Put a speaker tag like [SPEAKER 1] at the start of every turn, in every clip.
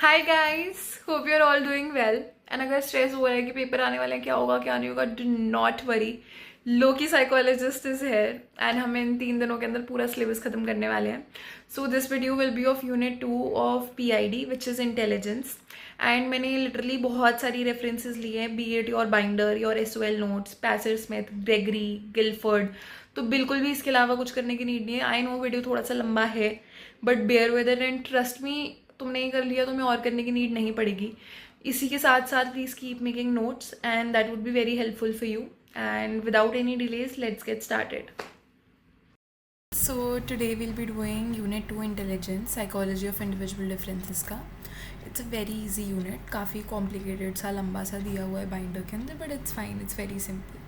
[SPEAKER 1] Hi guys, hope you are all doing well. And अगर stress हो रहा है कि पेपर आने वाले हैं, क्या होगा क्या नहीं होगा, do not worry. Loki psychologist is here and हम इन 3 दिनों के अंदर पूरा सिलेबस खत्म करने वाले हैं। So this video will be of unit 2 of PID which is intelligence. And मैंने लिटरली बहुत सारी रेफरेंसेज लिए हैं, be it your binder, your SOL notes, Passer Smith, Gregory, Guilford. तो बिल्कुल भी इसके अलावा कुछ करने की नीड नहीं है। आई नो वीडियो थोड़ा सा लंबा है, but bear with it and trust me, तुमने नहीं कर लिया तो मैं और करने की नीड नहीं पड़ेगी। इसी के साथ साथ please keep making notes and that would be very helpful for you. And without any delays let's get started. So today will be doing unit 2 intelligence, psychology of individual differences का। It's a very easy unit, काफ़ी complicated सा लंबा सा दिया हुआ है binder के अंदर, but it's fine, it's very simple.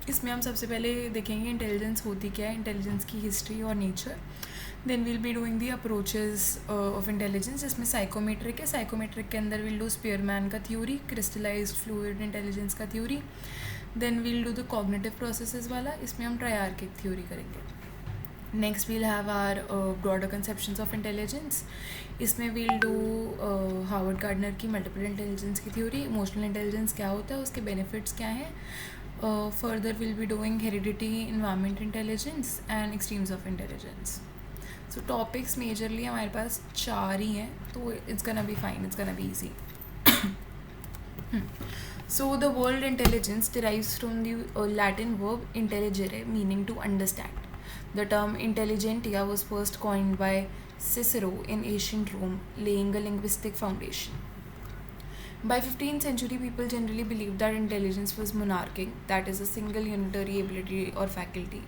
[SPEAKER 1] इसमें हम सबसे पहले देखेंगे इंटेलिजेंस होती क्या है, इंटेलिजेंस की हिस्ट्री और nature. Then we'll be doing the approaches of intelligence, जिसमें साइकोमेट्रिक है। साइकोमेट्रिक के अंदर वील डू स्पीयरमैन का थ्योरी, क्रिस्टलाइज्ड फ्लूइड इंटेलिजेंस का theory. Then we'll do the cognitive processes वाला, इसमें हम ट्रायआर्किक थ्योरी करेंगे। Next we'll have our broader conceptions of intelligence. इसमें वील डू हावर्ड गार्डनर की मल्टीपल इंटेलिजेंस की थ्योरी, इमोशनल इंटेलिजेंस क्या होता है, उसके बेनिफिट्स क्या हैं। Further will be doing heredity, environment intelligence and extremes of intelligence. So topics majorly हमारे पास 4 ही हैं, तो it's gonna be fine, it's gonna be easy. So the word intelligence derives from the Latin verb intelligere, meaning to understand. The term intelligentsia was first coined by Cicero in ancient Rome, laying a linguistic foundation. By 15th century, people generally believed that intelligence was monarchic, that is, a single unitary ability or faculty.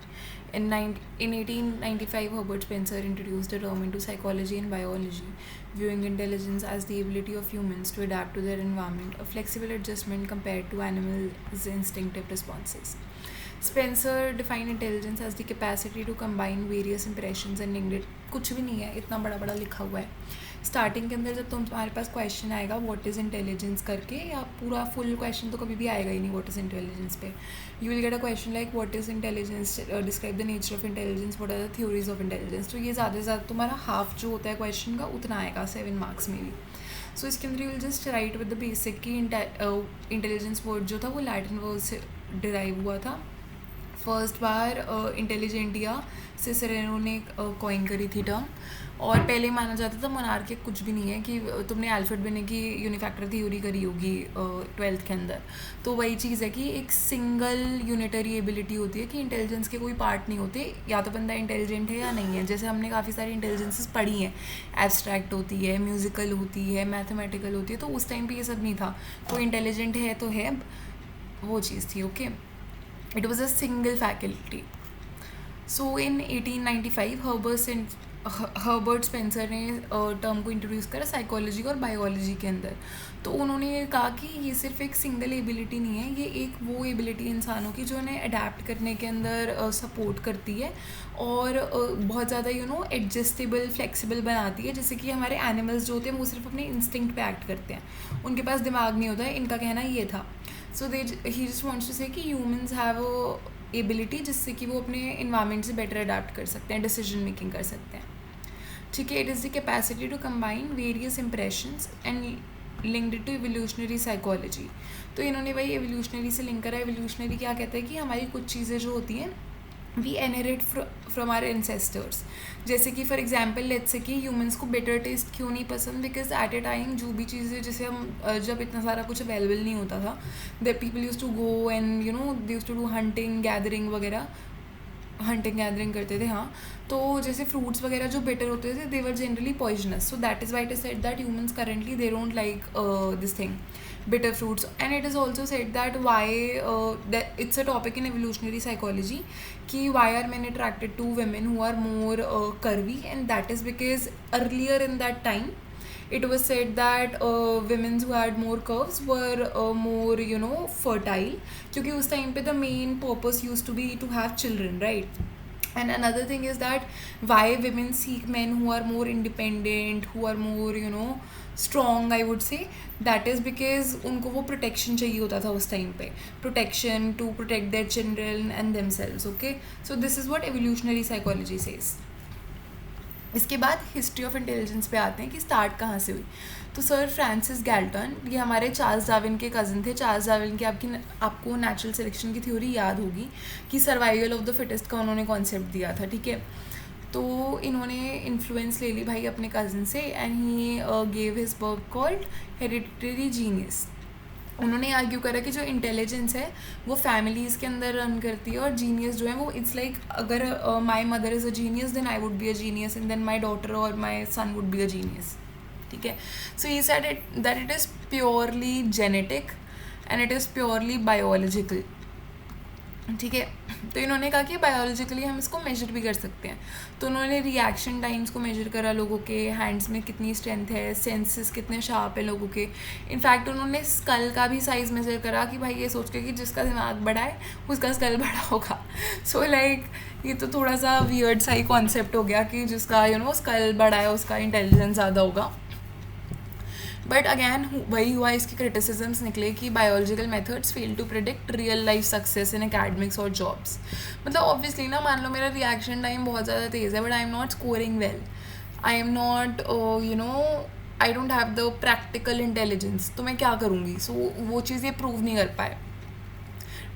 [SPEAKER 1] In 1895, Herbert Spencer introduced the term into psychology and biology, viewing intelligence as the ability of humans to adapt to their environment, a flexible adjustment compared to animals' instinctive responses. Spencer defined intelligence as the capacity to combine various impressions and link it. कुछ भी नहीं है, इतना बड़ा बड़ा लिखा हुआ है। स्टार्टिंग के अंदर जब तुम्हारे पास क्वेश्चन आएगा व्हाट इज़ इंटेलिजेंस करके, या पूरा फुल क्वेश्चन तो कभी भी आएगा ही नहीं व्हाट इज़ इंटेलिजेंस पे। You will get a question like what is intelligence, describe the nature of intelligence, what are the theories of intelligence. तो ये ज़्यादा से ज़्यादा तुम्हारा हाफ जो होता है क्वेश्चन का उतना आएगा 7 मार्क्स में भी। सो इसके अंदर you will just right with the basic की इंटेलिजेंस वर्ड जो था वो लैटिन वर्ड से डिराइव हुआ था। फर्स्ट बार इंटेलिजेंटिया सिसेरो ने कॉइन करी थी टर्म, और पहले माना जाता था मोनार्किक कुछ भी नहीं है। कि तुमने अल्फ्रेड बिने की यूनिफैक्टर थ्योरी करी होगी 12th के अंदर, तो वही चीज़ है कि एक सिंगल यूनिटरी एबिलिटी होती है कि इंटेलिजेंस के कोई पार्ट नहीं होते, या तो बंदा इंटेलिजेंट है या नहीं है। जैसे हमने काफ़ी सारी इंटेलिजेंसेस पढ़ी हैं, एब्स्ट्रैक्ट होती है, म्यूज़िकल होती है, मैथमेटिकल होती है, तो उस टाइम पे ये सब नहीं था। कोई इंटेलिजेंट है तो है, वो चीज़ थी। Okay, it was a single faculty. So in 1895 Herbert Spencer ने टर्म को इंट्रोड्यूस करा साइकोलॉजी और बायोलॉजी के अंदर। तो उन्होंने ये कहा कि ये सिर्फ एक सिंगल एबिलिटी नहीं है, ये एक वो एबिलिटी इंसानों की जो उन्हें अडेप्ट करने के अंदर सपोर्ट करती है और बहुत ज़्यादा एडजस्टेबल, फ्लेक्सिबल बनाती है। जैसे कि हमारे एनिमल्स जो होते हैं वो सिर्फ अपने इंस्टिंक्ट पे एक्ट करते हैं, उनके पास दिमाग नहीं होता है, इनका कहना ये था। सो ही जस्ट वांट्स टू से कि ह्यूमंस हैव एबिलिटी जिससे कि वो अपने इन्वायरमेंट से बेटर अडाप्ट कर सकते हैं, डिसीजन मेकिंग कर सकते हैं। ठीक है, it is the capacity to combine various impressions and linked it to evolutionary psychology. तो इन्होंने वही एवोल्यूशनरी से लिंक करा। एवोल्यूशनरी क्या कहता है कि हमारी कुछ चीज़ें जो होती हैं we inherit from our ancestors. जैसे कि फॉर एग्जांपल लेट्स से कि ह्यूमंस को बिटर टेस्ट क्यों नहीं पसंद, बिकॉज एट ए टाइम जो भी चीज़ें जैसे हम जब इतना सारा कुछ अवेलेबल नहीं होता था, the people use to go and they use to do hunting gathering वगैरह, हंटिंग गैदरिंग करते थे। हाँ, तो जैसे फ्रूट्स वगैरह जो बेटर होते थे they were generally poisonous. So that is why it is said that humans currently they don't like this thing bitter fruits. And it is also said that why that it's a topic in evolutionary psychology ki why are men attracted to women who are more curvy, and that is because earlier in that time it was said that women who had more curves were more fertile, क्योंकि उस time पे the main purpose used to be to have children, right? And another thing is that why women seek men who are more independent, who are more strong, I would say. That is because उनको वो protection चाहिए होता था उस time पे, protection to protect their children and themselves. Okay, so this is what evolutionary psychology says. इसके बाद history of intelligence पे आते हैं कि स्टार्ट कहाँ से हुई। तो सर फ्रांसिस गैल्टन, ये हमारे चार्ल्स डार्विन के कज़न थे। चार्ल्स डार्विन की आपको नेचुरल सिलेक्शन की थ्योरी याद होगी कि सर्वाइवल ऑफ द फिटेस्ट का उन्होंने कॉन्सेप्ट दिया था, ठीक है। तो इन्होंने इन्फ्लुएंस ले ली भाई अपने कज़न से, and he gave his work called hereditary genius. उन्होंने आर्ग्यू करा कि जो इंटेलिजेंस है वो फैमिलीज़ के अंदर रन करती है, और जीनियस जो है वो इट्स लाइक अगर my mother is a genius then I would be a genius, and then my daughter और my son would be a genius, ठीक है। So he said it that it is purely genetic and it is purely biological, ठीक है। तो इन्होंने कहा कि biologically हम इसको मेजर भी कर सकते हैं। तो उन्होंने रिएक्शन टाइम्स को मेजर करा, लोगों के हैंड्स में कितनी स्ट्रेंथ है, सेंसेस कितने शार्प है लोगों के। इनफैक्ट उन्होंने स्कल का भी साइज़ मेजर करा कि भाई ये सोच के कि जिसका दिमाग बड़ा है उसका स्कल बड़ा होगा। सो लाइक ये तो थोड़ा सा वियर्ड सा ही कॉन्सेप्ट हो गया कि जिसका स्कल बड़ा है उसका इंटेलिजेंस ज़्यादा होगा। बट अगैन वही हुआ, इसके क्रिटिसिजम्स निकले कि biological methods fail to predict real life success in academics और जॉब्स। मतलब ऑब्वियसली ना, मान लो मेरा रिएक्शन टाइम बहुत ज़्यादा तेज़ है but I am not scoring well, I am not I don't have the practical intelligence, तो मैं क्या करूँगी। सो वो चीज़ ये प्रूव नहीं कर पाए।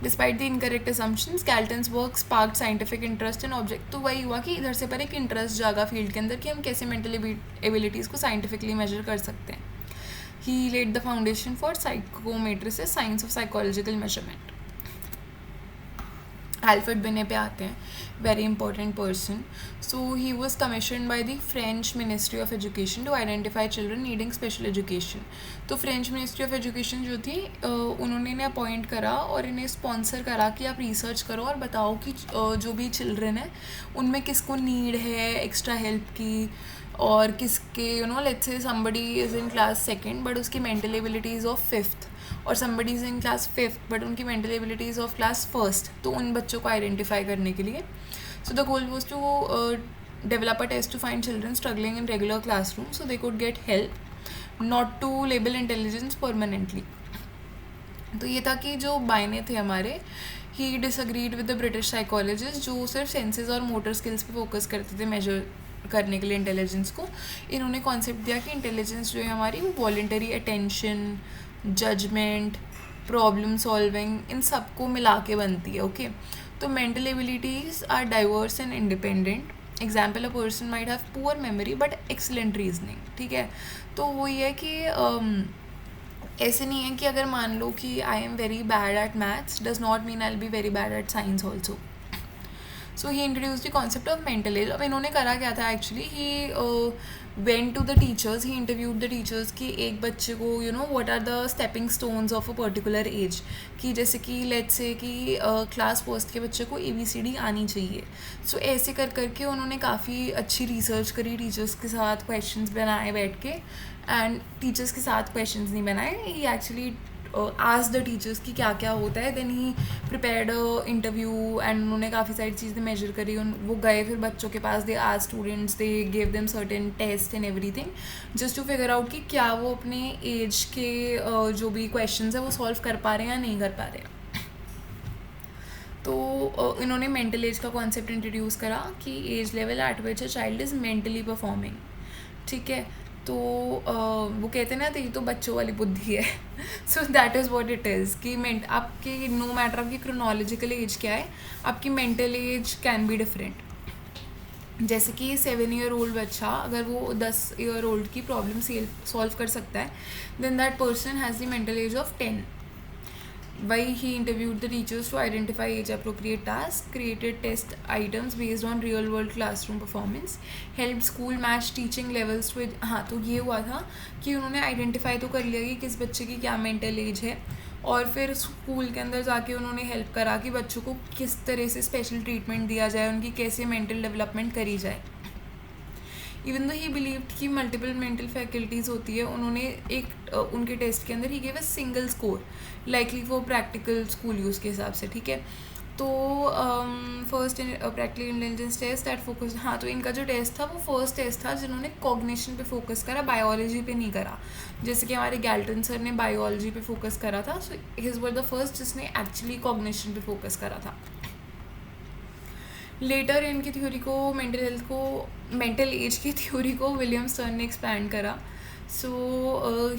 [SPEAKER 1] Despite the incorrect assumptions, Galton's work sparked scientific interest in object. तो वही हुआ कि इधर से पर एक इंटरेस्ट जागा फील्ड के अंदर कि हम कैसे मेंटल एबिलिटीज़ को साइंटिफिकली मेजर कर सकते हैं। He laid the foundation for psychometrics, science of psychological measurement. Alfred Binet पे आते हैं, very important person. So he was commissioned by the French Ministry of Education to identify children needing special education. तो French Ministry of Education जो थी उन्होंने इन्हें appoint करा और इन्हें स्पॉन्सर करा कि आप रिसर्च करो और बताओ कि जो भी चिल्ड्रन है उनमें किसको नीड है एक्स्ट्रा हेल्प की, और किसके let's say somebody is in class 2nd but उसकी मेंटल एबिलिटीज़ ऑफ 5th, और somebody is in class 5th but उनकी mental abilities of class 1st। तो उन बच्चों को आइडेंटिफाई करने के लिए so the goal was to develop a test to find children struggling in regular classrooms so they could get help, not to label intelligence permanently. तो ये था कि जो बायने थे हमारे, he disagreed with the British psychologist जो सिर्फ senses और मोटर स्किल्स पे फोकस करते थे मेजर करने के लिए इंटेलिजेंस को। इन्होंने कॉन्सेप्ट दिया कि इंटेलिजेंस जो है हमारी वो voluntary attention, judgement, problem solving, इन सबको मिला के बनती है, ओके। तो mental abilities are diverse and independent. Example, a person might have poor memory but excellent reasoning, ठीक है। तो वो ये है कि ऐसे नहीं है कि अगर मान लो कि I am very bad at maths does not mean I will be very bad at science also. So he introduce the concept of mental age. अब इन्होंने करा क्या था actually, he went to the teachers, he interviewed the teachers कि एक बच्चे को what are the stepping stones of a particular age, कि जैसे कि लेट्स से कि क्लास 1st के बच्चे को ABCD आनी चाहिए। सो ऐसे कर करके उन्होंने काफ़ी अच्छी रिसर्च करी, टीचर्स के साथ क्वेश्चंस बनाए बैठ के, एंड टीचर्स के साथ क्वेश्चंस नहीं बनाए, he actually ask the teachers कि क्या क्या होता है, then he prepared interview, and उन्होंने काफ़ी सारी चीज़ें मेजर करी। वो गए फिर बच्चों के पास, they ask students, they give them certain test and everything just to figure out कि क्या वो अपने एज के जो भी क्वेश्चंस है वो सॉल्व कर पा रहे हैं या नहीं कर पा रहे हैं। तो इन्होंने मेंटल एज का कॉन्सेप्ट इंट्रोड्यूस करा कि age level at which a child is mentally performing, ठीक है। तो वो कहते हैं ना, तो ये तो बच्चों वाली बुद्धि है। So that is what it is कि आपकी नो मैटर आपकी क्रोनोलॉजिकल एज क्या है, आपकी mental age can be different. जैसे कि 7 ईयर ओल्ड बच्चा अगर वो 10 ईयर ओल्ड की प्रॉब्लम सॉल्व कर सकता है, then that person has the mental age of 10। Why he interviewed the teachers to identify age-appropriate tasks, created test items based on real-world classroom performance, helped school match teaching levels with। हाँ, तो ये हुआ था कि उन्होंने identify तो कर लिया कि किस बच्चे की क्या मेंटल एज है, और फिर स्कूल के अंदर जाके उन्होंने हेल्प करा कि बच्चों को किस तरह से स्पेशल ट्रीटमेंट दिया जाए, उनकी कैसे मेंटल डेवलपमेंट करी जाए। इवन दो ही बिलीव्ड कि मल्टीपल मेंटल फैकल्टीज़ होती है, उन्होंने एक उनके टेस्ट के अंदर he gave a single score likely for practical school use के हिसाब से, ठीक है। तो first practical intelligence test that focus, हाँ, तो इनका जो टेस्ट था वो फर्स्ट टेस्ट था जिन्होंने कॉग्निशन पे फोकस करा, बायोलॉजी पे नहीं करा। जैसे कि हमारे गैल्टन सर ने बायोलॉजी पे फोकस करा था, so his were the first जिसने एक्चुअली कॉग्निशन पे फोकस करा था। लेटर इनकी थ्योरी को, मेंटल एज की थ्योरी को विलियम स्टर्न ने एक्सपैंड करा. सो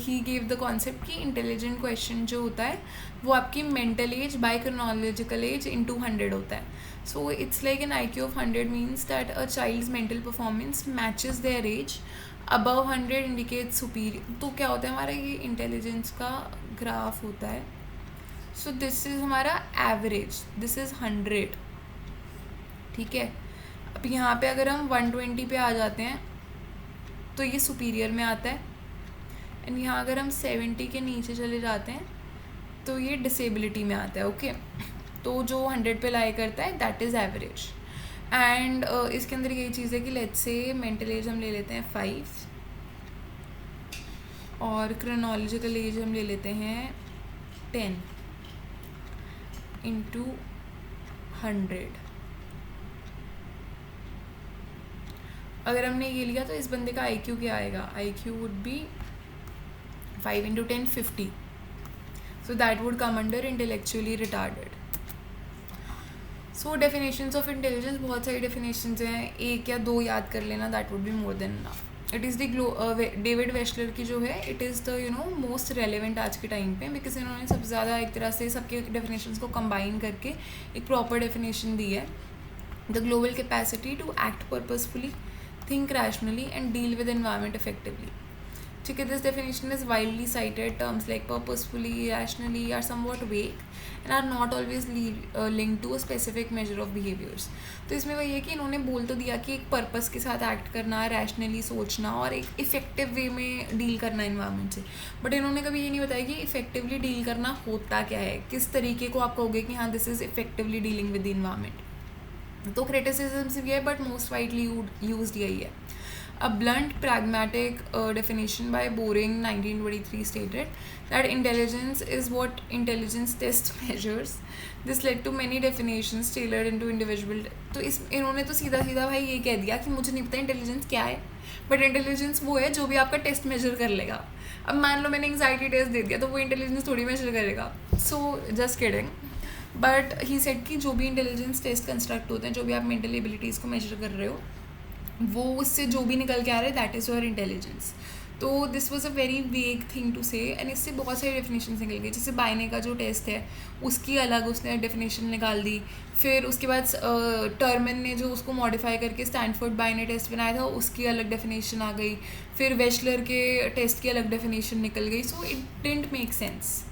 [SPEAKER 1] ही गेव द कॉन्सेप्ट कि इंटेलिजेंट क्वेश्चन जो होता है वो आपकी mental age by chronological as into 100 होता है. So it's like an IQ of 100 means that a child's mental performance matches their age. Above 100 indicate superior. तो क्या होता है हमारा ये इंटेलिजेंस का ग्राफ होता है. सो दिस इज़ हमारा एवरेज, दिस इज़ 100. ठीक है. अब यहाँ पे अगर हम 120 पे आ जाते हैं तो ये सुपीरियर में आता है. एंड यहाँ अगर हम 70 के नीचे चले जाते हैं तो ये डिसेबिलिटी में आता है. ओके. तो जो 100 पे लाई करता है दैट इज़ एवरेज. एंड इसके अंदर यही चीज़ है कि लेट्स से मेंटल एज हम ले लेते हैं 5 और क्रोनोलॉजिकल एज हम ले लेते हैं 10 इंटू 100. अगर हमने ये लिया तो इस बंदे का IQ क्या आएगा. IQ would be 5 into 10 50. So that would come under intellectually retarded. So definitions of intelligence बहुत सारी डेफिनेशंस हैं. एक या दो याद कर लेना, that would be more than enough. It is the David Wechsler की जो है it is the most relevant आज के टाइम पे, बिकॉज इन्होंने सबसे ज़्यादा एक तरह से सबके डेफिनेशंस को कंबाइन करके एक प्रॉपर डेफिनेशन दी है. The global capacity to act purposefully, think rationally and deal with environment effectively. ठीक है. This definition is widely cited. Terms like purposefully, rationally are somewhat vague and are not always linked to a specific measure of behaviors. तो इसमें वही है कि इन्होंने बोल तो दिया कि एक पर्पस के साथ एक्ट करना, रैशनली सोचना और एक इफेक्टिव वे में डील करना इन्वायरमेंट से. बट इन्होंने कभी ये नहीं बताया कि इफेक्टिवली डील करना होता क्या है, किस तरीके को आप कहोगे कि हाँ this is effectively dealing with the environment. तो क्रिटिसिज्म से भी है बट मोस्ट वाइडली यूज्ड यही है. A blunt, pragmatic definition by Boring 1923 stated that intelligence is what intelligence test measures. This led to many definitions tailored into individual. तो इन्होंने तो सीधा सीधा भाई ये कह दिया कि मुझे नहीं पता इंटेलिजेंस क्या है, बट इंटेलिजेंस वो है जो भी आपका टेस्ट मेजर कर लेगा. अब मान लो मैंने एंग्जाइटी टेस्ट दे दिया तो वो इंटेलिजेंस थोड़ी मेजर करेगा. So just kidding. But he said कि जो भी इंटेलिजेंस टेस्ट कंस्ट्रक्ट होते हैं, जो भी आप मेंटल एबिलिटीज़ को मेजर कर रहे हो, वो उससे जो भी निकल के आ रहा है दैट इज़ योर इंटेलिजेंस. तो this was a very vague thing to say. And इससे बहुत सारी डेफिनेशन निकल गई. जैसे बाइने का जो टेस्ट है उसकी अलग उसने डेफिनेशन निकाल दी. फिर उसके बाद टर्मन ने जो उसको मॉडिफाई करके स्टैनफोर्ड बाइने टेस्ट बनाया था उसकी अलग डेफिनेशन आ गई. फिर वेशलर के टेस्ट की अलग डेफिनेशन निकल गई. So it didn't make sense.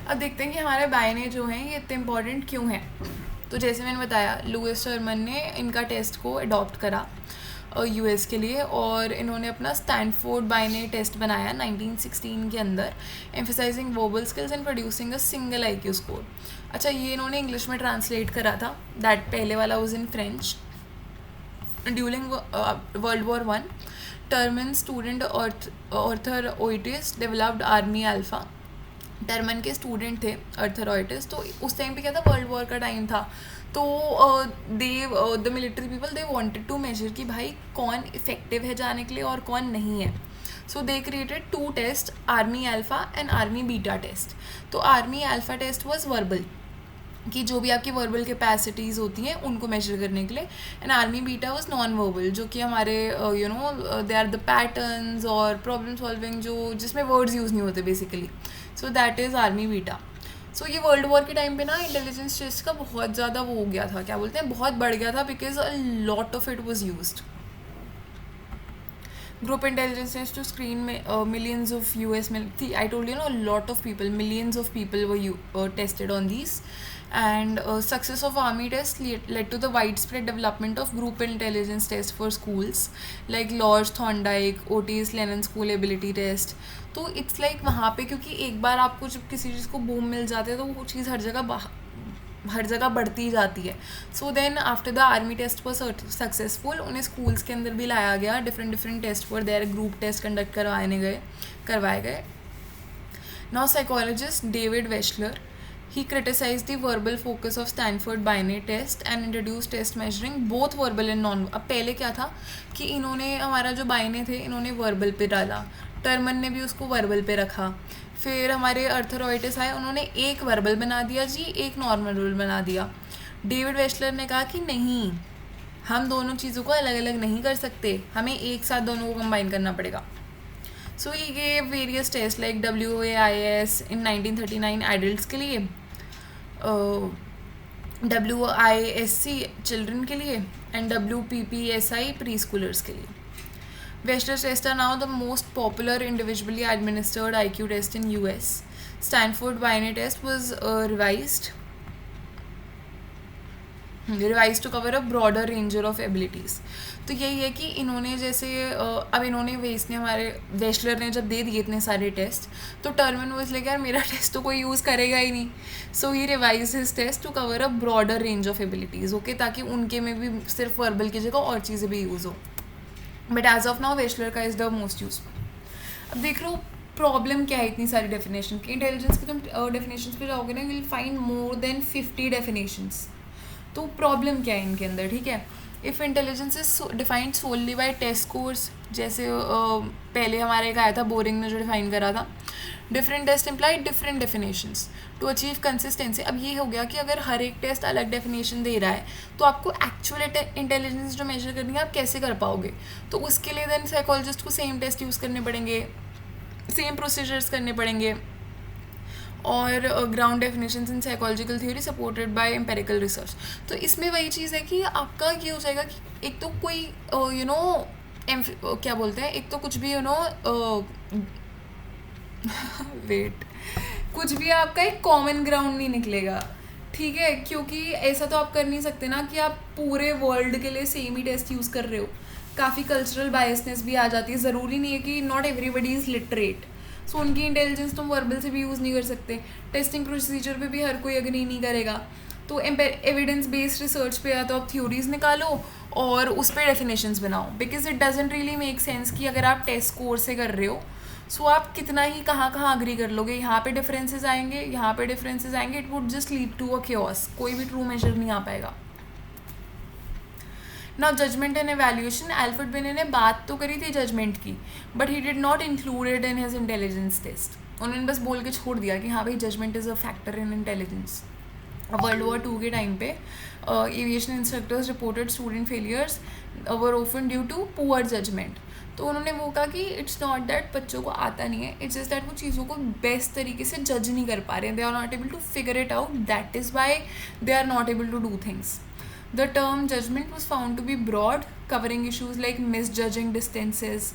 [SPEAKER 1] अब देखते हैं कि हमारे बाइने जो हैं ये इतने इम्पॉर्टेंट क्यों हैं. तो जैसे मैंने बताया लुइस टर्मन ने इनका टेस्ट को अडॉप्ट करा US के लिए और इन्होंने अपना स्टैनफोर्ड बाइने टेस्ट बनाया 1916 के अंदर, emphasising verbal skills and producing a single IQ score. अच्छा ये इन्होंने इंग्लिश में ट्रांसलेट करा था. दैट पहले वाला was in French. During World War I, Terman student Arthur Otis developed Army Alpha. Terman के स्टूडेंट थे अर्थर ओइटिस. तो उस टाइम पे क्या था, वर्ल्ड वॉर का टाइम था. तो the military people they wanted to measure कि भाई कौन इफेक्टिव है जाने के लिए और कौन नहीं है. So they created 2 test, Army Alpha and Army Beta test. तो Army Alpha test was verbal, कि जो भी आपकी वर्बल कैपेसिटीज़ होती हैं उनको मेजर करने के लिए. And Army Beta was non verbal, जो कि हमारे दे आर द पैटर्न्स और प्रॉब्लम सॉल्विंग जो जिसमें वर्ड्स यूज़ नहीं होते basically. So that is Army Beta. So ये वर्ल्ड वॉर के टाइम पे ना इंटेलिजेंस टेस्ट का बहुत ज़्यादा वो हो गया था, क्या बोलते हैं, बहुत बढ़ गया था, because a lot of it was used. Group intelligence test to screen millions of US I told you a lot of people, millions of people were tested on these. And success of army test led to the widespread development of group intelligence test for schools like Lodge, Thorndike, Otis, Lennon School Ability Test. तो it's like वहाँ पे क्योंकि एक बार आपको जब किसी चीज़ को बूम मिल जाते हैं तो वो चीज़ हर जगह बढ़ती जाती है. So then after the Army test was successful, उन्हें स्कूल्स के अंदर भी लाया गया. डिफरेंट टेस्ट पर देयर ग्रुप टेस्ट कंडक्ट करवाए गए. Now psychologist David Wechsler, he criticized the verbal focus of Stanford Binet test and introduced test measuring both verbal and non. अब पहले क्या था कि इन्होंने हमारा जो बाइने थे इन्होंने वर्बल पे डाला, टर्मन ने भी उसको वर्बल पे रखा. फिर हमारे अर्थर ओइटिस आए, उन्होंने एक वर्बल बना दिया जी, एक नॉर्मल बना दिया. डेविड वेस्लर ने कहा कि नहीं, हम दोनों चीज़ों को अलग अलग नहीं कर सकते, हमें एक साथ दोनों को कंबाइन करना पड़ेगा. So he gave various test like WAIS इन 1939 एडल्ट्स के लिए, WISC चिल्ड्रन के लिए, एंड WPPSI प्री स्कूलर्स के लिए. Wechsler's tests are now the most popular individually administered IQ test in US. Stanford Binet test was revised to cover a broader range of abilities. तो यही है कि इन्होंने जैसे अब इन्होंने वेस्ट ने हमारे वेस्लर ने जब दे दिए इतने सारे टेस्ट, तो टर्मिन वो इसलिए यार मेरा टेस्ट तो कोई यूज़ करेगा ही नहीं. So he revise his test to cover a broader range of abilities. Okay, ताकि उनके में भी सिर्फ वर्बल की जगह और चीज़ें भी यूज़ हो. But as of now Wechsler का इज़ द मोस्ट यूजफुल. अब देख लो प्रॉब्लम क्या है इतनी सारी डेफिनेशन की. इंटेलिजेंस की तुम डेफिनेशंस पे जाओगे ना, will find more than 50 definitions. तो प्रॉब्लम क्या है इनके अंदर, ठीक है. If intelligence is defined solely by test scores, जैसे पहले हमारे एक आया था बोरिंग ने जो डिफाइन करा था, different test imply different definitions to achieve consistency. अब ये हो गया कि अगर हर एक टेस्ट अलग डेफिनेशन दे रहा है तो आपको एक्चुअल इंटेलिजेंस जो मेजर करनी है आप कैसे कर पाओगे. तो उसके लिए देन साइकोलॉजिस्ट को सेम टेस्ट यूज़ करने पड़ेंगे, सेम प्रोसीजर्स करने पड़ेंगे, और ground definitions in psychological theory supported by empirical research. तो इसमें वही चीज़ है कि आपका ये हो जाएगा कि एक तो कोई क्या बोलते हैं, एक तो कुछ भी वेट कुछ भी आपका एक कॉमन ग्राउंड नहीं निकलेगा, ठीक है. क्योंकि ऐसा तो आप कर नहीं सकते ना कि आप पूरे वर्ल्ड के लिए सेम ही टेस्ट यूज़ कर रहे हो. काफ़ी कल्चरल बायसनेस भी आ जाती है. ज़रूरी नहीं है कि नॉट एवरीबडी इज़ लिटरेट, सो उनकी इंटेलिजेंस तुम वर्बल से भी यूज़ नहीं कर सकते. टेस्टिंग प्रोसीजर पे भी हर कोई अग्री नहीं करेगा. तो एविडेंस बेस्ड रिसर्च पे या तो आप थ्योरीज निकालो और उस पर डेफिनेशंस बनाओ, because it doesn't really make sense कि अगर आप टेस्ट स्कोर से कर रहे हो सो आप कितना ही कहाँ अग्री कर लोगे. यहाँ पे डिफरेंसेस आएंगे, यहाँ पे डिफरेंसेस आएंगे, it would just lead to a chaos. कोई भी ट्रू मेजर नहीं आ पाएगा. Now judgment and evaluation. Alfred Binet ने बात तो करी थी जजमेंट की, but he did not included in his intelligence test. उन्होंने बस बोल के छोड़ दिया कि हाँ भाई judgment is a factor in intelligence. World war 2 के टाइम पे aviation instructors reported student failures were often due to poor judgment. तो उन्होंने वो कहा कि इट्स नॉट दैट बच्चों को आता नहीं है, इट्स जस्ट दैट वो चीज़ों को बेस्ट तरीके से जज नहीं कर पा रहे हैं. They are not able to figure it out, that is why they are not able to do things. The term judgment was found to be broad, covering issues like misjudging distances,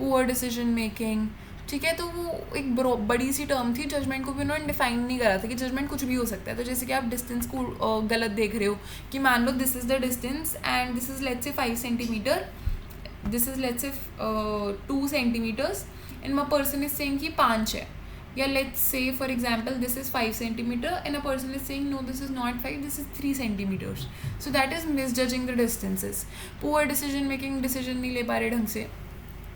[SPEAKER 1] poor decision making. ठीक है, तो वो एक बड़ी सी term थी. Judgement को भी उन्होंने डिफाइन नहीं करा था कि जजमेंट कुछ भी हो सकता है. तो जैसे कि आप डिस्टेंस को गलत देख रहे हो कि मान लो this is the distance and this is let's say 5 centimetre, this is let's say 2 centimetres, and my person is saying कि 5 है. या let's say for example this is 5 centimeter and a person is saying no this is not 5, this is 3 centimeters. So that is misjudging the distances. Poor decision making, decision नहीं ले पा रहे ढंग से.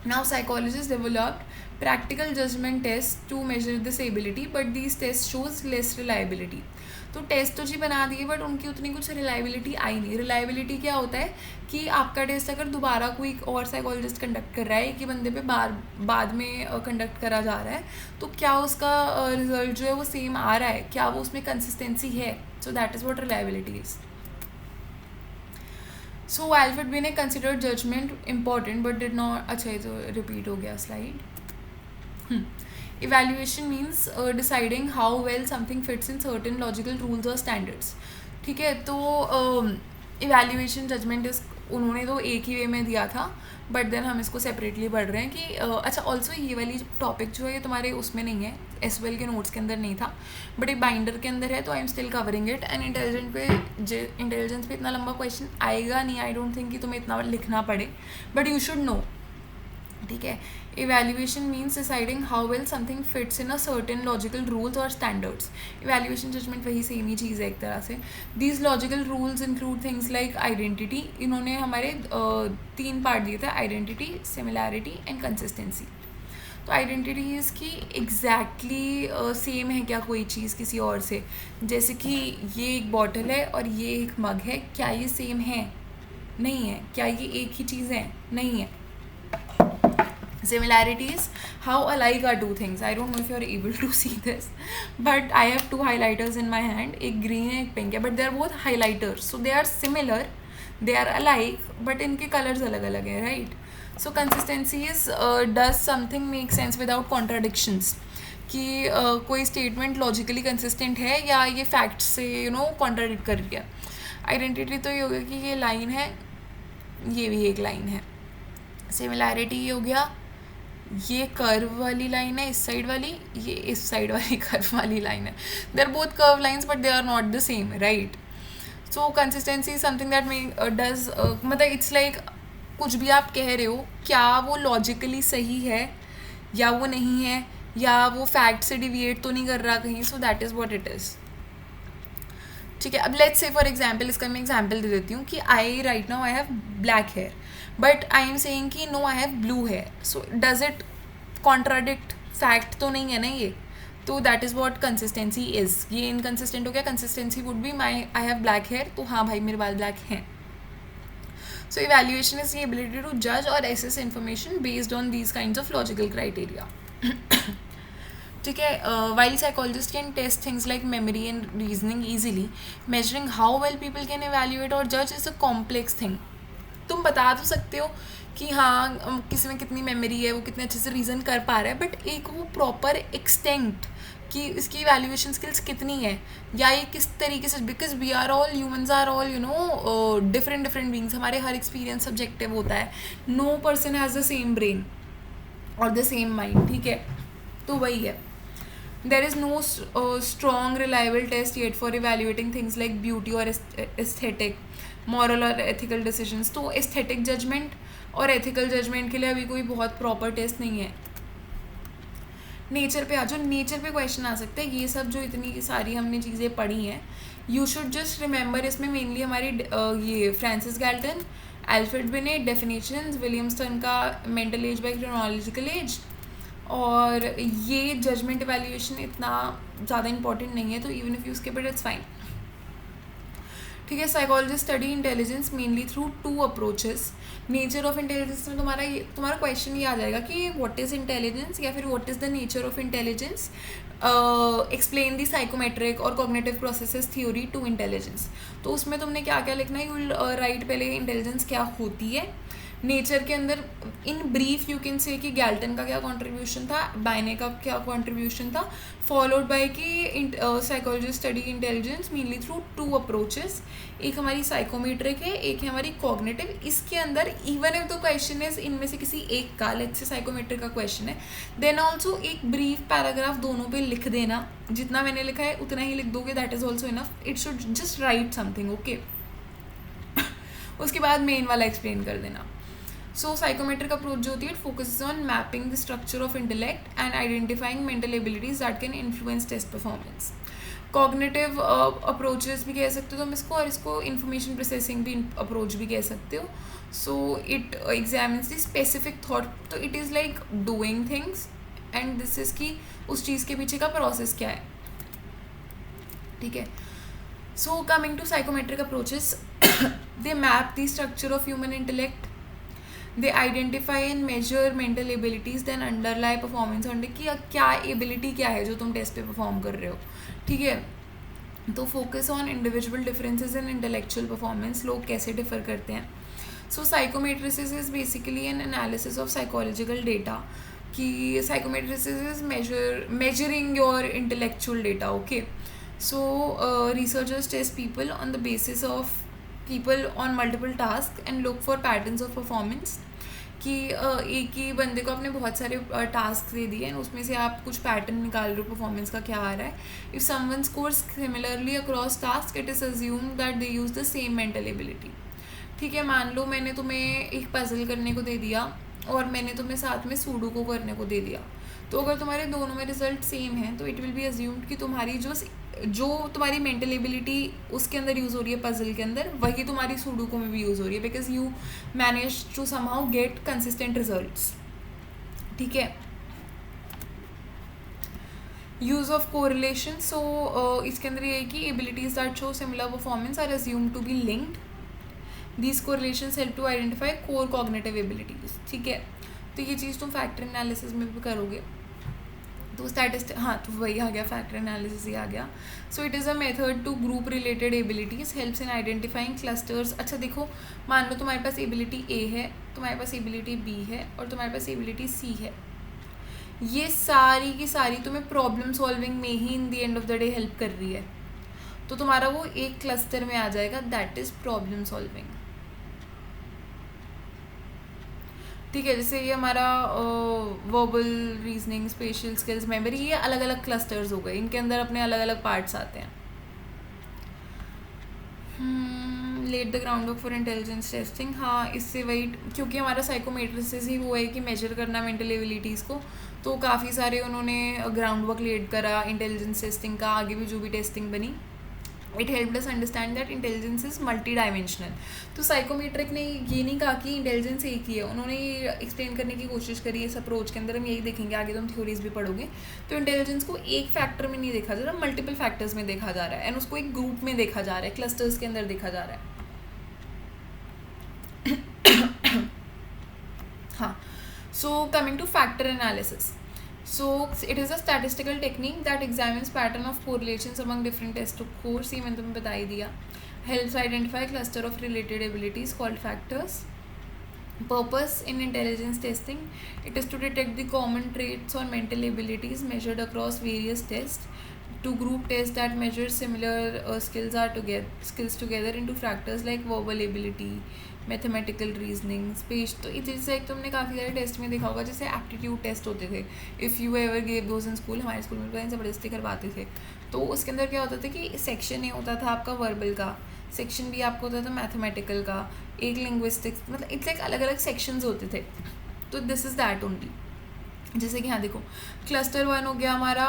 [SPEAKER 1] Now psychologists developed practical judgment tests to measure this ability, but these tests shows less reliability. तो test तो जी बना दिए बट उनकी उतनी कुछ रिलायबिलिटी आई नहीं. रिलायबिलिटी क्या होता है कि आपका टेस्ट अगर दोबारा कोई और साइकोलॉजिस्ट कंडक्ट कर रहा है, एक ही बंदे पे बाद में कंडक्ट करा जा रहा है, तो क्या उसका रिजल्ट जो है वो सेम आ रहा है, क्या वो उसमें कंसिस्टेंसी है. So that is what reliability is. So Alfred Binet considered judgment important but did not. अच्छा ये तो रिपीट हो गया slide. Evaluation means deciding how well something fits in certain logical rules or standards. ठीक है, तो evaluation judgment इस उन्होंने तो एक ही वे में दिया था, बट देन हम इसको सेपरेटली पढ़ रहे हैं कि अच्छा ऑल्सो ये वाली टॉपिक जो है ये तुम्हारे उसमें नहीं है, SOL के नोट्स के अंदर नहीं था, बट एक बाइंडर के अंदर है, तो I am still covering it. And intelligence पे इतना लंबा क्वेश्चन आएगा नहीं, आई डोंट थिंक कि तुम्हें इतना लिखना पड़े, बट यू शुड नो. ठीक है, evaluation means deciding how well something fits in a certain logical rules और स्टैंडर्ड्स. इवेल्युएशन जजमेंट वही सेम ही चीज़ है एक तरह से. These logical rules include things like identity. इन्होंने हमारे 3 पार्ट दिए थे, आइडेंटिटी, सिमिलैरिटी एंड कंसिस्टेंसी. तो आइडेंटिटी इज़ की एग्जैक्टली सेम है क्या कोई चीज़ किसी और से. जैसे कि ये एक बॉटल है और ये एक मग है, क्या ये सेम है? नहीं है. क्या ये एक ही चीज़ है? नहीं है. Similarities, how alike are two things. I don't know if you're able to see this, but I have two highlighters in my hand, एक green है एक pink है, but they are both highlighters, so they are similar, they are alike, but इनके colors अलग अलग है, right? So consistency is does something make sense without contradictions, कि कोई स्टेटमेंट लॉजिकली कंसिस्टेंट है या ये फैक्ट से कॉन्ट्राडिक्ट कर रही है. आइडेंटिटी तो ये हो गया कि ये लाइन है, ये भी एक लाइन है. सिमिलैरिटी ये हो गया, ये कर्व वाली लाइन है इस साइड वाली, ये इस साइड वाली कर्व वाली लाइन है. They are both curve lines but they are not the same, right? So consistency is something that may does, मतलब इट्स लाइक कुछ भी आप कह रहे हो, क्या वो लॉजिकली सही है या वो नहीं है, या वो फैक्ट से डिविएट तो नहीं कर रहा कहीं. सो that is what it is. ठीक है, अब लेट्स से फॉर एग्जाम्पल, इसका मैं एग्जाम्पल दे देती हूँ कि I right now I have black hair but I am saying कि no I have blue hair. So does it contradict? Fact तो नहीं है ना ये. तो that is what consistency is. ये इनकन्सिस्टेंट हो गया. Consistency would be my I have black hair, तो हाँ भाई मेरे बाल ब्लैक हैं. So evaluation is the ability to जज और assess information based on these kinds of logical criteria. ठीक है, while psychologist can test things like memory and reasoning easily, measuring how well people can evaluate और जज is a complex thing. तुम बता तो सकते हो कि हाँ किसी में कितनी मेमोरी है, वो कितने अच्छे से रीज़न कर पा रहा है, बट एक वो प्रॉपर एक्सटेंट कि इसकी इवैल्यूएशन स्किल्स कितनी है या ये किस तरीके से, because we are all humans are all different beings. हमारे हर एक्सपीरियंस सब्जेक्टिव होता है. No person has the same brain और द सेम माइंड. ठीक है, तो वही है. There is no strong reliable test yet for evaluating things like beauty or aesthetic, moral or ethical decisions. तो aesthetic judgment और ethical judgment के लिए अभी कोई बहुत proper test नहीं है. नेचर पे आ जाओ, नेचर पे क्वेश्चन आ सकते हैं. ये सब जो इतनी सारी हमने चीज़ें पढ़ी हैं, यू शुड जस्ट रिमेंबर. इसमें मेनली हमारी ये Francis Galton, Alfred Binet, definitions, William Stern का mental age by chronological age, और ये जजमेंट एवेल्यूएशन इतना ज़्यादा इंपॉर्टेंट नहीं है, तो even if you skip it it's fine. ठीक है, psychologist study intelligence mainly through two approaches. Nature of intelligence में तुम्हारा क्वेश्चन ये आ जाएगा कि व्हाट इज़ इंटेलिजेंस या फिर what is the nature of intelligence. Explain the psychometric और cognitive processes theory to intelligence. तो उसमें तुमने क्या क्या लिखना है, यू विल राइट पहले इंटेलिजेंस क्या होती है नेचर के अंदर. In brief you can say कि गैल्टन का क्या कंट्रीब्यूशन था, बायने का क्या कंट्रीब्यूशन था, फॉलोड बाय कि psychologist study intelligence mainly through two approaches. एक हमारी साइकोमेट्रिक है, एक है हमारी कॉग्निटिव. इसके अंदर even if the question is इनमें से किसी एक का, लेट्स से साइकोमेट्रिक का क्वेश्चन है, देन ऑल्सो एक ब्रीफ पैराग्राफ दोनों पे लिख देना. जितना मैंने लिखा है उतना ही लिख दोगे, that is also enough. It should just right something, okay. उसके बाद मेन वाला एक्सप्लेन कर देना. सो साइकोमेट्रिक अप्रोच जो होती है, it focuses on mapping the structure of intellect and identifying mental abilities that can influence test performance. Cognitive approaches भी कह सकते हो तुम इसको, और इसको इंफॉर्मेशन प्रोसेसिंग भी अप्रोच भी कह सकते हो. So it examines the specific thought. तो it is like doing things and this is कि उस चीज़ के पीछे का प्रोसेस क्या है. ठीक है, so coming to psychometric approaches, they map the structure of human intellect. They identify and measure mental abilities, then underlie performance on कि क्या एबिलिटी क्या है जो तुम टेस्ट पे परफॉर्म कर रहे हो. ठीक है, तो focus on individual differences in intellectual performance, लोग कैसे डिफर करते हैं. So psychometrics is basically an analysis of psychological data, कि psychometrics is measuring your intellectual data. Okay, so researchers test people on the basis of people on multiple tasks and look for patterns of performance. कि एक ही बंदे को आपने बहुत सारे task दे दिए हैं, उसमें से आप कुछ पैटर्न निकाल रहे हो परफॉर्मेंस का क्या आ रहा है. If someone scores similarly across task, it is assume that they use the same mental ability. ठीक है, मान लो मैंने तुम्हें एक पजल करने को दे दिया और मैंने तुम्हें साथ में सुडोकू करने को दे दिया, तो अगर तुम्हारे दोनों में रिजल्ट सेम है तो इट विल बी अज्यूम्ड कि तुम्हारी जो तुम्हारी मेंटल एबिलिटी उसके अंदर यूज़ हो रही है पजल के अंदर, वही तुम्हारी सुडोकू में भी यूज़ हो रही है, because you manage to somehow get consistent results. ठीक है, यूज़ ऑफ कोरिलेशन. सो इसके अंदर ये है कि abilities that show similar performance are assumed to be linked. These correlations help to identify core cognitive abilities. ठीक है, तो ये चीज़ तुम फैक्टर एनालिसिस में भी करोगे। तो हाँ, तो वही आ गया, फैक्टर एनालिसिस ही आ गया। So it is a method to group related abilities, helps in identifying clusters. अच्छा देखो, मान लो तुम्हारे पास एबिलिटी ए है, तुम्हारे पास एबिलिटी बी है, और तुम्हारे पास एबिलिटी सी है। ये सारी की सारी तुम्हें प्रॉब्लम सॉल्विंग में ही in the end of the day help कर रही है। तो तुम्हारा वो एक क्लस्टर में आ जाएगा, दैट इज़ प्रॉब्लम सॉल्विंग। ठीक है, जैसे ये हमारा verbal reasoning, special skills, memory, ये अलग अलग क्लस्टर्स हो गए, इनके अंदर अपने अलग अलग पार्ट्स आते हैं। Let the ground work for intelligence testing. हाँ, इससे वही, क्योंकि हमारा साइकोमेट्रिसिस ही वो है कि मेजर करना मेंटल एबिलिटीज़ को, तो काफ़ी सारे उन्होंने ग्राउंड वर्क लेट करा इंटेलिजेंस टेस्टिंग का। आगे भी जो भी टेस्टिंग बनी, it help us understand that intelligence is multi dimensional. तो साइकोमेट्रिक ने ये नहीं कहा कि इंटेलिजेंस एक ही है, उन्होंने ये एक्सप्लेन करने की कोशिश करी इस अप्रोच के अंदर। हम यही देखेंगे आगे, तुम थ्योरीज भी पढ़ोगे, तो इंटेलिजेंस को एक फैक्टर में नहीं देखा जा रहा, मल्टीपल फैक्टर्स में देखा जा रहा है, एंड उसको एक ग्रुप में देखा जा रहा है, क्लस्टर्स के अंदर देखा जा रहा है। हाँ, सो coming two factor analysis. So it is a statistical technique that examines pattern of correlations among different test scores. ये मैंने तुम्हें बता ही दिया. Helps identify cluster of related abilities called factors. Purpose in intelligence testing, it is to detect the common traits or mental abilities measured across various tests, to group tests that measure similar skills together into factors like verbal ability, mathematical reasoning, space. तो जैसे एक तुमने काफ़ी सारे test में देखा होगा, जैसे एप्टीट्यूड टेस्ट होते थे, if you ever gave those in school. हमारे स्कूल में तो ज़बरदस्ती करवाते थे. तो उसके अंदर क्या होता था कि सेक्शन ए होता था आपका वर्बल का, सेक्शन बी आपको होता था मैथमेटिकल का, एक लिंग्विस्टिक्स, मतलब इट्स लाइक अलग अलग सेक्शंस होते थे. तो दिस इज़ दैट ओनली. जैसे कि हाँ देखो, क्लस्टर 1 हो गया हमारा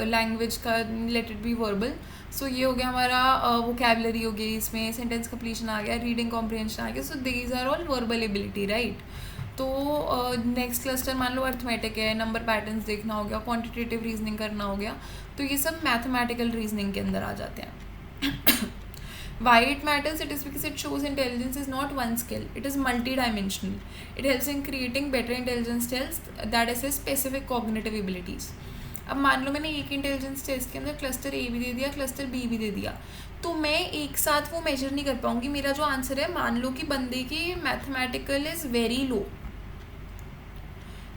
[SPEAKER 1] लैंग्वेज का, लेट इट बी वर्बल. सो ये हो गया हमारा वोकैबुलरी हो गई, इसमें सेंटेंस कंप्लीशन आ गया, रीडिंग कॉम्प्रिहेंशन आ गया. So these are all verbal ability, right. तो नेक्स्ट क्लस्टर मान लो अर्थमेटिक है, नंबर पैटर्न्स देखना हो गया, क्वांटिटेटिव रीजनिंग करना हो गया. तो ये सब मैथमेटिकल रीजनिंग के अंदर आ जाते हैं. Why it matters? It is because it shows intelligence is not one skill, it is multi-dimensional. It helps in creating better intelligence tests that assess specific cognitive abilities. अब मान लो मैंने एक इंटेलिजेंस टेस्ट के अंदर क्लस्टर ए भी दे दिया, cluster B भी दे दिया, तो मैं एक साथ वो मेजर नहीं कर पाऊंगी. मेरा जो आंसर है, मान लो कि बंदे की mathematical is very low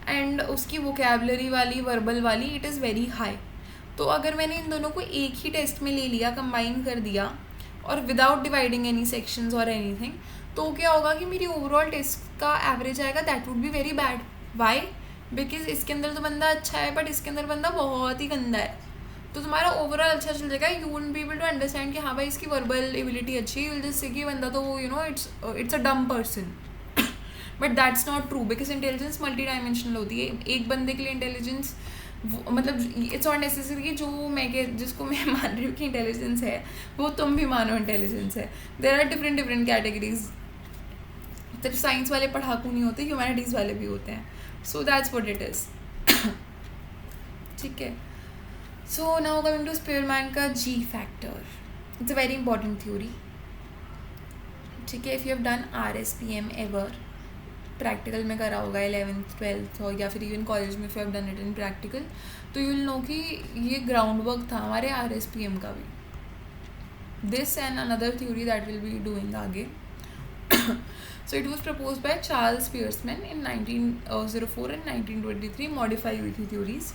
[SPEAKER 1] and उसकी वोकैबुलरी वाली, वर्बल वाली, इट इज़ वेरी हाई. तो अगर मैंने इन दोनों को एक ही टेस्ट में ले लिया, कंबाइन कर दिया, और विदाउट डिवाइडिंग एनी सेक्शंस और एनीथिंग, तो क्या होगा कि मेरी ओवरऑल टेस्ट का एवरेज आएगा, that would be very bad. Why? Because इसके अंदर तो बंदा अच्छा है, बट इसके अंदर बंदा बहुत ही गंदा है. तो तुम्हारा ओवरऑल अच्छा चल जाएगा. You wouldn't be able to understand कि हाँ भाई इसकी वर्बल एबिलिटी अच्छी है, जस्ट से कि बंदा तो you know it's a dumb person. But that's not true, because intelligence multi dimensional होती है. एक बंदे के लिए इंटेलिजेंस, मतलब इट्स नॉट नेसेसरी कि जिसको मैं मान रही हूँ कि इंटेलिजेंस है, वो तुम भी मानो इंटेलिजेंस है. There are different categories. सिर्फ साइंस वाले पढ़ाकू नहीं होते, ह्यूमैनिटीज़ वाले भी होते हैं. So that's what it is. ठीक है. So now coming to Spearman का G factor. It's a very important theory. ठीक है. If you have done RSPM ever, practical में करा होगा 11th 12th, और या फिर इवन कॉलेज में, if you have done it in practical, तो यू विल नो कि ये ग्राउंड वर्क था हमारे RSPM का भी. This and another theory that will be doing आगे. So it was propose by Charles Spearman in 1904 and 1923. Modify हुई थी थ्योरीज.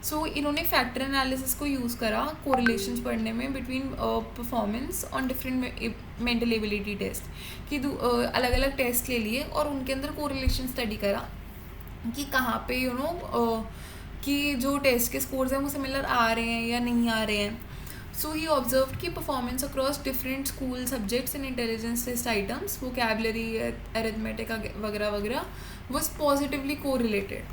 [SPEAKER 1] सो इन्होंने फैक्टर एनालिसिस को यूज़ करा कोरिलेशंस पढ़ने में between performance on different mental ability test. कि अलग अलग टेस्ट ले लिए और उनके अंदर कोरिलेशन स्टडी करा कि कहाँ पे यू नो कि जो टेस्ट के स्कोर्स हैं वो सिमिलर आ रहे हैं या नहीं आ रहे हैं. सो ही ऑब्जर्व कि performance across different school subjects in intelligence test items, vocabulary, arithmetic वगैरह वगैरह, वाज पॉजिटिवली कोरिलेटेड.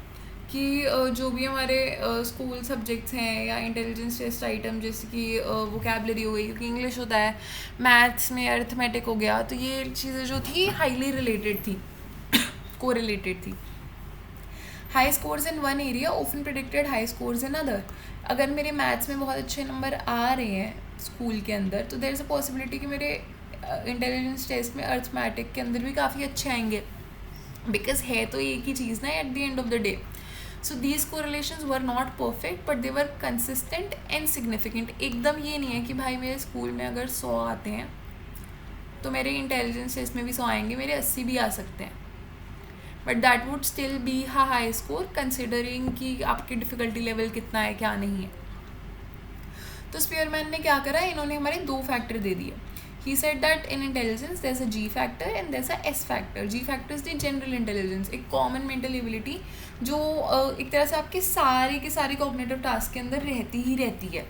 [SPEAKER 1] कि जो भी हमारे स्कूल सब्जेक्ट्स हैं या इंटेलिजेंस टेस्ट आइटम, जैसे कि वोकैबुलरी हो गई, क्योंकि इंग्लिश होता है, मैथ्स में अरिथमेटिक हो गया, तो ये चीज़ें जो थी हाईली रिलेटेड थी, कोरिलेटेड थी. High scores in one area often predicted high scores in other. अगर मेरे मैथ्स में बहुत अच्छे नंबर आ रहे हैं स्कूल के अंदर, तो देयर इज़ अ पॉसिबिलिटी कि मेरे इंटेलिजेंस टेस्ट में अरिथमेटिक के अंदर भी काफ़ी अच्छे आएंगे. बिकॉज है तो एक ही चीज़ ना at the end of the day. So these correlations were not perfect but they were consistent and significant. एकदम ये नहीं है कि भाई मेरे स्कूल में अगर 100 आते हैं तो मेरे इंटेलिजेंस टेस्ट में भी 100 आएंगे, मेरे 80 भी आ सकते हैं, but that would still be high score considering कि आपकी डिफ़िकल्टी लेवल कितना है क्या नहीं है. तो स्पीयरमैन ने क्या करा, इन्होंने हमारे 2 फैक्टर दे दिए. He said that in intelligence there's a G factor and there's a S factor. G factor is the general intelligence, एक common mental ability जो एक तरह से आपके सारे के सारे cognitive task के अंदर रहती ही रहती है.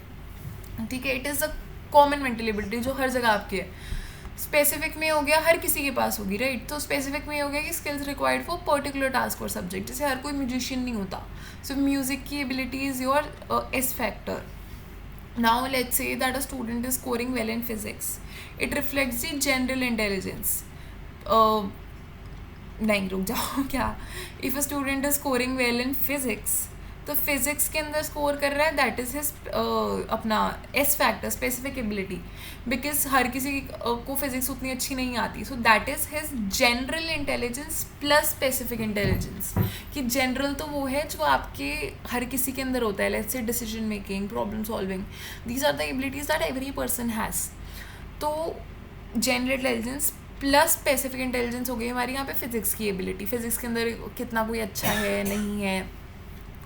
[SPEAKER 1] ठीक है, it is a common mental ability जो हर जगह आपकी है. स्पेसिफिक में हो गया हर किसी के पास होगी, राइट. तो स्पेसिफिक में हो गया कि skills required for particular task और सब्जेक्ट. जैसे हर कोई म्यूजिशियन नहीं होता, सो म्यूजिक की ability is your S factor. Now let's say that a student is scoring well in physics. It reflects the general intelligence. नहीं रुक जाओ क्या. If a student is scoring well in physics, तो physics के अंदर score कर रहा है, दैट इज़ हिज अपना S factor, specific ability. Because हर किसी को फिजिक्स उतनी अच्छी नहीं आती. So that is his general intelligence plus specific intelligence. कि जनरल तो वो है जो आपके हर किसी के अंदर होता है, let's say decision making, problem solving. These are the abilities that every person has. तो general intelligence plus specific intelligence हो गई हमारी यहाँ पे फिजिक्स की एबिलिटी. फिजिक्स के अंदर कितना कोई अच्छा है नहीं है.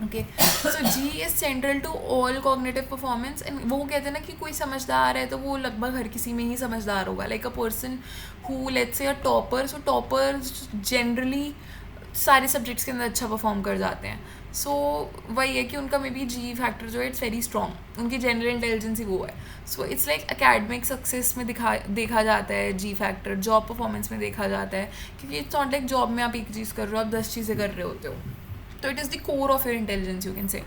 [SPEAKER 1] Okay, so G is central to all cognitive performance. And वो कहते हैं ना कि कोई समझदार है तो वो लगभग हर किसी में ही समझदार होगा. Like a person who let's say a topper. So topper generally सारे सब्जेक्ट्स के अंदर अच्छा परफॉर्म कर जाते हैं. सो वही है कि उनका मे बी जी फैक्टर जो है इट्स वेरी स्ट्रॉन्ग, उनकी जनरल इंटेलिजेंस ही वो है. So it's like academic success में देखा जाता है जी फैक्टर, जॉब परफॉर्मेंस में देखा जाता है. क्योंकि इट्स नॉट लाइक जॉब में आप एक चीज़ कर रहे हो, आप 10 चीज़ें कर रहे होते हो. तो it is the core of your intelligence, you can say.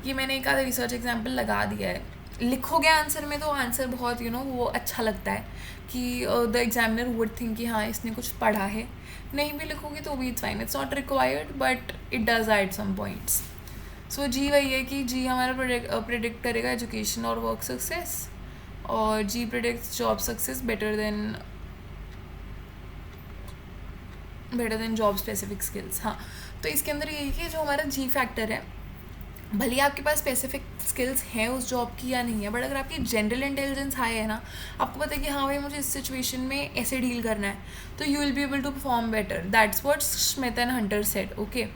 [SPEAKER 1] ये मैंने एक आधा रिसर्च एग्जाम्पल लगा दिया है. लिखोगे आंसर में तो आंसर बहुत वो अच्छा लगता है कि द एग्जामिनर वुड थिंक कि हाँ इसने कुछ पढ़ा है. नहीं भी लिखोगे तो भी it's fine, it's not required but it does add some points. So G वही है कि जी हमारा प्रिडिक्ट करेगा एजुकेशन और वर्क सक्सेस, और G predicts job success better than job specific skills. हाँ, तो इसके अंदर यही कि जो हमारा जी फैक्टर है, भले ही आपके पास स्पेसिफिक स्किल्स हैं उस जॉब की या नहीं है, बट अगर आपकी जनरल इंटेलिजेंस हाई है ना, आपको पता है कि हाँ भाई मुझे इस सिचुएशन में ऐसे डील करना है, तो you will be able to perform better. That's what Smith and Hunter said. Okay,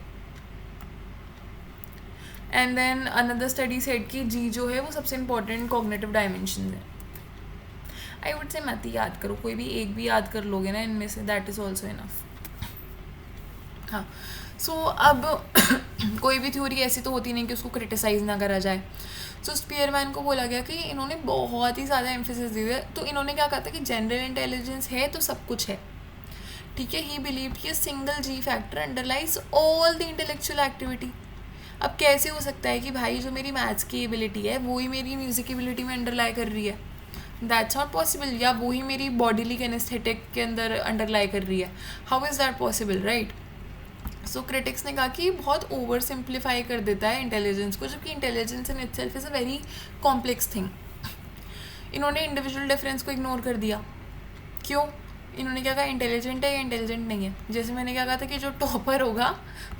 [SPEAKER 1] and then another study said कि जी जो है वो सबसे इंपॉर्टेंट कॉग्निटिव डायमेंशन है. आई वुड से मत ही याद करो, कोई भी एक भी याद कर लोगे ना इनमें से, दैट इज़ ऑल्सो इनफ. हाँ, सो अब कोई भी थ्योरी ऐसी तो होती नहीं कि उसको क्रिटिसाइज़ ना करा जाए. सो स्पीयरमैन को बोला गया कि इन्होंने बहुत ही ज़्यादा एम्फेसिस दी है. तो इन्होंने क्या कहा था कि जनरल इंटेलिजेंस है तो सब कुछ है. ठीक है, ही बिलीव्ड कि single G factor underlies all the intellectual activity. अब कैसे हो सकता है कि भाई जो मेरी मैथ्स की एबिलिटी है वो ही मेरी म्यूज़िक की एबिलिटी में अंडरलाई कर रही है? That's not possible. या वो ही मेरी बॉडीली कैनेस्थेटिक के अंदर अंडरलाई कर रही है? How is that possible, right? So critics ने कहा कि बहुत ओवर सिंप्लीफाई कर देता है इंटेलिजेंस को, जबकि intelligence in itself is a very complex thing. इन्होंने इंडिविजुअल डिफरेंस को इग्नोर कर दिया. क्यों? इन्होंने क्या कहा, इंटेलिजेंट है या इंटेलिजेंट नहीं है. जैसे मैंने क्या कहा था कि जो टॉपर होगा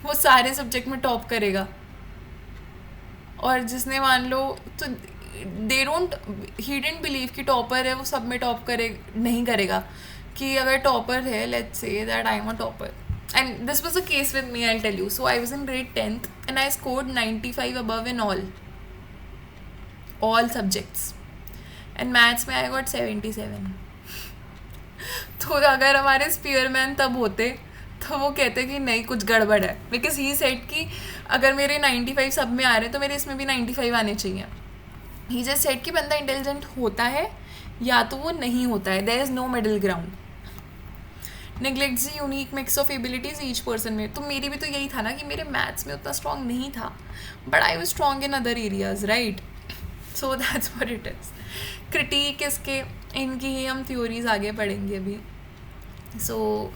[SPEAKER 1] वो सारे सब्जेक्ट में टॉप करेगा, और जिसने मान लो तो ही डिडंट बिलीव कि टॉपर है वो सब में टॉप नहीं करेगा. कि अगर टॉपर है, let's say that I am a topper, and this was the case with me, I'll tell you. So I was in grade 10th and I scored 95 above in all subjects, and maths में I got 77. तो अगर हमारे Spearman तब होते तो वो कहते कि नहीं कुछ गड़बड़ है, बिकॉज ही सेड कि अगर मेरे 95 सब में आ रहे हैं तो मेरे इसमें भी 95 आने चाहिए. ही जस्ट सेड कि बंदा इंटेलिजेंट होता है या तो वो नहीं होता है, there is no middle ground. Neglects the unique mix of abilities each person में. तो मेरी भी तो यही था ना कि मेरे मैथ्स में उतना स्ट्रॉन्ग नहीं था, but I was strong in other areas, right? So that's what it is. Critic इसके इनकी ही हम थ्योरीज आगे पढ़ेंगे अभी. सो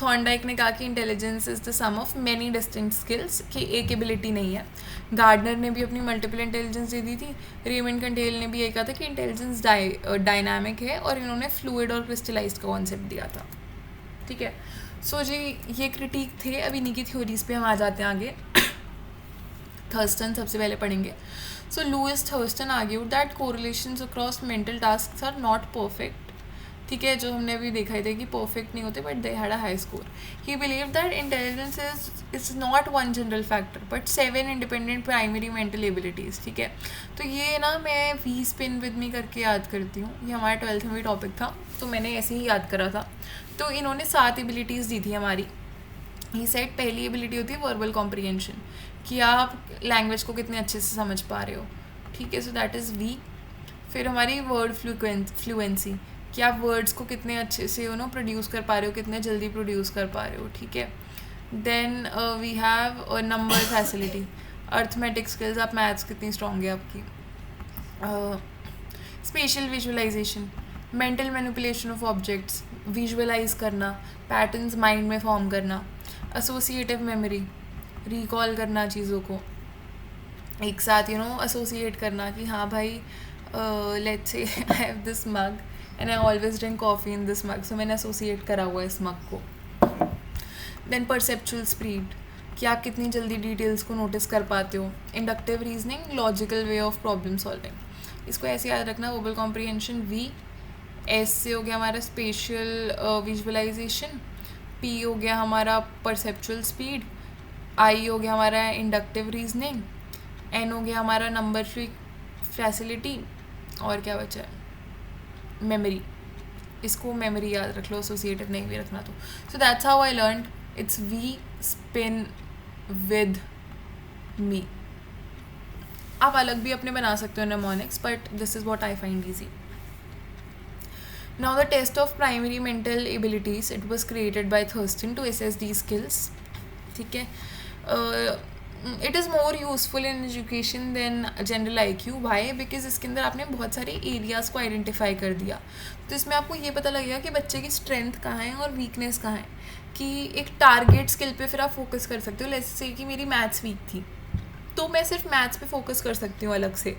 [SPEAKER 1] थॉर्नडाइक ने कहा कि intelligence is the sum of many distinct skills, कि एक एबिलिटी नहीं है. गार्डनर ने भी अपनी मल्टीपल इंटेलिजेंस दे दी थी. रेमंड कंटेल ने भी यही कहा था कि इंटेलिजेंस डायनामिक है, और इन्होंने फ्लूइड और क्रिस्टलाइज्ड का कॉन्सेप्ट दिया था. ठीक है। सो जी ये क्रिटिक थे। अब इन्हीं की थ्योरीज पे हम आ जाते हैं आगे। थर्स्टन सबसे पहले पढ़ेंगे। So Louis Thurstone argued that correlations across mental tasks are not perfect. ठीक है, जो हमने अभी देखा ही था कि परफेक्ट नहीं होते, but they had a high score. He believe that intelligence is not one general factor but 7 independent primary mental abilities. ठीक है, तो ये ना मैं वी स्पिन विद मी करके याद करती हूँ। ये हमारे 12th में भी टॉपिक था, तो मैंने ऐसे ही याद करा था। तो इन्होंने 7 एबिलिटीज़ दी थी हमारी। ही सेट पहली एबिलिटी होती है वर्बल कॉम्प्रिहेंशन, कि आप लैंग्वेज को कितने अच्छे से समझ पा रहे हो। ठीक है, सो दैट इज़ वी। फिर हमारी वर्ड फ्लुएंसी, कि आप वर्ड्स को कितने अच्छे से प्रोड्यूस कर पा रहे हो, कितने जल्दी प्रोड्यूस कर पा रहे हो। ठीक है, then we have number facility, arithmetic skills, आप मैथ्स कितनी स्ट्रॉन्ग है आपकी। Spatial visualization, mental manipulation of objects, visualize करना, पैटर्न्स माइंड में फॉर्म करना। एसोसिएटिव मेमोरी, रिकॉल करना चीज़ों को एक साथ एसोसिएट करना कि हाँ भाई let's say I have this mug and I always drink coffee in this mug, so मैंने एसोसिएट करा हुआ है इस मग को। देन परसेप्चुअल स्पीड, कि आप कितनी जल्दी डिटेल्स को नोटिस कर पाते हो। Inductive reasoning, logical way of problem solving. इसको ऐसे याद रखना, वर्बल कॉम्प्रिहेंशन वी, एस से हो गया हमारा स्पेशल विजुअलाइजेशन, पी हो गया हमारा परसेप्चुअल स्पीड, आई हो गया हमारा इंडक्टिव रीजनिंग, एन हो गया हमारा नंबर फैसिलिटी, और क्या बचा है मेमोरी। इसको मेमोरी याद रख लो, एसोसिएटिव नहीं भी रखना। तो so that's how I learn, it's we spin with me. आप अलग भी अपने बना सकते हो mnemonics, but this is what I find easy. Now the test of primary mental abilities, it was created by Thurston to assess these skills. ठीक है, it is more useful in education than general IQ. Why? Because इसके अंदर आपने बहुत सारे areas को identify कर दिया, तो इसमें आपको ये पता लगेगा कि बच्चे की स्ट्रेंथ कहाँ है और वीकनेस कहाँ है, कि एक टारगेट स्किल पे फिर आप फोकस कर सकते हो। जैसे से कि मेरी मैथ्स वीक थी, तो मैं सिर्फ मैथ्स पे फोकस कर सकती हूँ अलग से,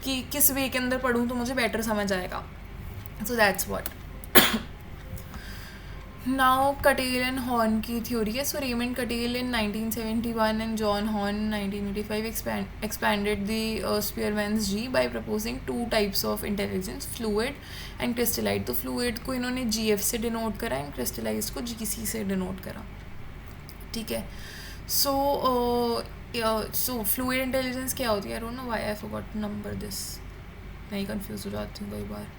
[SPEAKER 1] कि किस वे के अंदर पढ़ूँ तो मुझे बेटर समझ आएगा। So that's what. Now Cattell and Horn की थ्योरी है। So Raymond Cattell in 1971 and John Horn 1985 expanded the Spearman's G by proposing 2 types of intelligence, fluid and crystallized. तो fluid को इन्होंने GF से डिनोट करा and crystallized को GC से denote करा। ठीक है, so fluid intelligence क्या होती है? I don't know why I forgot to number this. मैं कंफ्यूज हो जाती हूँ कई बार।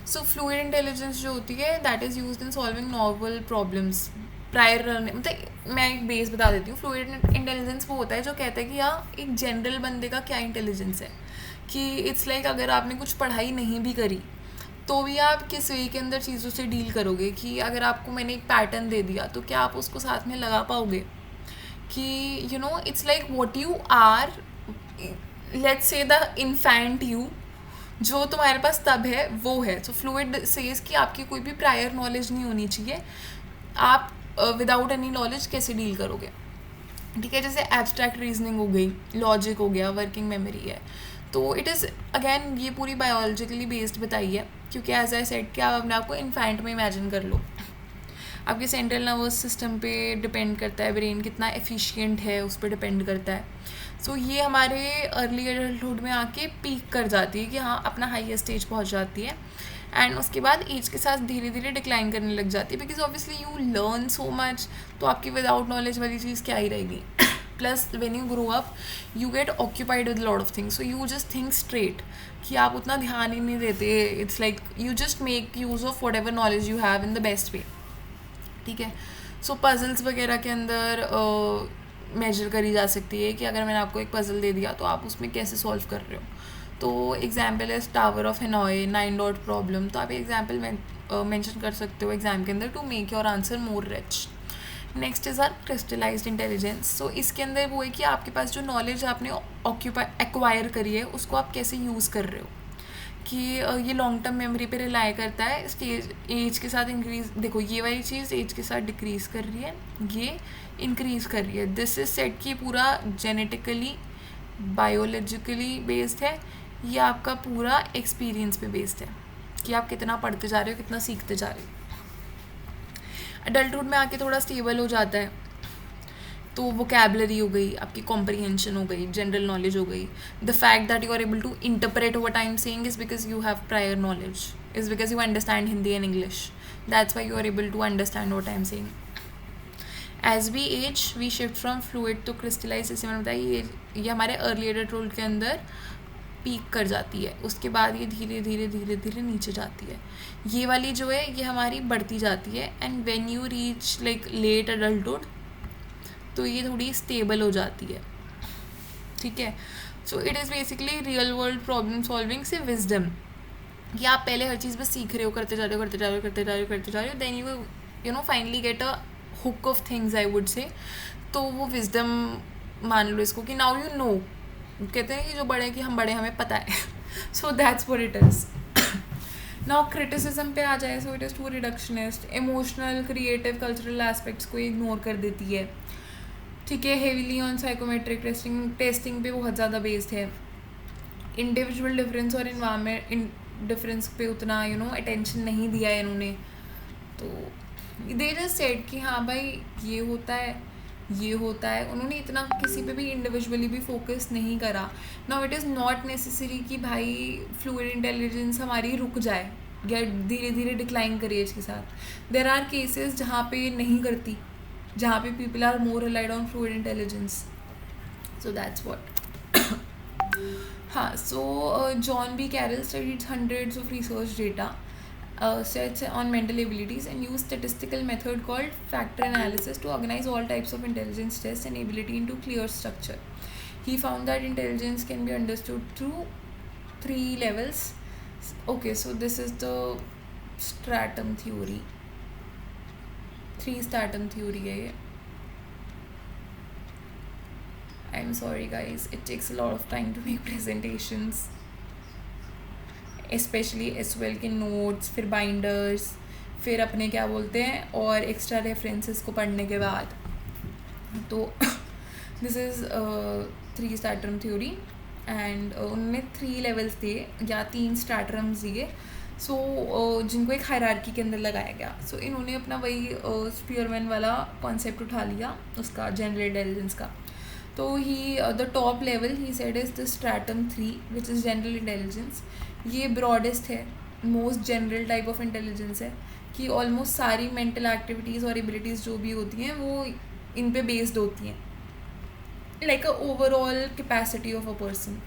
[SPEAKER 1] सो फ्लूइड इंटेलिजेंस जो होती है, that is used in solving novel problems prior मतलब मैं एक बेस बता देती हूँ। फ्लूइड इंटेलिजेंस वो होता है जो कहता है कि हाँ एक जनरल बंदे का क्या इंटेलिजेंस है, कि इट्स लाइक अगर आपने कुछ पढ़ाई नहीं भी करी तो भी आप किस वे के अंदर चीज़ों से डील करोगे, कि अगर आपको मैंने एक पैटर्न दे दिया तो क्या आप उसको साथ में लगा पाओगे, कि it's like what you are, let's say the infant you, जो तुम्हारे पास तब है वो है। सो फ्लूइड सेज कि आपकी कोई भी प्रायर नॉलेज नहीं होनी चाहिए, आप विदाउट एनी नॉलेज कैसे डील करोगे। ठीक है, जैसे एब्स्ट्रैक्ट रीजनिंग हो गई, लॉजिक हो गया, वर्किंग मेमोरी है। तो इट इज़ अगेन ये पूरी बायोलॉजिकली बेस्ड बताई है, क्योंकि एज आई सेड कि आप अपने आप को इन्फेंट में इमेजिन कर लो। आपके सेंट्रल नर्वस सिस्टम पे डिपेंड करता है, ब्रेन कितना एफिशिएंट है उस पर डिपेंड करता है। सो ये हमारे अर्ली एडल्टहुड में आके पीक कर जाती है, कि हाँ अपना हाईएस्ट स्टेज पहुंच जाती है, एंड उसके बाद एज के साथ धीरे धीरे डिक्लाइन करने लग जाती है, because obviously you learn so much, तो आपकी विदाउट नॉलेज वाली चीज़ क्या ही रहेगी। Plus when you grow up you get occupied with lot of things, so you just think straight, कि आप उतना ध्यान ही नहीं देते। It's like you just make use of what ever knowledge you have in the best way. ठीक है, सो puzzles वगैरह के अंदर मेजर करी जा सकती है, कि अगर मैंने आपको एक पजल दे दिया तो आप उसमें कैसे सॉल्व कर रहे हो। तो एग्जाम्पल है टावर ऑफ हेनॉय, 9 डॉट प्रॉब्लम। तो आप एग्जाम्पल मेंशन कर सकते हो एग्जाम के अंदर to make your answer more rich. Next is our crystallized intelligence. So इसके अंदर वो है कि आपके पास जो नॉलेज आपने एक्वायर करी है उसको आप कैसे यूज़ कर रहे हो, कि ये लॉन्ग टर्म मेमोरी पे रिलाई करता है। स्टेज एज के साथ इंक्रीज, देखो ये वाली चीज़ एज के साथ डिक्रीज़ कर रही है, ये इंक्रीज़ कर रही है। दिस इज सेट कि पूरा जेनेटिकली बायोलॉजिकली बेस्ड है, ये आपका पूरा एक्सपीरियंस पे बेस्ड है, कि आप कितना पढ़ते जा रहे हो, कितना सीखते जा रहे हो। अडल्टहुड में आके थोड़ा स्टेबल हो जाता है, तो वोकेबलरी हो गई आपकी, कॉम्प्रीहेंशन हो गई, जनरल नॉलेज हो गई. The fact that you are able to interpret what I am saying is because you have prior knowledge, is because you understand Hindi and English. That's why you are able to understand what I am saying. As we as we shift from fluid to crystallize. जैसे मैंने बताया ये हमारे early adulthood के अंदर peak कर जाती है, उसके बाद ये धीरे धीरे धीरे धीरे नीचे जाती है. ये वाली जो है ये हमारी बढ़ती जाती है. And when you reach like late adulthood तो ये थोड़ी स्टेबल हो जाती है. ठीक है. So it is basically real world problem solving से विजडम, कि आप पहले हर चीज़ बस सीख रहे हो, करते जा रहे हो, करते जा रहे हो, करते जा रहे हो, करते जा रहे हो, then you know finally get a hook of things I would say. तो वो विजडम मान लो इसको, कि नाउ यू नो. कहते हैं कि जो बड़े, कि हम बड़े, हमें पता है. So that's what it is. Now criticism पे आ जाए. So it is too reductionist. Emotional, creative, cultural aspects को इग्नोर कर देती है. ठीक है. हेवीली ऑन साइकोमेट्रिक टेस्टिंग पे बहुत ज़्यादा बेस्ड है. इंडिविजुअल डिफरेंस और इन्वायरमेंट डिफरेंस पे उतना अटेंशन नहीं दिया है इन्होंने. तो दे जस्ट सेड कि हाँ भाई ये होता है, ये होता है. उन्होंने इतना किसी पे भी इंडिविजुअली भी फोकस नहीं करा. Now it is not necessary कि भाई फ्लूइड इंटेलिजेंस हमारी रुक जाए या धीरे धीरे डिक्लाइन करे एज के साथ. देयर आर केसेस जहाँ पे नहीं करती, जहाँ पे people are more relied on fluid intelligence. So that's what. हाँ. So John B Carroll studied hundreds of research data sets on mental abilities and used statistical method called factor analysis to organize all types of intelligence tests and ability into clear structure. He found that intelligence can be understood through 3 levels. Okay, so this is the stratum theory. 3 stratum theory है ये. I'm sorry guys, it takes a lot of time to make presentations, specially SOL के notes, फिर binders, फिर अपने क्या बोलते हैं और एक्स्ट्रा रेफरेंसेस को पढ़ने के बाद. तो this is 3 stratum theory. And उनमें 3 लेवल्स दिए या 3 स्ट्रैटम्स दिए. सो जिनको एक हायरार्की के अंदर लगाया गया. सो इन्होंने अपना वही स्पीयरमैन वाला कॉन्सेप्ट उठा लिया उसका, जनरल इंटेलिजेंस का. तो he the top level he said is the stratum 3 which is general intelligence. ये ब्रॉडेस्ट है, most general type of intelligence है, कि ऑलमोस्ट सारी मेंटल एक्टिविटीज़ और एबिलिटीज़ जो भी होती हैं वो इन पे बेस्ड होती हैं, like a overall capacity of a person.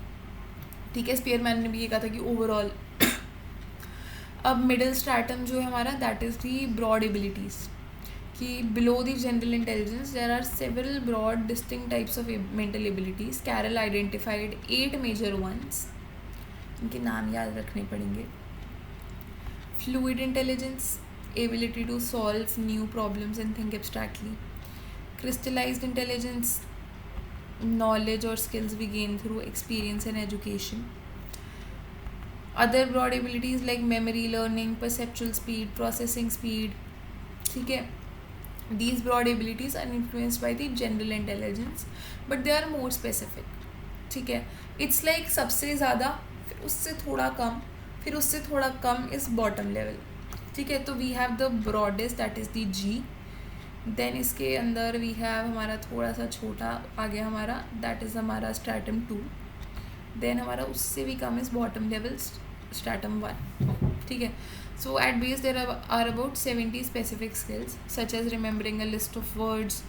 [SPEAKER 1] ठीक है. स्पीयरमैन ने भी ये कहा था कि ओवरऑल. अब मिडिल स्ट्रैटम जो है हमारा, that is the broad abilities, कि below the general intelligence there are several broad distinct types of mental abilities. Carroll identified 8 major ones. इनके नाम याद रखने पड़ेंगे. Fluid intelligence, ability to solve new problems and think abstractly. Crystallized intelligence, knowledge or skills we gain through experience and education. Other broad abilities like memory, learning, perceptual speed, processing speed. ठीक है. These broad abilities are influenced by the general intelligence, but they are more specific. ठीक है. It's like सबसे ज़्यादा, फिर उससे थोड़ा कम, फिर उससे थोड़ा कम इस बॉटम लेवल. ठीक है. तो we have the broadest, that is the G. Then इसके अंदर वी हैव हमारा थोड़ा सा छोटा आ गया हमारा, दैट इज़ हमारा स्ट्रैटम 2. देन हमारा उससे भी कम इस बॉटम लेवल स्ट्रैटम 1. ठीक है. So at base there are about 70 specific skills such as remembering a list of words,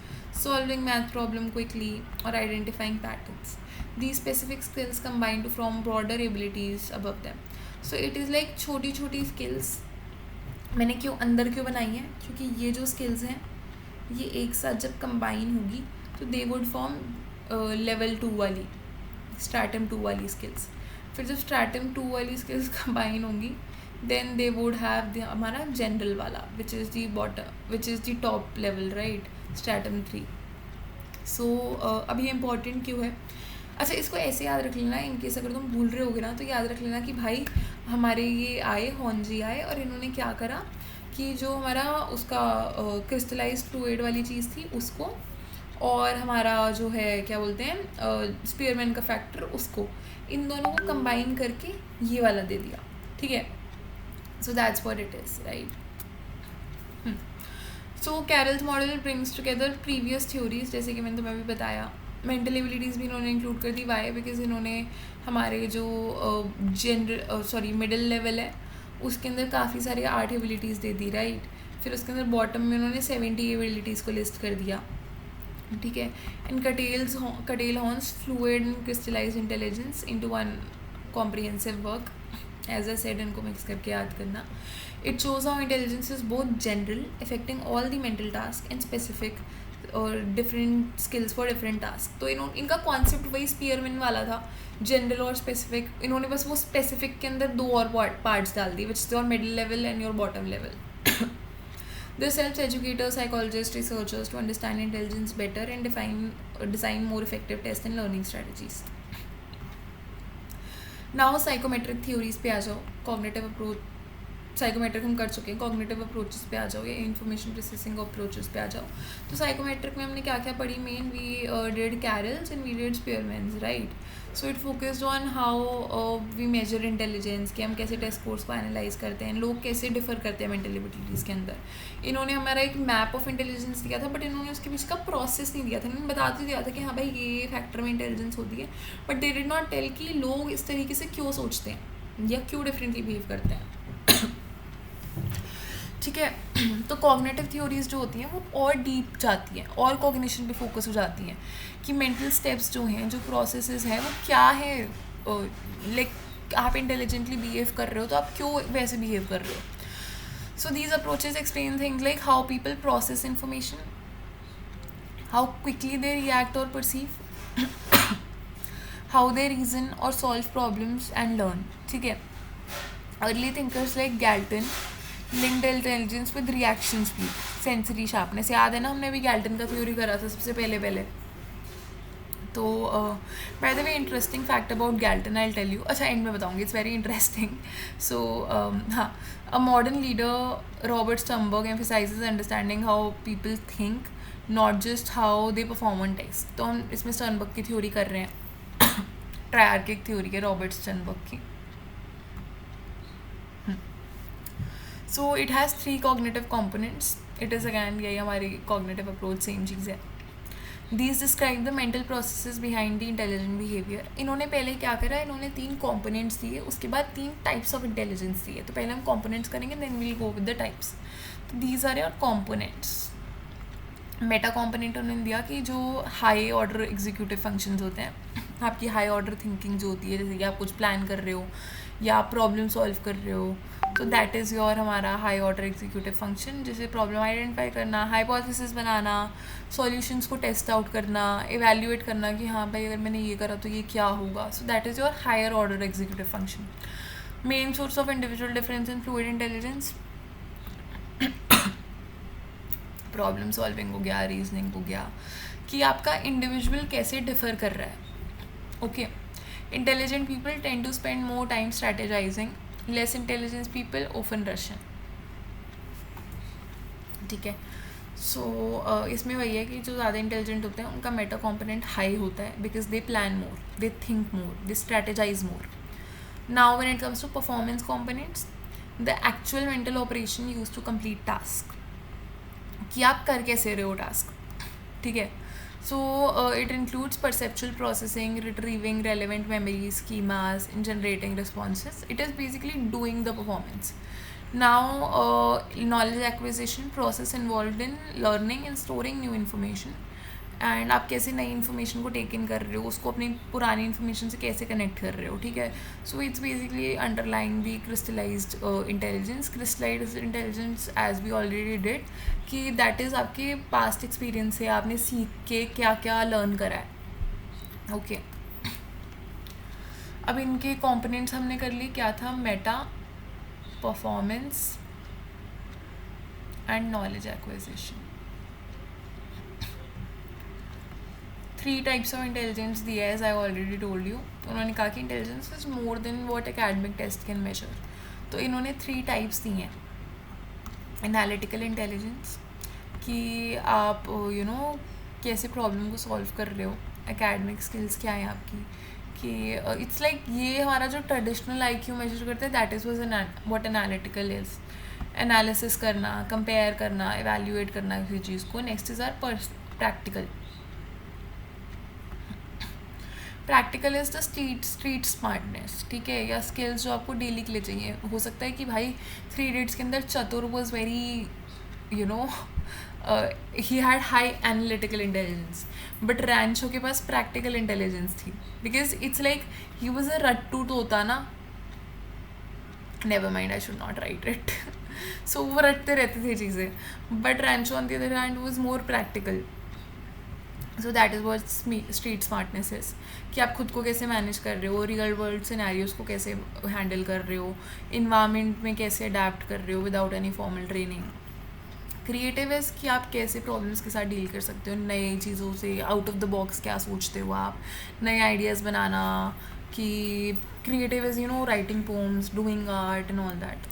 [SPEAKER 1] solving math problem quickly और identifying patterns. These specific skills combined from broader abilities above them. So it is like छोटी छोटी skills मैंने क्यों अंदर क्यों बनाई हैं, क्योंकि ये जो skills हैं ये एक साथ जब कंबाइन होगी तो दे वुड फॉर्म लेवल 2 वाली, स्ट्रैटम 2 वाली स्किल्स. फिर जब स्ट्रैटम 2 वाली स्किल्स कंबाइन होंगी देन दे वुड हैव हमारा जनरल वाला which is the bottom, which is the top level, right, stratum 3. सो अब ये इम्पॉर्टेंट क्यों है. अच्छा, इसको ऐसे याद रख लेना, इनकेस अगर तुम भूल रहे होगे ना तो याद रख लेना कि भाई हमारे ये आए, हॉन्जी आए, और इन्होंने क्या करा कि जो हमारा उसका क्रिस्टलाइज फ्लूइड वाली चीज़ थी उसको, और हमारा जो है क्या बोलते हैं स्पीयरमैन का फैक्टर, उसको, इन दोनों को कंबाइन करके ये वाला दे दिया. ठीक है. So that's what it is, right. So carols model brings together previous theories, जैसे कि मैंने तुम्हें भी बताया. मेंटल एबिलिटीज़ भी इन्होंने इंक्लूड कर दी. वाई? बिकॉज इन्होंने हमारे जो मिडिल लेवल है उसके अंदर काफ़ी सारी 8 एबिलिटीज़ दे दी, राइट. फिर उसके अंदर बॉटम में उन्होंने 70 एबिलिटीज़ को लिस्ट कर दिया, ठीक है. And Cattell Horn's fluid and crystallize intelligence into one comprehensive work. As I said, इनको मिक्स करके याद करना. It shows how intelligence is both general, affecting all the mental task, and specific और different skills for different task. तो इनका concept वही Spearman वाला था, जनरल और स्पेसिफिक. इन्होंने बस वो स्पेसिफिक के अंदर 2 और पार्ट्स डाल दी, which is your middle level and your bottom level. This helps educators, psychologists, researchers to understand intelligence better and design more effective test and learning strategies. Now psychometric theories पे आ जाओ. Cognitive approach, psychometric हम कर चुके हैं. Cognitive approaches पे आ जाओ या information processing approaches पे आ जाओ. तो साइकोमेट्रिक में हमने क्या क्या पढ़ी? Main we did Carroll's and we did Spearman's, right. So it focused on how we measure intelligence, कि हम कैसे टेस्ट स्कोर्स को एनालाइज करते हैं, लोग कैसे डिफर करते हैं मेंटल एबिलिटीज़ के अंदर. इन्होंने हमारा एक मैप ऑफ इंटेलिजेंस दिया था, बट इन्होंने उसके पीछे का प्रोसेस नहीं दिया था. इन्होंने बता तो दिया था कि हाँ भाई ये फैक्टर में इंटेलिजेंस होती है, but they did not tell कि लोग इस तरीके से क्यों सोचते हैं या क्यों डिफरेंटली बिहेव करते हैं, ठीक है. तो कॉग्निटिव थ्योरीज जो होती हैं वो और डीप जाती हैं और कॉग्निशन पे फोकस हो जाती हैं कि मेंटल स्टेप्स जो हैं, जो प्रोसेसेस हैं, वो क्या है. लाइक आप इंटेलिजेंटली बिहेव कर रहे हो तो आप क्यों वैसे बिहेव कर रहे हो. So these approaches explain things like how people process information, how quickly they react और परसीव, हाउ दे रीजन और सॉल्व प्रॉब्लम्स एंड लर्न, ठीक है. Early thinkers like Galton linked intelligence with reaction speed, sensory sharpness. याद है ना, हमने भी Galton का थ्योरी करा था सबसे पहले. तो by the way interesting fact about Galton I tell you. अच्छा, एंड में बताऊंगी, इट्स वेरी इंटरेस्टिंग. सो हाँ, a modern leader Robert Sternberg emphasizes understanding how people think, not just how they perform on test. तो हम इसमें Sternberg की theory कर रहे हैं, ट्रायर्किक थ्योरी के रॉबर्ट स्टर्नबर्ग की. So it has 3 cognitive components. It is again यही हमारी cognitive approach सेम चीज़ है. These describe the mental processes behind the intelligent behavior. इन्होंने पहले क्या करा, इन्होंने 3 components दिए, उसके बाद 3 types of intelligence दिए. तो पहले हम components करेंगे, then we'll go with the types. तो these are your components. Meta component उन्होंने दिया कि जो हाई ऑर्डर एग्जीक्यूटिव फंक्शंस होते हैं, आपकी हाई ऑर्डर थिंकिंग जो होती है, जैसे कि आप कुछ प्लान कर रहे हो या आप प्रॉब्लम सॉल्व कर रहे हो, तो दैट इज़ योर हमारा हाई ऑर्डर एग्जीक्यूटिव फंक्शन. जैसे प्रॉब्लम आइडेंटिफाई करना, हाइपोथेसिस बनाना, सॉल्यूशंस को टेस्ट आउट करना, इवैल्यूएट करना कि हाँ भाई अगर मैंने ये करा तो ये क्या होगा. So that is your higher order executive function. Main source of individual difference in fluid intelligence, problem solving हो गया, रीजनिंग हो गया, कि आपका इंडिविजुअल कैसे डिफर कर रहा है. Okay, intelligent people tend to spend more time strategizing, less intelligence people often rush in, ठीक है. सो इसमें वही है कि जो ज़्यादा इंटेलिजेंट होते हैं उनका मेटा कॉम्पोनेंट हाई होता है, because they plan more, they think more, they strategize more. Now when it comes to performance components, the actual mental operation use to complete task, कि आप कर कैसे रहे हो टास्क, ठीक है. So it includes perceptual processing, retrieving relevant memories, schemas, in generating responses. It is basically doing the performance. Now knowledge acquisition process involve in learning and storing new information, and आप कैसे नई information को take इन कर रहे हो, उसको अपनी पुरानी इन्फॉर्मेशन से कैसे कनेक्ट कर रहे हो, ठीक है. So it's basically underlying the crystallized intelligence. Crystallized intelligence as we already did, कि दैट इज़ आपके पास्ट एक्सपीरियंस से आपने सीख के क्या क्या लर्न करा है. ओके, अब इनके कॉम्पोनेंट्स हमने कर लिए. क्या था? Meta, performance and knowledge acquisition. 3 types of intelligence दिया है, as I already told you. उन्होंने कहा कि intelligence is more than what academic test can measure. तो इन्होंने 3 types दी हैं. एनालिटिकल इंटेलिजेंस, कि आप कैसे प्रॉब्लम को सॉल्व कर रहे हो, एकेडमिक स्किल्स क्या है आपकी, कि इट्स लाइक ये हमारा जो ट्रेडिशनल IQ मेजर करते हैं, that is was what analytical is. Analysis करना, कंपेयर करना, एवेल्यूएट करना किसी चीज़ को. Next is are practical. Practical is the street smartness, ठीक है, या स्किल्स जो आपको डेली के लिए चाहिए. हो सकता है कि भाई 3 Idiots के अंदर Chatur was very he had high analytical intelligence, but Rancho के पास प्रैक्टिकल इंटेलिजेंस थी, because it's like he was a रट्टू तोता ना. Never mind, I should not write it. So वो रटते रहते थे चीज़ें, but Rancho on the other hand was more practical. So that is what street smartness is, कि आप खुद को कैसे मैनेज कर रहे हो, रियल वर्ल्ड सिनेरियोज को कैसे हैंडल कर रहे हो, इन्वायरमेंट में कैसे अडेप्ट कर रहे हो without any formal training. Creative is कि आप कैसे प्रॉब्लम्स के साथ डील कर सकते हो, नई चीज़ों से आउट ऑफ द बॉक्स क्या सोचते हो आप, नए आइडियाज़ बनाना. कि creative is writing poems, doing art and all that.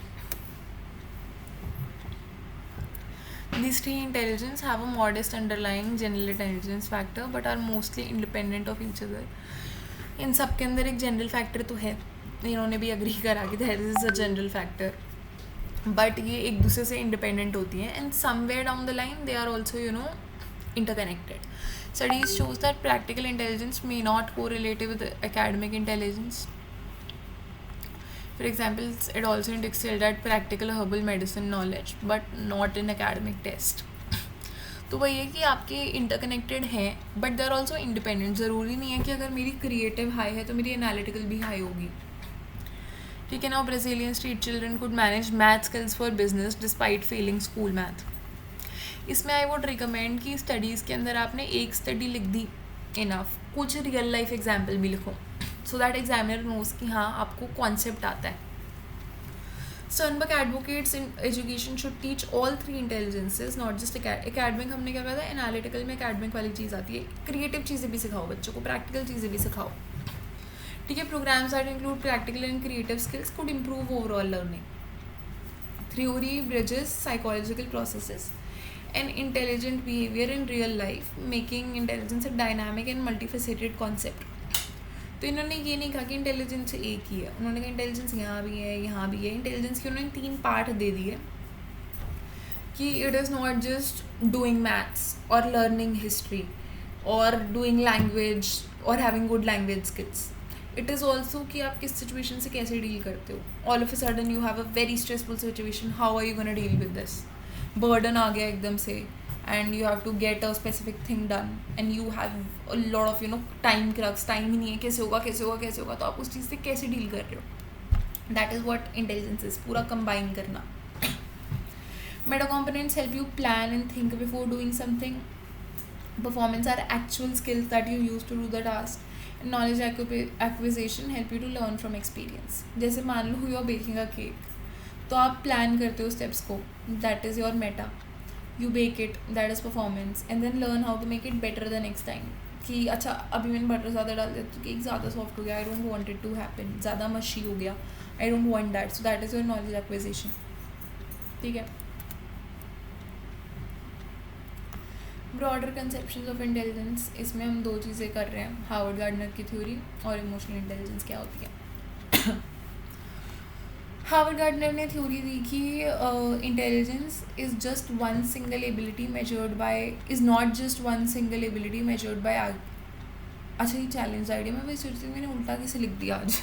[SPEAKER 1] These three intelligence have a modest underlying general intelligence factor but are mostly independent of each other. इन सब के अंदर एक जनरल फैक्टर तो है, इन्होंने भी अग्री करा कि there is a general factor, but ये एक दूसरे से इंडिपेंडेंट होती हैं and somewhere down the line they are also interconnected. Studies shows that practical intelligence may not correlate with academic intelligence. For example, it also excelled at practical herbal medicine knowledge, but not in academic test. तो वही है कि आपके interconnected हैं but they are also independent. ज़रूरी नहीं है कि अगर मेरी क्रिएटिव हाई है तो मेरी एनालिटिकल भी हाई होगी. ठीक है ना. Brazilian street children could manage math skills for business despite failing school math. इसमें आई वुड रिकमेंड कि स्टडीज़ के अंदर आपने एक स्टडी लिख दी इनफ, कुछ रियल लाइफ एग्जाम्पल भी लिखो सो दैट एग्जामिनर नोज कि हाँ आपको कॉन्सेप्ट आता है. Sternberg advocates in education should teach all three intelligences, not just academic. हमने क्या कहा था, एनालिटिकल में academic वाली चीज़ आती है, क्रिएटिव चीज़ें भी सिखाओ बच्चों को, प्रैक्टिकल चीज़ें भी सिखाओ. ठीक है. Programmes that include practical and creative skills could improve overall learning. Theory bridges psychological processes and intelligent behavior in real life, making intelligence a dynamic and multifaceted concept. तो इन्होंने ये नहीं कहा कि इंटेलिजेंस एक ही है, उन्होंने कहा इंटेलिजेंस यहाँ भी है यहाँ भी है. इंटेलिजेंस की उन्होंने 3 पार्ट दे दिए कि it is not just doing maths और लर्निंग हिस्ट्री और डूइंग लैंग्वेज और having good language skills. It is also कि आप किस सिचुएशन से कैसे डील करते हो. All of a sudden you have a very stressful situation, how are you gonna deal with this. Burden आ गया एकदम से and you have to get a specific thing done and you have a lot of time crux, time ही नहीं है, कैसे होगा कैसे होगा कैसे होगा, तो आप उस चीज़ से कैसे डील कर रहे हो. That is what intelligence is, पूरा कंबाइन करना. Meta components help you plan and think before doing something. Performance are actual skills that you use to do the task. And knowledge acquisition help you to learn from experience. जैसे मान लो you are baking a cake, तो आप plan करते हो steps को, that is your Meta. You bake it, that is performance, and then learn how to make it better the next time. कि अच्छा अभी मैंने बटर ज़्यादा डाल दिया तो केक ज़्यादा सॉफ्ट हो गया, I don't want it to happen, ज़्यादा मशी हो गया, I don't want that. So that is your knowledge acquisition. ठीक है. ब्रॉडर कंसेप्शंस ऑफ इंटेलिजेंस, इसमें हम 2 चीज़ें कर रहे हैं, हार्वर्ड गार्डनर की थ्योरी और इमोशनल इंटेलिजेंस क्या होती है. हार्वर्ड गार्डनर ने थ्योरी दी कि intelligence is just one single ability measured by, is not just one single ability measured by. अच्छा ये चैलेंज आइडिया, मैं वही सोचती हूँ मैंने उल्टा कैसे लिख दिया आज.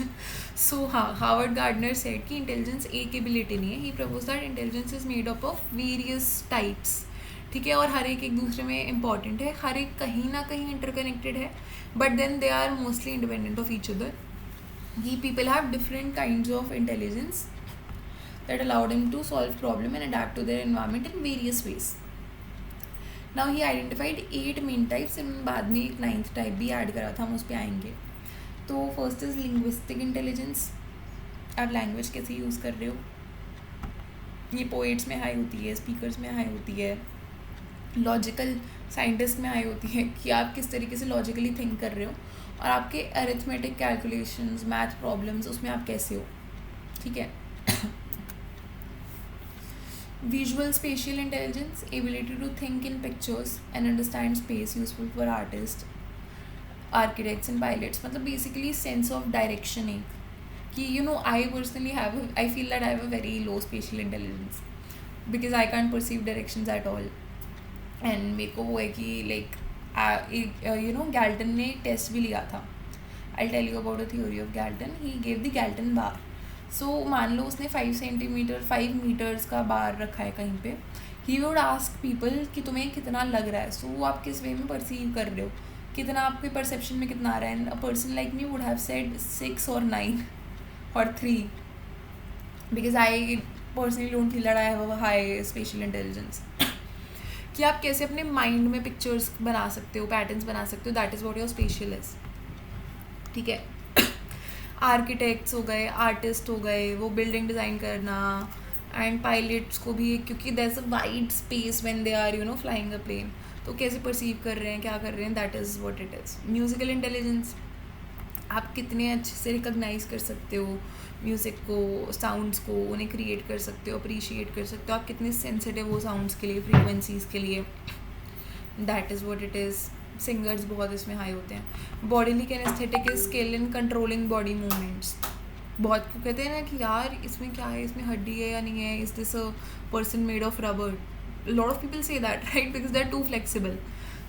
[SPEAKER 1] सो हाँ, हार्वर्ड गार्डनर सेड कि इंटेलिजेंस एक एबिलिटी नहीं है. He propose that intelligence is made up of various types. ठीक है. और हर एक दूसरे में इंपॉर्टेंट है, हर एक कहीं ना कहीं इंटरकनेक्टेड है, but then they are mostly independent of each other. He people have different kinds of intelligence that allow them to solve problem and adapt to their environment in various ways. Now he identified 8 main types and बाद में एक 9th type भी add करा था, हम उस पर आएंगे. तो फर्स्ट इज लिंग्विस्टिक इंटेलिजेंस, आप लैंग्वेज कैसे यूज़ कर रहे हो. ये पोएट्स में हाई होती है, स्पीकर्स में हाई होती है, लॉजिकल साइंटिस्ट में हाई होती है कि आप किस तरीके से लॉजिकली थिंक कर रहे हो, और आपके अरिथमेटिक कैलकुलेशंस, मैथ प्रॉब्लम्स, उसमें आप कैसे हो. ठीक है. Visual spatial intelligence, ability to think in pictures and understand space, useful for artist, architects and pilots. मतलब बेसिकली सेंस ऑफ डायरेक्शन एक कि I personally have, I feel that I have a very low spatial intelligence. Because I can't perceive directions at all. And मेरे को वो है कि like Galton ने एक टेस्ट भी लिया था. I tell you about the theory of Galton. He gave the Galton bar. So मान लो उसने 5 मीटर्स का बार रखा है कहीं पे. ही वुड आस्क पीपल कि तुम्हें कितना लग रहा है. सो आप किस वे में परसीव कर रहे हो, कितना आपके परसेप्शन में कितना आ रहा है. And a person like me would have said 6 or 9 or 3 because I personally don't feel that I have a high special intelligence. कि आप कैसे अपने माइंड में पिक्चर्स बना सकते हो, पैटर्न्स बना सकते हो, that is what your special is. ठीक है. आर्किटेक्ट्स हो गए, आर्टिस्ट हो गए, वो बिल्डिंग डिज़ाइन करना, एंड पायलट्स को भी, क्योंकि there is a wide space when they are flying a plane. तो कैसे परसीव कर रहे हैं, क्या कर रहे हैं, that is what it is. Musical intelligence, आप कितने अच्छे से रिकॉग्नाइज कर सकते हो म्यूज़िक को, साउंड्स को, उन्हें क्रिएट कर सकते हो, अप्रिशिएट कर सकते हो, आप कितने सेंसिटिव हो साउंड्स के लिए, फ्रीक्वेंसीज़ के लिए, that is what it is. Singers बहुत इसमें हाई होते हैं. Bodily kinaesthetic is skill in controlling body movements. बहुत क्यों कहते हैं ना कि यार इसमें क्या है, इसमें हड्डी है या नहीं है, is this a person made of rubber. Lot of people say that, right, because they are too flexible.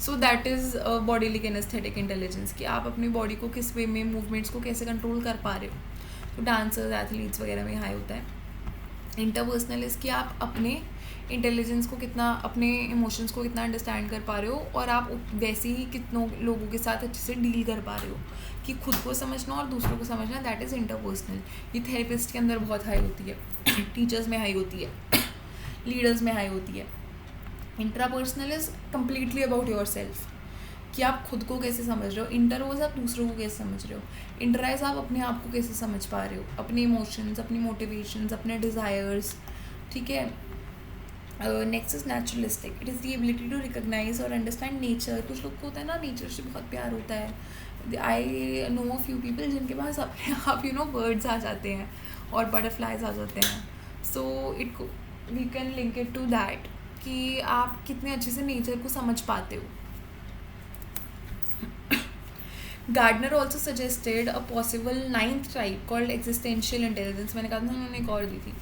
[SPEAKER 1] So that is bodily kinesthetic intelligence, कि आप अपनी बॉडी को किस वे में, मूवमेंट्स को कैसे कंट्रोल कर पा रहे हो. तो डांसर्स, एथलीट्स वगैरह में हाई होता है. इंटरपर्सनल इज़ कि आप अपने इंटेलिजेंस को कितना, अपने इमोशंस को कितना अंडरस्टैंड कर पा रहे हो, और आप वैसे ही कितनों लोगों के साथ अच्छे से डील कर पा रहे हो. कि खुद को समझना और दूसरों को समझना, दैट इज़ इंटरपर्सनल. ये थेरेपिस्ट के अंदर बहुत हाई होती है, टीचर्स में हाई होती है, लीडर्स में हाई होती है. Intrapersonal is completely about your self, कि आप खुद को कैसे समझ रहे हो. इंटर वॉज आप दूसरों को कैसे समझ रहे हो. इंटराइज आप अपने आप को कैसे समझ पा रहे हो, अपने इमोशंस, अपनी मोटिवेशंस, अपने डिज़ायर्स. ठीक है. Next is naturalistic. It is the ability to recognise और अंडरस्टैंड नेचर. कुछ लोग को होता है ना, नेचर से बहुत प्यार होता है. I know a few people जिनके पास अपने आप बर्ड्स आ जाते हैं और बटरफ्लाइज आ जाते हैं. So it we can link it to that, कि आप कितने अच्छे से नेचर को समझ पाते हो. Gardner also suggested a possible 9th type called existential intelligence. मैंने कहा था उन्होंने एक और दी थी,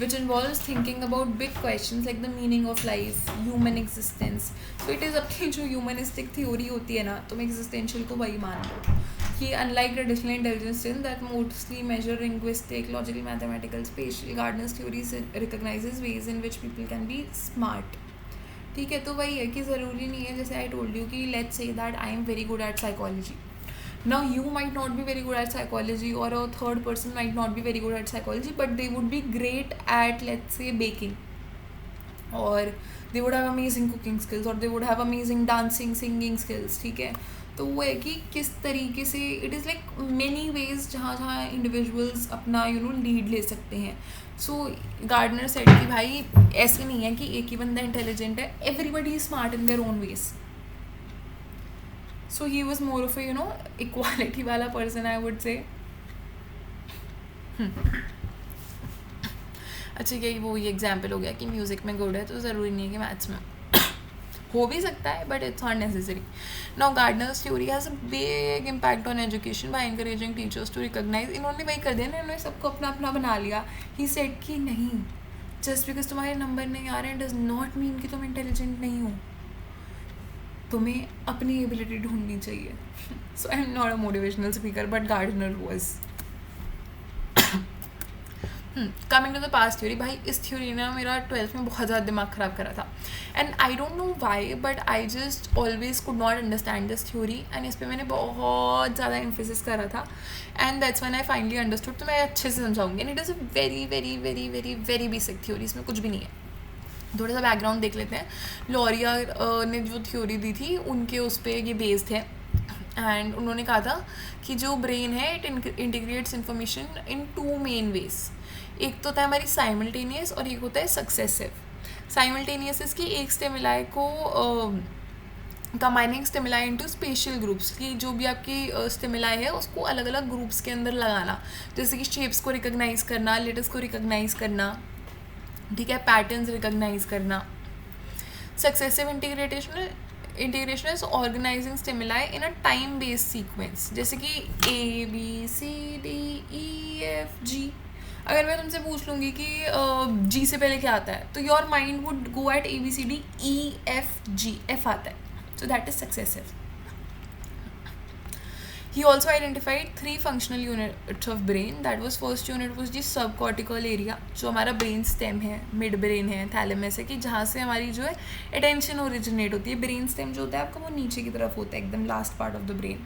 [SPEAKER 1] which involves thinking about big questions like the meaning of life, human existence. So it is अपनी जो humanistic theory होती है ना, तुम existential को वही मान लो, कि unlike traditional intelligence that mostly measure linguistic, logical, mathematical, spatial, Gardner's theory recognizes ways in which people can be smart. ठीक है. तो वही है कि ज़रूरी नहीं है, जैसे आई टोल्ड यू कि let's say that I am very good at psychology. Now you might not be very good at psychology, or a third person might not be very good at psychology, but they would be great at, let's say, baking, or they would have amazing cooking skills, or they would have amazing dancing, singing skills. ठीक है. तो वो है कि किस तरीके से, it is like many ways जहाँ जहाँ इंडिविजुअल्स अपना लीड ले सकते हैं. सो गार्डनर सेड कि भाई ऐसे नहीं है कि एक ही बंदा इंटेलिजेंट है, everybody is smart in their own ways. So he was more of a equality वाला person, I would say. अच्छा, यही वो ये एग्जाम्पल हो गया कि म्यूज़िक में गुड है तो ज़रूरी नहीं है कि मैथ्स में हो भी सकता है, but it's not necessary. Now Gardner's theory has a big impact on education by encouraging teachers to recognise. इन्होंने वही कर दिया ना, इन्होंने सबको अपना अपना बना लिया. ही सेड कि नहीं, जस्ट बिकॉज तुम्हारे नंबर नहीं आ रहे हैं डज नॉट मीन कि तुम इंटेलिजेंट नहीं हो. तुम्हें अपनी एबिलिटी ढूंढनी चाहिए. So I am not a motivational speaker, but Gardner was. Coming to the PASS theory. भाई इस थ्योरी ने मेरा 12th में बहुत ज़्यादा दिमाग ख़राब करा था. And I don't know why, but I just always could not understand this theory. And इस पर मैंने बहुत ज़्यादा एम्फेसिस करा था. And that's when I finally understood. तो मैं अच्छे से समझाऊंगी. And it is a very very very very very basic theory. इसमें कुछ भी नहीं है. थोड़ा सा बैकग्राउंड देख लेते हैं. लॉरिया ने जो थ्योरी दी थी उनके उस पर ये बेस्ड है. एंड उन्होंने कहा था कि जो ब्रेन है it integrates information in 2 main ways. एक तो होता है हमारी साइमल्टेनियस और एक होता है सक्सेसिव. साइमल्टेनियस इसकी एक स्टिमुलाई को combining stimuli into special groups, की जो भी आपकी स्टिमुलाई है उसको अलग अलग ग्रुप्स के अंदर लगाना. जैसे कि शेप्स को रिकॉग्नाइज करना, लेटर्स को रिकॉग्नाइज करना, ठीक है, पैटर्न्स रिकॉग्नाइज करना. Successive integration is organising stimuli in a time based sequence. जैसे कि A B C D E F G अगर मैं तुमसे पूछ लूँगी कि जी से पहले क्या आता है, तो your mind would go at ABCDEFG, F आता है, so that is successive. He also identified 3 functional units of brain. That was first unit was the subcortical area, जो हमारा ब्रेन स्टेम है, मिड ब्रेन है, थैलेमस है, कि जहाँ से हमारी जो है अटेंशन ओरिजिनेट होती है. ब्रेन स्टेम जो होता है आपका वो नीचे की तरफ होता है, एकदम last part of the brain.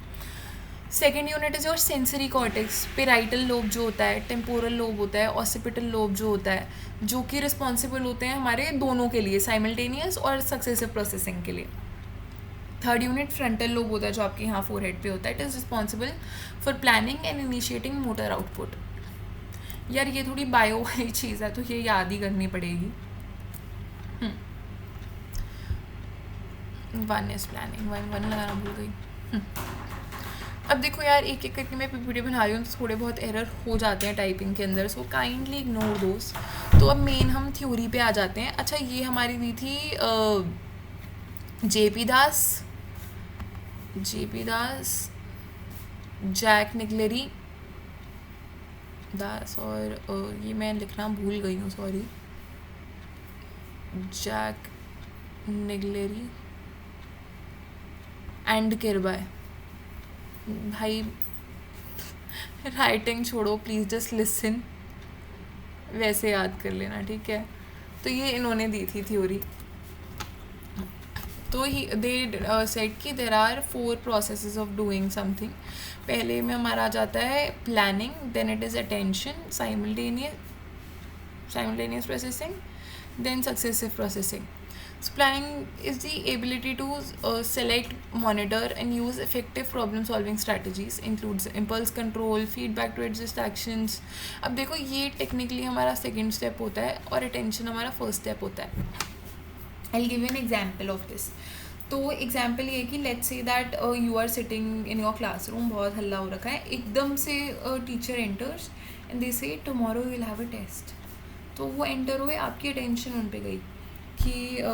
[SPEAKER 1] Second unit is your sensory cortex. Parietal lobe जो होता है, टेम्पोरल लोब होता है, ऑसिपिटल लोब जो होता है, जो कि रिस्पॉन्सिबल होते हैं हमारे दोनों के लिए, साइमल्टेनियस और सक्सेसिव प्रोसेसिंग के लिए. थर्ड यूनिट फ्रंटल लोब होता है, जो आपके यहाँ फोरहेड पे होता है. It is responsible for planning and initiating motor output. यार ये थोड़ी बायो वाली चीज़ है, तो ये याद ही करनी पड़ेगी. वन इज प्लानिंग, वन लगाना भूल गई. अब देखो यार, एक एक करके मैं पीपीटी बना रही हूँ, तो थोड़े बहुत एरर हो जाते हैं टाइपिंग के अंदर, सो काइंडली इग्नोर दोस. तो अब मेन हम थ्योरी पे आ जाते हैं. अच्छा, ये हमारी दी थी JP दास, जैक निगलेरी दास, और ये मैं लिखना भूल गई हूँ, sorry. Jack Naglieri and Kirby. भाई राइटिंग छोड़ो प्लीज़, जस्ट लिसन, वैसे याद कर लेना, ठीक है. तो ये इन्होंने दी थी थ्योरी. तो ही दे सेड कि there are 4 processes of doing something. पहले में हमारा आ जाता है planning, then it is attention, simultaneous processing, then successive processing. So planning is the ability to select, monitor and use effective problem solving strategies. Includes impulse control, feedback to adjust actions. अब देखो ये technically हमारा second step होता है और attention हमारा first step होता है. I'll give you an example of this. तो एग्जाम्पल ये है कि let's say that you are sitting in your classroom, बहुत हल्ला हो रखा है, एकदम से teacher enters and they say tomorrow you will have a test. तो वो एंटर हुए, आपकी अटेंशन उन पे गई कि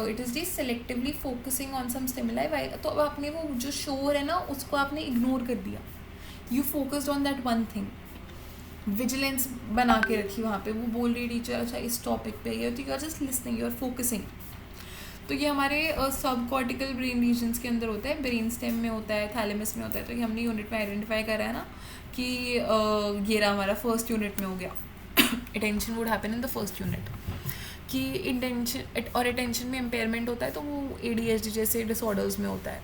[SPEAKER 1] it is the selectively focusing on some stimuli. तो अब आपने वो जो शोर है ना, उसको आपने इग्नोर कर दिया. You focused on that one thing, vigilance बना के रखी वहाँ पे. वो बोल रही टीचर अच्छा इस टॉपिक पे ये, तो you are just listening, you are focusing. तो ये हमारे सब कॉर्टिकल ब्रेन रीजन्स के अंदर होता है, ब्रेन स्टेम में होता है, थैलेमस में होता है. तो ये हमने यूनिट में आइडेंटिफाई करा है ना कि ये रहा हमारा फर्स्ट यूनिट में हो गया. Attention would happen in the first unit. कि इंटेंशन और अटेंशन में इम्पेयरमेंट होता है, तो वो ADHD जैसे डिसऑर्डर्स में होता है,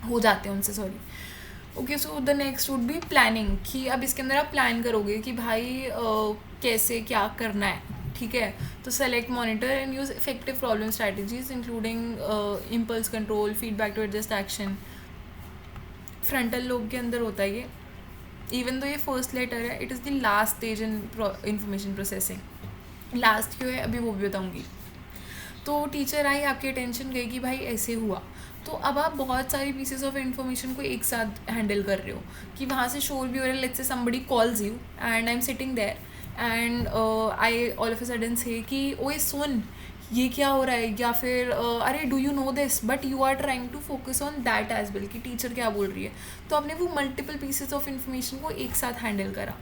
[SPEAKER 1] हो जाते हैं उनसे, sorry. Okay, so the next would be planning. कि अब इसके अंदर आप प्लान करोगे कि भाई कैसे क्या करना है, ठीक है. तो select, monitor and use effective problem strategies including impulse control, feedback to adjust action. Frontal lobe के अंदर होता है ये. इवन दो ये फर्स्ट लेटर है, it is the last stage in information processing. Last क्यों है अभी वो भी बताऊँगी. तो टीचर आई, आपकी अटेंशन गई कि भाई ऐसे हुआ. तो अब आप बहुत सारी पीसेस ऑफ इन्फॉर्मेशन को एक साथ हैंडल कर रहे हो कि वहाँ से शोर भी हो रहा है. Let's say somebody calls you and I am sitting there and I all of a sudden say कि ओए सुन ये क्या हो रहा है, या फिर अरे do you know this, but you are trying to focus on that as well कि टीचर क्या बोल रही है. तो आपने वो मल्टीपल पीसेस ऑफ इन्फॉर्मेशन को एक साथ हैंडल करा.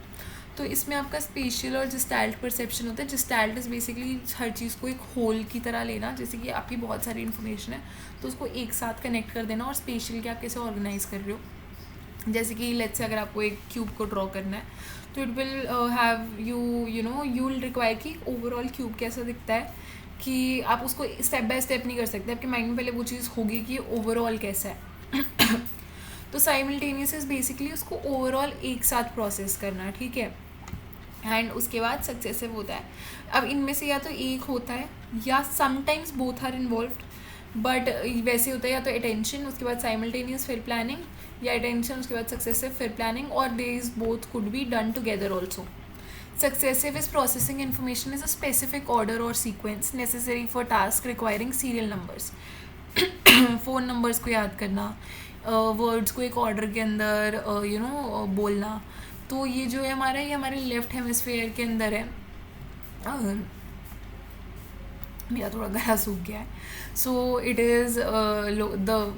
[SPEAKER 1] तो इसमें आपका स्पेशियल और जिस्टैल्ट परसेप्शन होता है. जिस्टैल्ट इज़ बेसिकली हर चीज़ को एक होल की तरह लेना, जैसे कि आपकी बहुत सारी इन्फॉर्मेशन है तो उसको एक साथ कनेक्ट कर देना. और स्पेशल कि आप कैसे ऑर्गेनाइज कर रहे हो. जैसे कि लेट्स से अगर आपको एक क्यूब को ड्रॉ करना है, तो it will have you will require कि ओवरऑल क्यूब कैसा दिखता है, कि आप उसको स्टेप बाय स्टेप नहीं कर सकते. आपके माइंड में पहले वो चीज़ होगी कि ओवरऑल कैसा है. तो साइमल्टेनियस इज बेसिकली उसको ओवरऑल एक साथ प्रोसेस करना, ठीक है. एंड उसके बाद सक्सेसिव होता है. अब इनमें से या तो एक होता है या sometimes both are involved, but वैसे होता है या तो अटेंशन उसके बाद साइमल्टेनियस फिर प्लानिंग, या अटेंशन उसके बाद सक्सेसिव फिर प्लानिंग, और these both could be done together also. Successive is processing information is a specific order or sequence necessary for task requiring serial numbers. Phone numbers को याद करना, वर्ड्स को एक ऑर्डर के अंदर बोलना. तो ये जो है हमारा, ये हमारे लेफ्ट हेमिस्फेयर के अंदर है. मेरा थोड़ा गला सूख गया है. So it is the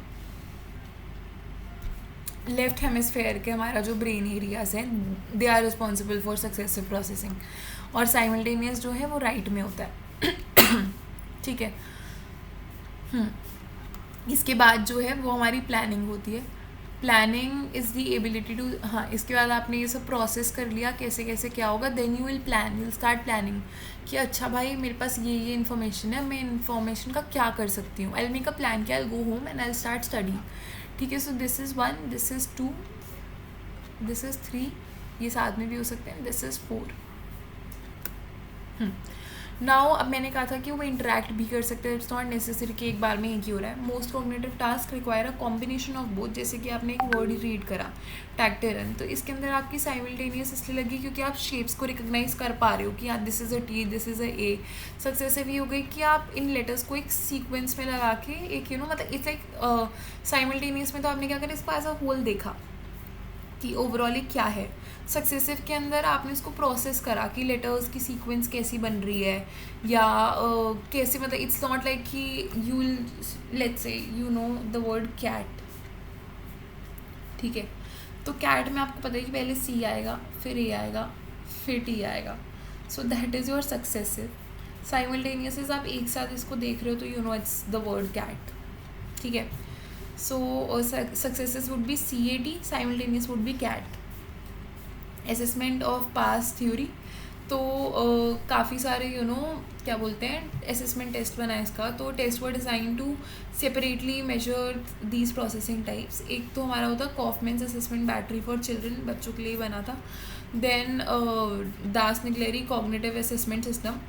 [SPEAKER 1] left hemisphere के हमारा जो ब्रेन एरियाज हैं, they are responsible for successive processing. और साइमल्टेनियस जो है वो राइट में होता है. ठीक है. इसके बाद जो है वो हमारी प्लानिंग होती है. Planning is the ability to, हाँ, इसके बाद आपने ये सब प्रोसेस कर लिया कैसे कैसे क्या होगा, then you will plan, you will start planning कि अच्छा भाई मेरे पास ये इन्फॉर्मेशन है, मैं इन्फॉर्मेशन का क्या कर सकती हूँ. I will make a plan कि I will go home and I will start study. ठीक है. So this is 1, this is 2, this is 3, ये साथ में भी हो सकते हैं, दिस इज़ 4. नाउ अब मैंने कहा था कि वो इंटरेक्ट भी कर सकते हैं. इट्स नॉट नेसेसरी कि एक बार में एक ही हो रहा है. Most cognitive task require a combination of both. जैसे कि आपने एक वर्ड रीड करा टैक्टेरन, तो इसके अंदर आपकी साइमल्टेनियस इसलिए लगी क्योंकि आप शेप्स को रिकॉग्नाइज कर पा रहे हो कि हाँ this is a T, this is a A. Successive ये हो गई कि आप इन लेटर्स को एक सीक्वेंस में लगा के एक मतलब इट्स लाइक साइमल्टेनियस में तो आपने क्या करा, इसको एज अ होल देखा कि ओवरऑल ये क्या है. सक्सेसिव के अंदर आपने इसको प्रोसेस करा कि लेटर्स की सीक्वेंस कैसी बन रही है या कैसे, मतलब इट्स नॉट लाइक कि you let's say you know the word cat. ठीक है. तो कैट में आपको पता है कि पहले सी आएगा, फिर ए आएगा, फिर टी आएगा. So that is your successive. Simultaneous आप एक साथ इसको देख रहे हो तो you know it's the word cat. ठीक है. So successes would be CAT, simultaneous would be CAT. Assessment of past theory. तो काफ़ी सारे क्या बोलते हैं असेसमेंट टेस्ट बना है इसका. तो test were designed to separately measure these processing types. एक तो हमारा होता Kaufman's assessment battery for children, बच्चों के लिए बना था. Then Das Naglieri cognitive assessment system.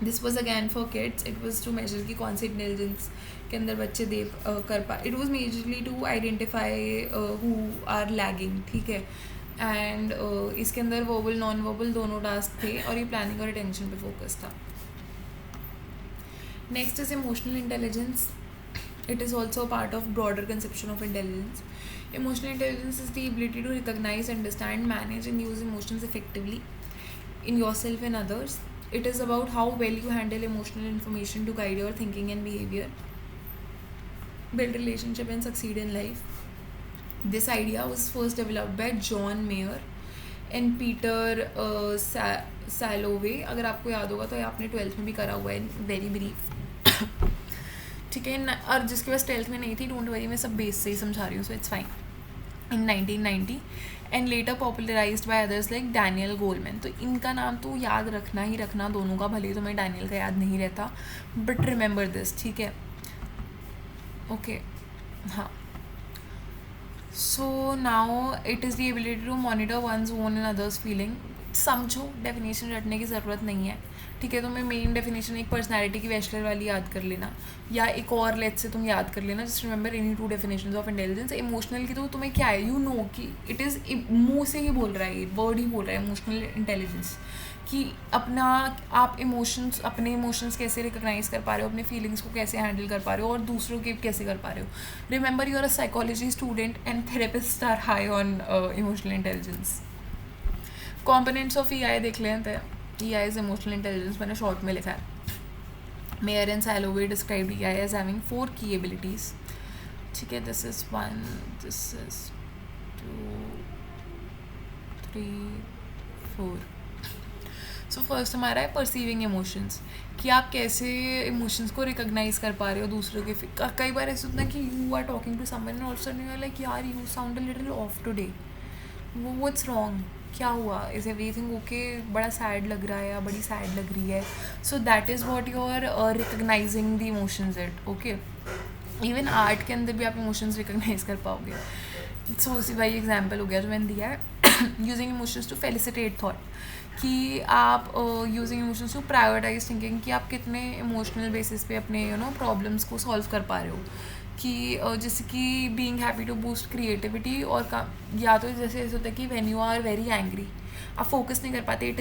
[SPEAKER 1] This was again for kids. It was to measure की कौन सी इंटेलिजेंस के अंदर बच्चे दे कर पाए. It was majorly to identify who are lagging. ठीक है. एंड इसके अंदर वर्बल नॉन वर्बल दोनों टास्क थे और ये प्लानिंग और अटेंशन पे फोकस था. Next is emotional intelligence. It is also part of broader conception of intelligence. Emotional intelligence is the ability to recognize, understand, manage and use emotions effectively in yourself and others. It is about how well you handle emotional information to guide your thinking and behavior, build relationship and succeed in life. This idea was first developed by John Mayer and Peter Salovey. अगर आपको याद होगा तो ये आपने 12th में भी करा हुआ है, वेरी ब्रीफ. ठीक है. और जिसके पास 12th में नहीं थी, डोंट वरी, मैं सब बेस से ही समझा रही हूँ, so it's fine. in 1990 and later popularized by others like Daniel Goleman. तो इनका नाम तो याद रखना ही रखना दोनों का, भले तो मैं डैनियल का याद नहीं रहता, बट रिमेंबर दिस. ठीक है. ओके. हाँ. So now it is the ability to monitor one's own and others feeling. समझो, डेफिनेशन रटने की ज़रूरत नहीं है. ठीक है. तो मैं मेन डेफिनेशन एक पर्सनैलिटी की वेस्लर वाली याद कर लेना, या एक और लेट से तुम याद कर लेना. Just remember any 2 definitions of intelligence. Emotional की तो तुम्हें क्या है, यू नो कि इट इज़ मुँह से ही बोल रहा है, वर्ड ही बोल रहा है इमोशनल इंटेलिजेंस, कि अपना आप इमोशंस, अपने इमोशंस कैसे रिकॉग्नाइज कर पा रहे हो, अपने फीलिंग्स को कैसे हैंडल कर पा रहे हो और दूसरों के कैसे कर पा रहे हो. Remember you are a psychology student and therapists are high on emotional intelligence. Components of EI देख लेते हैं. EI is emotional intelligence, मैंने शॉर्ट में लिखा है. Mayer and Salovey described EI as having 4 key abilities. ठीक है. This is 1, this is 2, 3, 4. So first हमारा है परसीविंग इमोशंस, कि आप कैसे इमोशंस को रिकॉग्नाइज कर पा रहे हो दूसरों के. कई बार ऐसा होता है कि you are talking to someone and all of a sudden you are like यार you sound a little off today, what's wrong, क्या हुआ, इज एवरीथिंग ओके, बड़ा सैड लग रहा है या बड़ी सैड लग रही है. So that is what you are recognizing the emotions at. Okay. Even art के अंदर भी आप इमोशंस रिकॉग्नाइज कर पाओगे. सो उसी भाई एग्जाम्पल हो गया जो मैंने दिया है, using emotions to facilitate thought, कि आप using emotions to prioritise thinking, कि आप कितने इमोशनल बेसिस पे अपने प्रॉब्लम्स को सॉल्व कर पा रहे हो. कि जैसे कि being happy to boost creativity, और या तो जैसे ऐसा होता है कि when you are very angry आप फोकस नहीं कर पाते. इट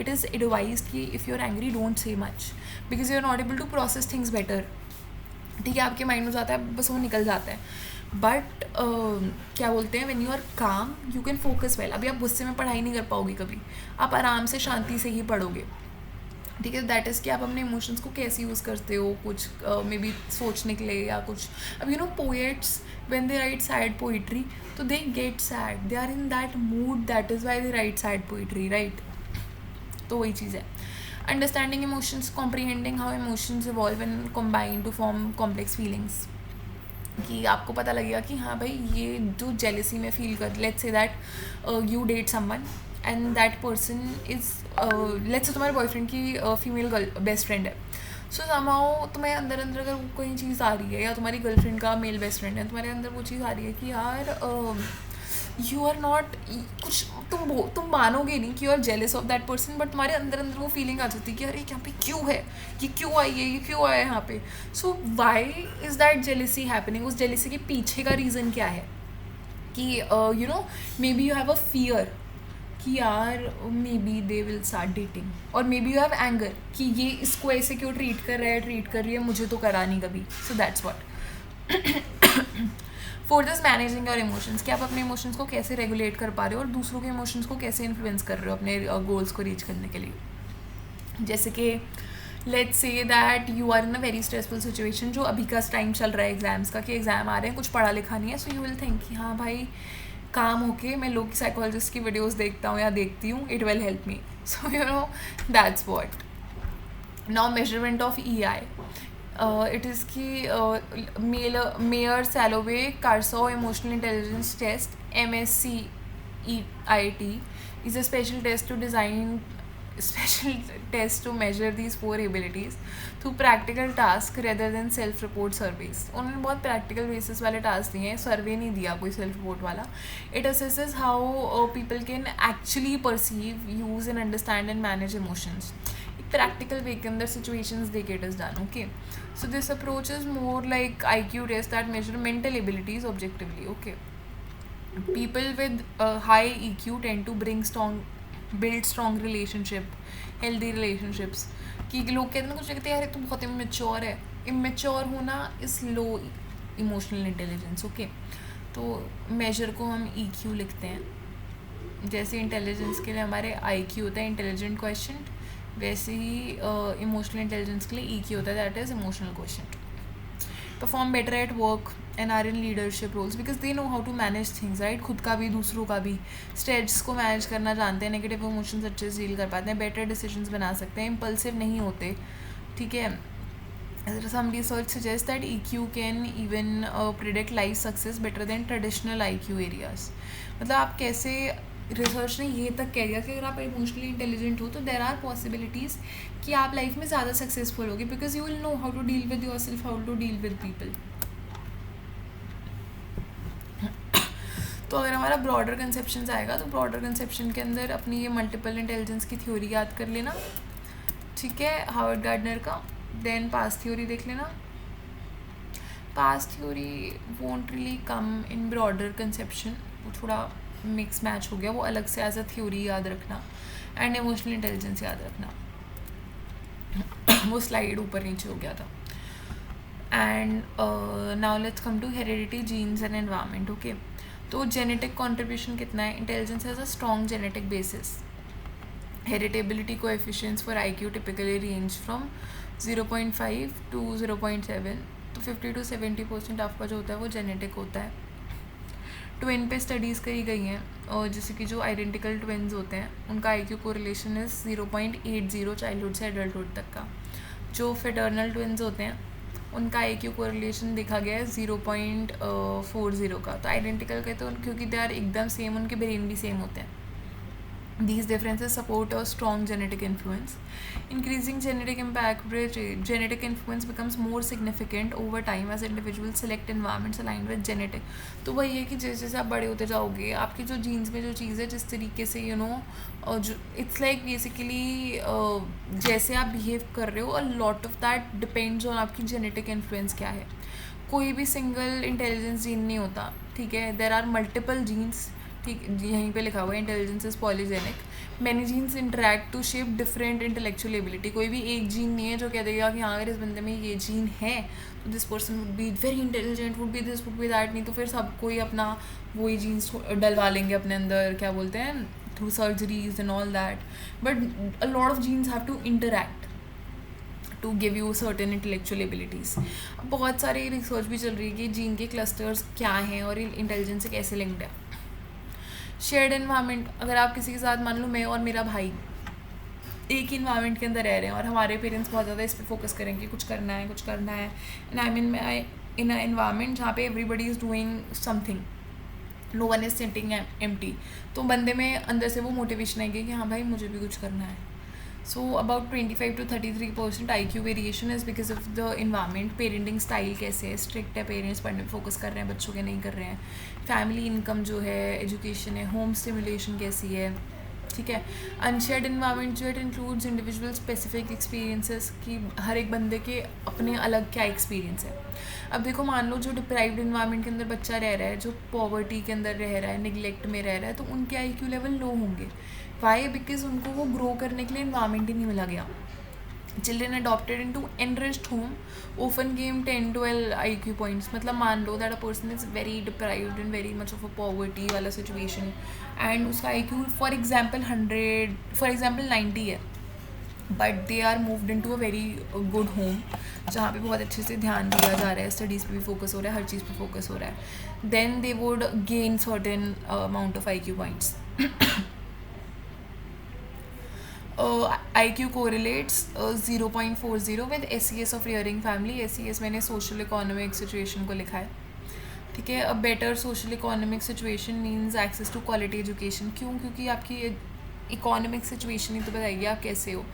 [SPEAKER 1] इज़ एडवाइज्ड कि if you are angry don't say much because you are not able to process things better. ठीक है. आपके माइंड में जाता है, बस वो निकल जाता है. बट क्या बोलते हैं, व्हेन यू आर काम यू कैन फोकस वेल. अभी आप गुस्से में पढ़ाई नहीं कर पाओगे कभी, आप आराम से शांति से ही पढ़ोगे. ठीक है. दैट इज़ कि आप अपने इमोशंस को कैसे यूज़ करते हो, कुछ मे बी सोचने के लिए या कुछ. अब poets when they write sad poetry तो they get sad, they are in that mood, that is why they write sad poetry, right. तो वही चीज़ है. Understanding emotions, comprehending how emotions evolve and combine to form complex feelings. कि आपको पता लगेगा कि हाँ भाई ये जो जेलसी में फील कर, let's say that you date someone and that person is, let's say तुम्हारे बॉयफ्रेंड की फीमेल गर्ल बेस्ट फ्रेंड है. सो समहाउ तुम्हें अंदर अंदर अगर वो कोई चीज़ आ रही है, या तुम्हारी गर्लफ्रेंड का मेल बेस्ट फ्रेंड है, तुम्हारे अंदर वो चीज़ आ रही है कि यार यू आर नॉट कुछ, तुम मानोगे नहीं कि you are jealous of that person, but तुम्हारे अंदर अंदर वो फीलिंग आ जाती है कि अरे यहाँ पे क्यों है, ये क्यों आई है, ये क्यों आया है यहाँ पे. So why is that jealousy happening. उस जेलसी के पीछे का रीज़न क्या है कि you know maybe you have a fear कि यार maybe they will start dating, और maybe you have anger कि ये इसको ऐसे क्यों ट्रीट कर रहा है, ट्रीट कर रही है, मुझे तो करा नहीं कभी. So that's what. Fourth is managing your emotions, कि आप अपने इमोशंस को कैसे रेगुलेट कर पा रहे हो और दूसरों के इमोशंस को कैसे इन्फ्लुएंस कर रहे हो अपने गोल्स को रीच करने के लिए. जैसे कि let's say that you are in a very stressful situation, जो अभी का टाइम चल रहा है एग्जाम्स का, कि एग्जाम आ रहे हैं, कुछ पढ़ा लिखा नहीं है. सो यू विल थिंक कि हाँ भाई काम होके मैं लोग साइकोलॉजिस्ट की वीडियोस देखता हूँ या देखती हूँ, it will help me. So you know that's what. Now measurement of EI. It is की Mayer Salovey Caruso emotional intelligence test MSCEIT is a special test to measure these 4 abilities through practical task rather than self report surveys. उन्होंने बहुत practical basis वाले task दिए हैं, सर्वे नहीं दिया कोई self report वाला. It assesses how people can actually perceive, use and understand and manage emotions. Practical way के अंदर situations they get is done. Okay, so this approach is more like IQ test that measure mental abilities objectively. Okay, people with high EQ tend to build strong relationship, healthy relationships. कि लोग कहते हैं ना, कुछ कहते हैं यार तो बहुत इमेच्योर है. इमेच्योर होना is low emotional intelligence. Okay, तो मेजर को हम EQ लिखते हैं. जैसे इंटेलिजेंस के लिए हमारे IQ होता है इंटेलिजेंट क्वेश्चन, वैसे ही इमोशनल इंटेलिजेंस के लिए EQ होता है, that is emotional question. Perform better at work and are in leadership roles because they know how to manage things, right. खुद का भी दूसरों का भी स्ट्रेस को मैनेज करना जानते हैं, नेगेटिव इमोशंस अच्छे से डील कर पाते हैं, बेटर डिसीजंस बना सकते हैं, इम्पल्सिव नहीं होते. ठीक है. Some research suggests that EQ can even predict life success better than traditional IQ areas. मतलब आप कैसे, रिसर्च ने ये तक कह दिया कि अगर आप इमोशनली इंटेलिजेंट हो तो देर आर पॉसिबिलिटीज़ कि आप लाइफ में ज़्यादा सक्सेसफुल होगे, because you will know how to deal with yourself, how to deal with people. तो अगर हमारा ब्रॉडर कंसेप्शन आएगा तो ब्रॉडर कंसेप्शन के अंदर अपनी ये मल्टीपल इंटेलिजेंस की थ्योरी याद कर लेना. ठीक है, हावर्ड गार्डनर का. देन पास्ट थ्योरी देख लेना. Past theory won't really come in broader conception, वो थोड़ा मिक्स मैच हो गया, वो अलग से एज अ थ्योरी याद रखना. एंड इमोशनल इंटेलिजेंस याद रखना, वो स्लाइड ऊपर नीचे हो गया था. And now let's come to heredity, genes and environment. Okay, तो जेनेटिक कॉन्ट्रीब्यूशन कितना है. Intelligence has a strong genetic basis. Heritability coefficients for IQ typically range from 0.5 to 0.7. तो 50 to 70% आपका जो होता है वो जेनेटिक होता है. ट्विन पे स्टडीज़ करी गई हैं, और जैसे कि जो आइडेंटिकल ट्विन्स होते हैं उनका IQ कोरिलेशन इज़ 0.80 चाइल्डहुड से एडल्टहुड तक का. जो फेटर्नल ट्विन्स होते हैं उनका IQ कोरिलेशन देखा गया है 0.40 का. तो आइडेंटिकल के तो क्योंकि दे आर एकदम सेम, उनके ब्रेन भी सेम होते हैं. These differences support a strong genetic influence. Increasing genetic impact rate, genetic influence becomes more significant over time as individuals select environments aligned with genetic. तो वही है कि जैसे जैसे आप बड़े होते जाओगे, आपके जो जीन्स में जो चीज़ है, जिस तरीके से यू नो, जो इट्स लाइक बेसिकली जैसे आप बिहेव कर रहे हो, अ lot of that depends on आपकी जेनेटिक इन्फ्लुएंस क्या है. कोई भी सिंगल इंटेलिजेंस जीन नहीं होता. ठीक है, देर आर मल्टीपल जीन्स. ठीक, यहीं पे लिखा हुआ है intelligence is polygenic. Many genes interact to shape different intellectual ability. कोई भी एक जीन नहीं है जो कह देगा कि हाँ अगर इस बंदे में ये जीन है तो this person would be very intelligent, would be this, would B that. नहीं तो फिर सब कोई अपना वही जीन्स डलवा लेंगे अपने अंदर, क्या बोलते हैं, through surgeries and all that. But a lot of genes have to interact to give you certain intellectual abilities. बहुत सारी रिसर्च भी चल रही है कि जीन के क्लस्टर्स क्या हैं और इंटेलिजेंस से कैसे लिंक्ड है. शेयर्ड एनवायरनमेंट, अगर आप किसी के साथ, मान लो मैं और मेरा भाई एक ही इन्वायरमेंट के अंदर रह रहे हैं और हमारे पेरेंट्स बहुत ज़्यादा इस पर फोकस करें कि कुछ करना है कुछ करना है, and I mean in a environment जहाँ पे everybody is doing something, no one is sitting empty, तो बंदे में अंदर से वो मोटिवेशन आएगी कि हाँ भाई मुझे भी कुछ करना है. So about 25 to 33% IQ variation is because of the environment. Parenting style कैसे है, स्ट्रिक्ट है, पेरेंट्स पढ़ने पर फोकस कर रहे हैं, बच्चों के नहीं कर रहे हैं, फैमिली इनकम जो है, एजुकेशन है, होम स्टिमुलेशन कैसी है, ठीक है. अनशेयर्ड इन्वायरमेंट जो है, it includes individual specific experiences, कि हर एक बंदे के अपने अलग क्या एक्सपीरियंस है. अब देखो, मान लो जो डिप्राइव्ड इन्वायरमेंट के अंदर बच्चा रह रहा है, जो पॉवर्टी के अंदर रह रहा है, निगलेक्ट में रह रहा है, तो उनके IQ लेवल लो होंगे. वाई? बिकॉज उनको वो ग्रो करने के लिए इन्वायरमेंट ही नहीं मिला गया. Children adopted into enriched home often gain 10-12 IQ points. मतलब मान लो that a person is very deprived and very much of a poverty वाला situation and उसका IQ for example 100, for example 90 है, but they are moved into a very good home जहाँ पे बहुत अच्छे से ध्यान दिया जा रहा है, स्टडीज़ पे भी फोकस हो रहा है, हर चीज़ पे फोकस हो रहा है, then they would gain certain amount of IQ points. IQ correlates 0.40 with SES of rearing family. SES मैंने सोशल इकोनॉमिक सिचुएशन को लिखा है, ठीक है. A better social economic situation means access to quality education. क्यों? क्योंकि आपकी इकोनॉमिक सिचुएशन ही तो बताइए आप कैसे हो,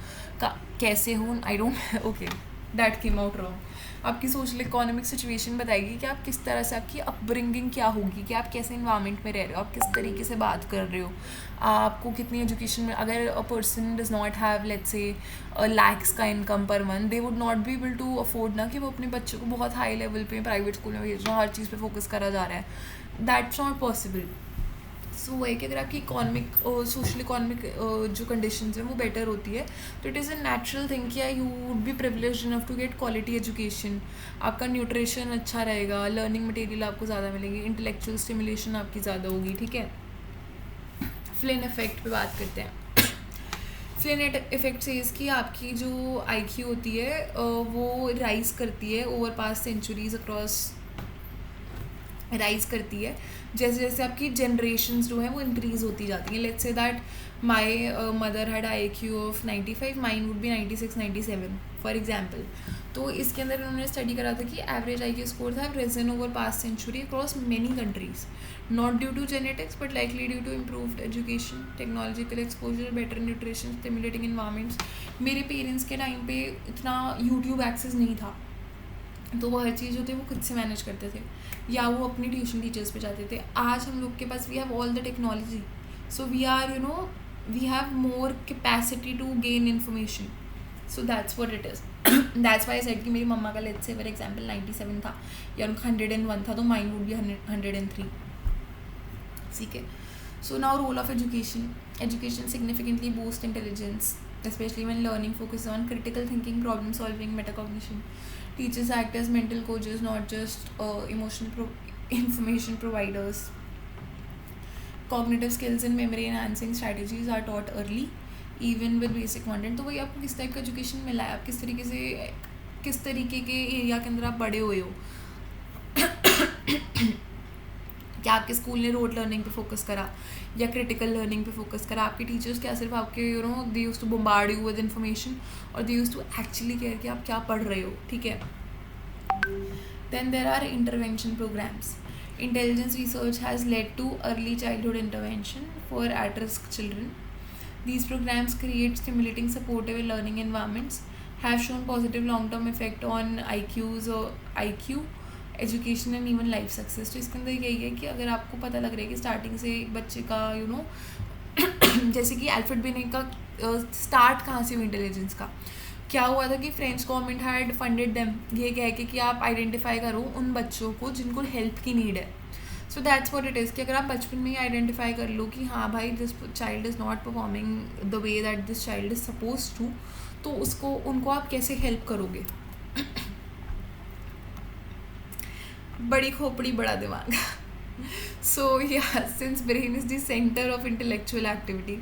[SPEAKER 1] कैसे हो, I don't, okay that came out wrong. आपकी सोशल इकोनॉमिक सिचुएशन बताएगी कि आप किस तरह से, आपकी अपब्रिंगिंग क्या होगी, कि आप कैसे इन्वायरमेंट में रह रहे हो, आप किस तरीके से बात कर रहे हो, आपको कितनी एजुकेशन में. अगर a person does not have let's say lakhs का income per month, they would not be able to afford ना कि वो अपने बच्चों को बहुत हाई लेवल पे प्राइवेट स्कूल में भेज रहा हर चीज़ पे फोकस करा जा रहा है. That's not possible. सो वो है कि अगर आपकी इकोनॉमिक सोशल इकोनॉमिक जो कंडीशंस हैं वो बेटर होती है, तो it is a natural thing कि you would be privileged enough to get quality education. आपका न्यूट्रिशन अच्छा रहेगा, लर्निंग मटेरियल आपको ज़्यादा मिलेगी, इंटेलेक्चुअल स्टिमुलेशन आपकी ज़्यादा होगी, ठीक है. फ्लिन इफेक्ट पे बात करते हैं. फ्लिन इफेक्ट से इसकी आपकी जो IQ होती है वो राइज करती है ओवर पास सेंचुरीज अक्रॉस, राइज करती है जैसे जैसे आपकी जनरेशन्स जो है वो इंक्रीज़ होती जाती हैं. Let's say that my mother had IQ of 95, mine would be 96, 97 for example. तो इसके अंदर उन्होंने स्टडी करा था कि एवरेज IQ स्कोर था risen over past century across many countries, not due to genetics but likely due to improved education, technological exposure, better nutrition, stimulating environments. मेरे parents के टाइम पे इतना यूट्यूब एक्सेस नहीं था, तो वो हर चीज़ जो थी वो खुद से मैनेज करते थे या वो अपनी ट्यूशन टीचर्स पे जाते थे. आज हम लोग के पास we have all the technology, so we are we have more capacity to gain information. So that's what it is. That's why said कि मेरी मम्मा का लेट्स से फॉर एग्जाम्पल 97 था या उनका 101 था, तो माइंड वुड बी 103, ठीक है. So now role of education. Education significantly boost intelligence, especially when learning focuses on critical thinking, problem solving, metacognition. Teachers act as mental coaches, not just information providers. Cognitive skills and memory enhancing strategies are taught early, even with basic content. तो वही आपको किस type का education मिला है, आप किस तरीके के एरिया के अंदर आप बड़े हुए हो. क्या आपके स्कूल ने रोड लर्निंग पे फोकस करा या क्रिटिकल लर्निंग पे फोकस करा. आपके टीचर्स क्या सिर्फ आपके they used to bombard you with information, और they used to actually care कि आप क्या पढ़ रहे हो, ठीक है. Then there are intervention programs. Intelligence research has led to early childhood intervention for at risk children. These programs create stimulating, supportive learning environments, have shown positive long-term effect on IQ, education and even life success. तो इसके अंदर यही है कि अगर आपको पता लग रहा है कि स्टार्टिंग से एक बच्चे का जैसे कि अल्फ्रेड बिनेट का स्टार्ट कहाँ से हुई इंटेलिजेंस का, क्या हुआ था कि French government had funded them, ये कह के कि आप आइडेंटिफाई करो उन बच्चों को जिनको हेल्प की नीड है. So that's what it is कि अगर आप बचपन में ही आइडेंटिफाई कर लो कि हाँ भाई this child is not performing the way that this child is suppose to, तो उनको आप कैसे हेल्प करोगे. बड़ी खोपड़ी बड़ा दिमाग. So yeah, since brain is the center of intellectual activity,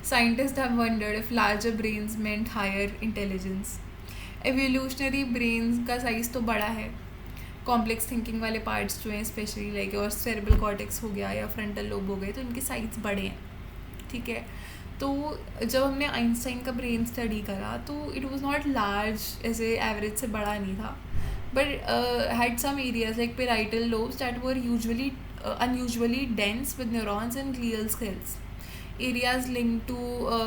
[SPEAKER 1] scientists have wondered if larger brains meant higher intelligence. Evolutionary brains का साइज तो बड़ा है, कॉम्प्लेक्स थिंकिंग वाले पार्ट्स जो हैं स्पेशली लाइक और सेरेब्रल कॉर्टेक्स हो गया या फ्रंटल लोब हो गए, तो इनके साइज बड़े हैं, ठीक है. तो जब हमने आइंस्टाइन का ब्रेन स्टडी करा तो इट वाज नॉट लार्ज, ऐसे एवरेज से बड़ा नहीं था, but had some areas like parietal lobes that were usually unusually dense with neurons and glial cells. Areas linked to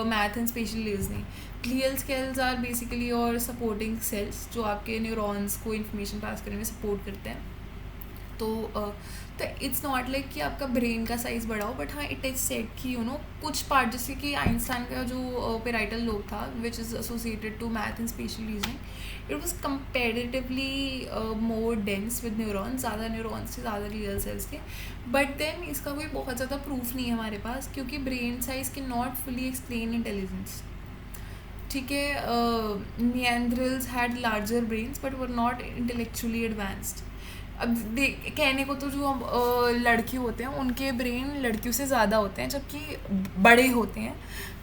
[SPEAKER 1] math and spatial reasoning. Glial cells are basically your supporting cells जो आपके neurons को information pass करने में support करते हैं. तो it's not like कि आपका ब्रेन का साइज़ बड़ा हो, बट हाँ इट इज़ सेट कि कुछ पार्ट, जैसे कि आइंस्टाइन का जो पेराइटल लोब था which is associated to math and spatial reasoning, it was comparatively more dense with neurons, ज़्यादा न्यूरॉन्स से ज़्यादा ग्लियल सेल्स के. बट देन इसका कोई बहुत ज़्यादा प्रूफ नहीं है हमारे पास, क्योंकि brain size can not fully explain intelligence. ठीक है, Neanderthals had larger brains but were not intellectually advanced. अब कहने को तो जो लड़के होते हैं उनके ब्रेन लड़कियों से ज़्यादा होते हैं, जबकि बड़े होते हैं,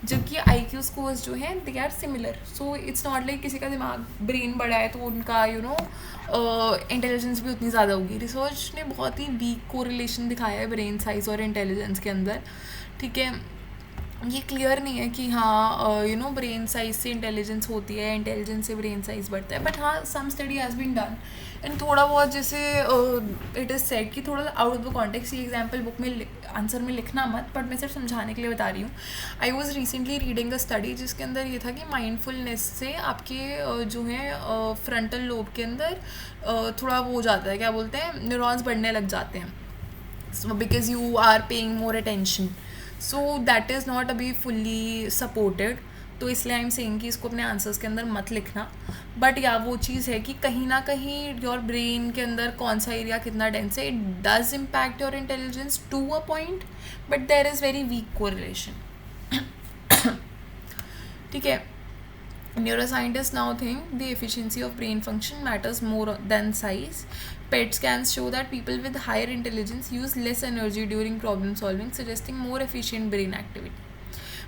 [SPEAKER 1] जबकि IQ स्कोर्स जो हैं they are similar. So it's not like किसी का दिमाग ब्रेन बड़ा है तो उनका इंटेलिजेंस भी उतनी ज़्यादा होगी. रिसर्च ने बहुत ही वीक कोरिलेशन दिखाया है ब्रेन साइज और इंटेलिजेंस के अंदर. ठीक है, ये क्लियर नहीं है कि हाँ ब्रेन साइज से इंटेलिजेंस होती है, इंटेलिजेंस से ब्रेन साइज बढ़ता है. बट हाँ some study has been done and थोड़ा बहुत जैसे इट इज़ सेट कि थोड़ा आउट ऑफ द कॉन्टेक्स्ट, ये एग्जाम्पल बुक में आंसर में लिखना मत, बट मैं सिर्फ समझाने के लिए बता रही हूँ. I was recently reading a study जिसके अंदर ये था कि माइंडफुलनेस से आपके जो है फ्रंटल लोब के अंदर थोड़ा वो हो जाता है, क्या बोलते हैं, न्यूरॉन्स बढ़ने लग जाते हैं, because you are paying more attention. So that is not अभी फुल्ली सपोर्टेड. तो इसलिए आई एम सेइंग कि इसको अपने आंसर्स के अंदर मत लिखना. बट या वो चीज़ है कि कहीं ना कहीं योर ब्रेन के अंदर कौन सा एरिया कितना डेंस है, it does impact your intelligence to a point, but there is very weak correlation. ठीक है, neuroscientists now think the efficiency of brain function matters more than size. PET scans show that people with higher intelligence use less energy during problem solving, suggesting more efficient brain activity.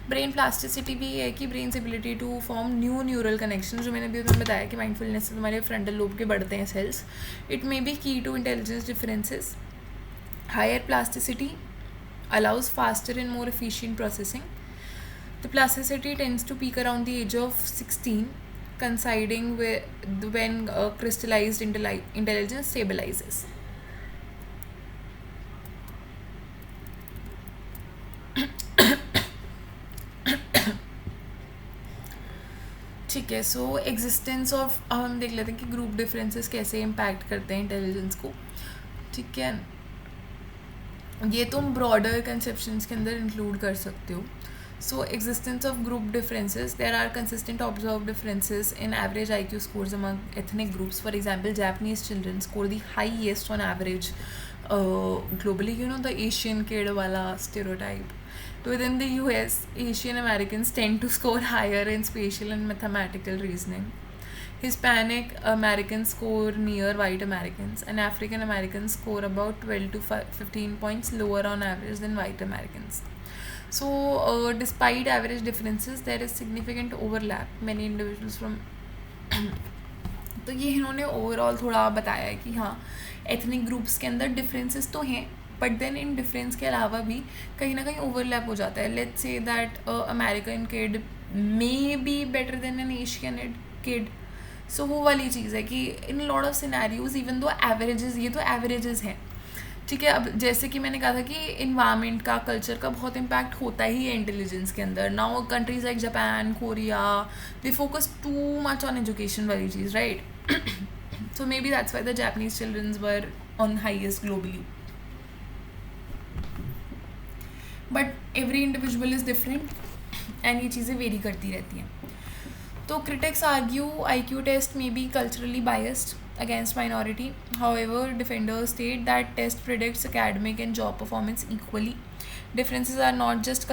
[SPEAKER 1] Brain plasticity भी है कि brain's ability to form new neural connection, जो मैंने अभी तुम्हें बताया कि mindfulness से तुम्हारे फ्रंटल लोब के बढ़ते हैं cells. It may be key to intelligence differences. Higher plasticity allows faster and more efficient processing. The plasticity tends to peak around the age of 16, coinciding with when crystallized intelligence stabilizes. ठीक है, सो existence of, अब हम देख लेते हैं कि group differences कैसे impact करते हैं इंटेलिजेंस को. ठीक है, ये तुम ब्रॉडर कंसेप्शंस के अंदर इंक्लूड कर सकते हो. So existence of group differences, there are consistent observed differences in average IQ scores among ethnic groups. For example, Japanese children score the highest on average globally. The Asian kid wala stereotype. Within the US, Asian Americans tend to score higher in spatial and mathematical reasoning. Hispanic Americans score near white Americans, and African Americans score about 12 to 15 points lower on average than white Americans. So despite average differences, there is significant overlap. Many individuals from तो ये इन्होंने overall थोड़ा बताया है कि हाँ ethnic groups के अंदर डिफरेंसेस तो हैं, बट देन इन डिफरेंस के अलावा भी कहीं ना कहीं ओवरलैप हो जाता है. Let's say that American kid may be better than an Asian kid. So वो वाली चीज़ है कि in lot of scenarios even though averages, ये तो एवरेजेस हैं. ठीक है, अब जैसे कि मैंने कहा था कि इन्वायरमेंट का, कल्चर का बहुत इम्पैक्ट होता ही है इंटेलिजेंस के अंदर. Now countries like Japan, Korea, they focus too much on education वाली चीज़, right. So may be that's why the Japanese childrens were on highest globally. But every individual is different and ये चीज़ें very करती रहती हैं. तो critics argue IQ test may be culturally biased against minority. However, defenders state that test predicts academic and job performance equally. Differences are not just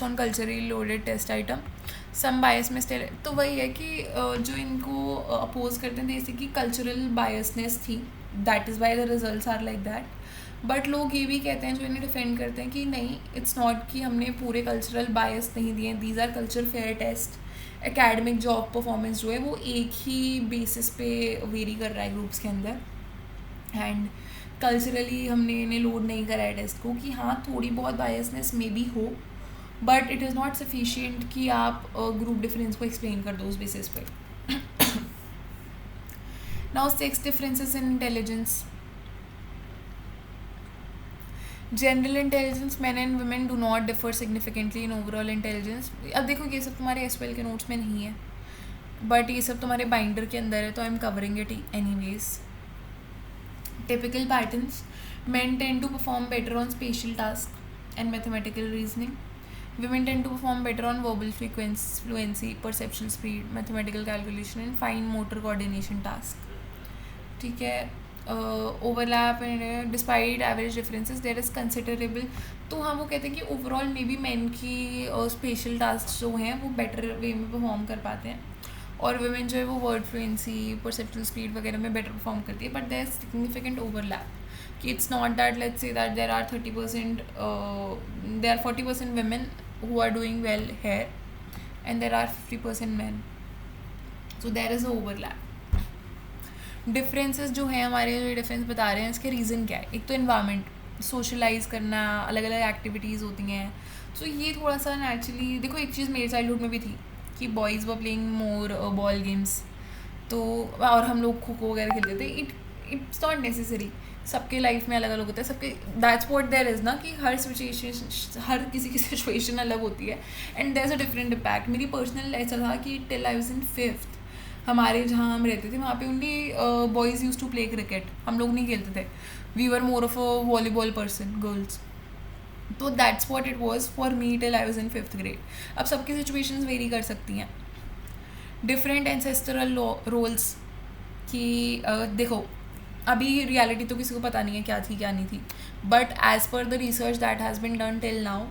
[SPEAKER 1] on culturally loaded test item. Some bias में still, तो वही है कि जो इनको oppose करते हैं जैसे कि कल्चरल बायसनेस थी, that is why the results are like that. But लोग ये भी कहते हैं, जो इन्हें डिफेंड करते हैं, कि नहीं, इट्स नॉट कि हमने पूरे कल्चरल बायस नहीं दिए, these are culture fair test. Academic job performance जो है वो एक ही बेसिस पे वेरी कर रहा है ग्रुप्स के अंदर, एंड कल्चरली हमने इन्हें लोड नहीं करा है टेस्ट को कि हाँ थोड़ी बहुत बायसनेस मे भी हो, but it is not sufficient कि आप ग्रुप डिफरेंस को एक्सप्लेन कर दो उस बेसिस पे. Now sex differences in intelligence. General intelligence man and women do not differ significantly in overall intelligence. अब देखो ये सब तुम्हारे एसपीएल के नोट्स में नहीं है, बट ये सब तुम्हारे बाइंडर के अंदर है, तो I am covering it anyways. Typical patterns. Men tend to perform better on spatial tasks and mathematical reasoning. Women tend to perform better on verbal fluency, perceptual speed, mathematical calculation and fine motor coordination tasks. ठीक है. Overlap and despite average differences there is considerable. तो हम वो कहते हैं कि overall maybe men की special task जो हैं वो बेटर वे में परफॉर्म कर पाते हैं, और वुमेन जो है वो वर्ड फ्लुएंसी, परसेप्चुअल स्पीड वगैरह में बेटर परफॉर्म करती है. But there is significant overlap कि it's not that let's say that there are 30%, there are 40% women who are doing well here and there are 50% men. So there is a overlap. Differences जो हैं हमारे जो difference बता रहे हैं इसके reason क्या है. एक तो इन्वायरमेंट, सोशलाइज करना, अलग अलग एक्टिविटीज़ होती हैं. सो ये थोड़ा सा नेचुरली देखो, एक चीज़ मेरे चाइल्डहुड में भी थी कि boys were playing more ball games, तो और हम लोग खो खो वगैरह खेलते थे. It's not necessary. सबके लाइफ में अलग अलग होता है, सबके दैट्स व्हाट देयर इज़ ना, कि हर सिचुएशन, हर किसी की सिचुएशन अलग होती है and there is a different impact. मेरी पर्सनल ऐसा था कि till I was in 5th हमारे जहाँ हम रहते थे वहाँ पे only boys use to play cricket. हम लोग नहीं खेलते थे. We were more of a volleyball person, girls. तो that's what it was for me till I was in 5th grade. अब सबकी सिचुएशंस वेरी कर सकती हैं. डिफरेंट एंसेस्टरल रोल्स कि देखो अभी रियलिटी तो किसी को पता नहीं है क्या थी क्या नहीं थी, but as per the research that has been done till now,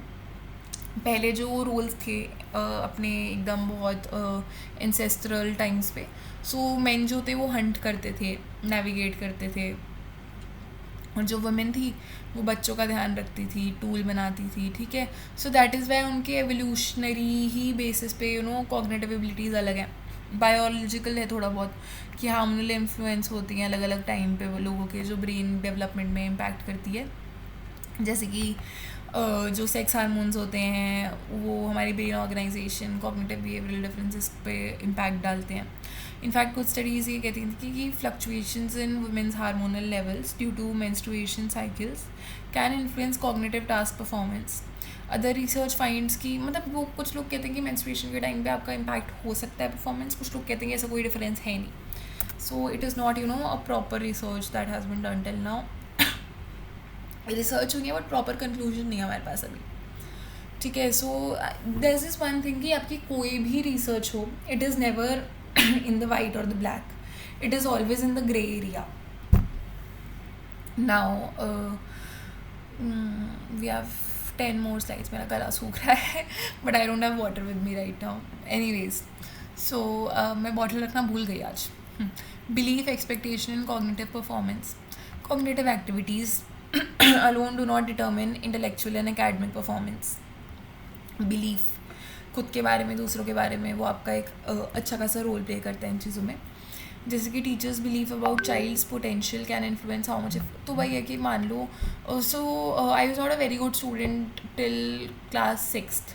[SPEAKER 1] पहले जो रोल्स थे अपने एकदम बहुत एंसेस्ट्रल टाइम्स पे, सो मेन जो थे वो हंट करते थे, नेविगेट करते थे, और जो वुमेन थी वो बच्चों का ध्यान रखती थी, टूल बनाती थी. ठीक है. सो दैट इज़ वाई उनके एवोल्यूशनरी ही बेसिस पे कॉग्निटिव एबिलिटीज़ अलग हैं. बायोलॉजिकल है थोड़ा बहुत कि हार्मोनल इन्फ्लुएंस होती हैं अलग अलग टाइम पे वो लोगों के, जो ब्रेन डेवलपमेंट में इम्पैक्ट करती है. जैसे कि जो सेक्स हार्मोन्स होते हैं वो हमारी brain organisation, cognitive behavioural differences पे इम्पैक्ट डालते हैं. इनफैक्ट कुछ स्टडीज़ ये कहती थी कि fluctuations in women's hormonal levels due to menstruation cycles can influence cognitive task performance. Other research finds की मतलब वो कुछ लोग कहते हैं कि मेंस्ट्रुएशन के टाइम पे आपका इम्पैक्ट हो सकता है परफॉर्मेंस, कुछ लोग कहते हैं ऐसा कोई डिफरेंस है नहीं. सो it is not a proper research that has been done till now. Research हुई है बट प्रॉपर कंक्लूजन नहीं है हमारे पास अभी. ठीक है. So there is this one thing कि आपकी कोई भी रिसर्च हो, it is never in the white और the black, it is always in the grey area. Now we have 10 more slides. मेरा गला सूख रहा है but I don't have water with me right now. Anyways, so मैं bottle रखना भूल गई आज. Belief, expectation and cognitive performance. Cognitive activities alone do not determine intellectual and academic performance. Belief, खुद के बारे में, दूसरों के बारे में, वो आपका एक अच्छा खासा रोल प्ले करता है इन चीज़ों में. जैसे कि teachers believe about child's potential can influence how much. तो भाई है कि मान लो so I was not a very good student till class 6th,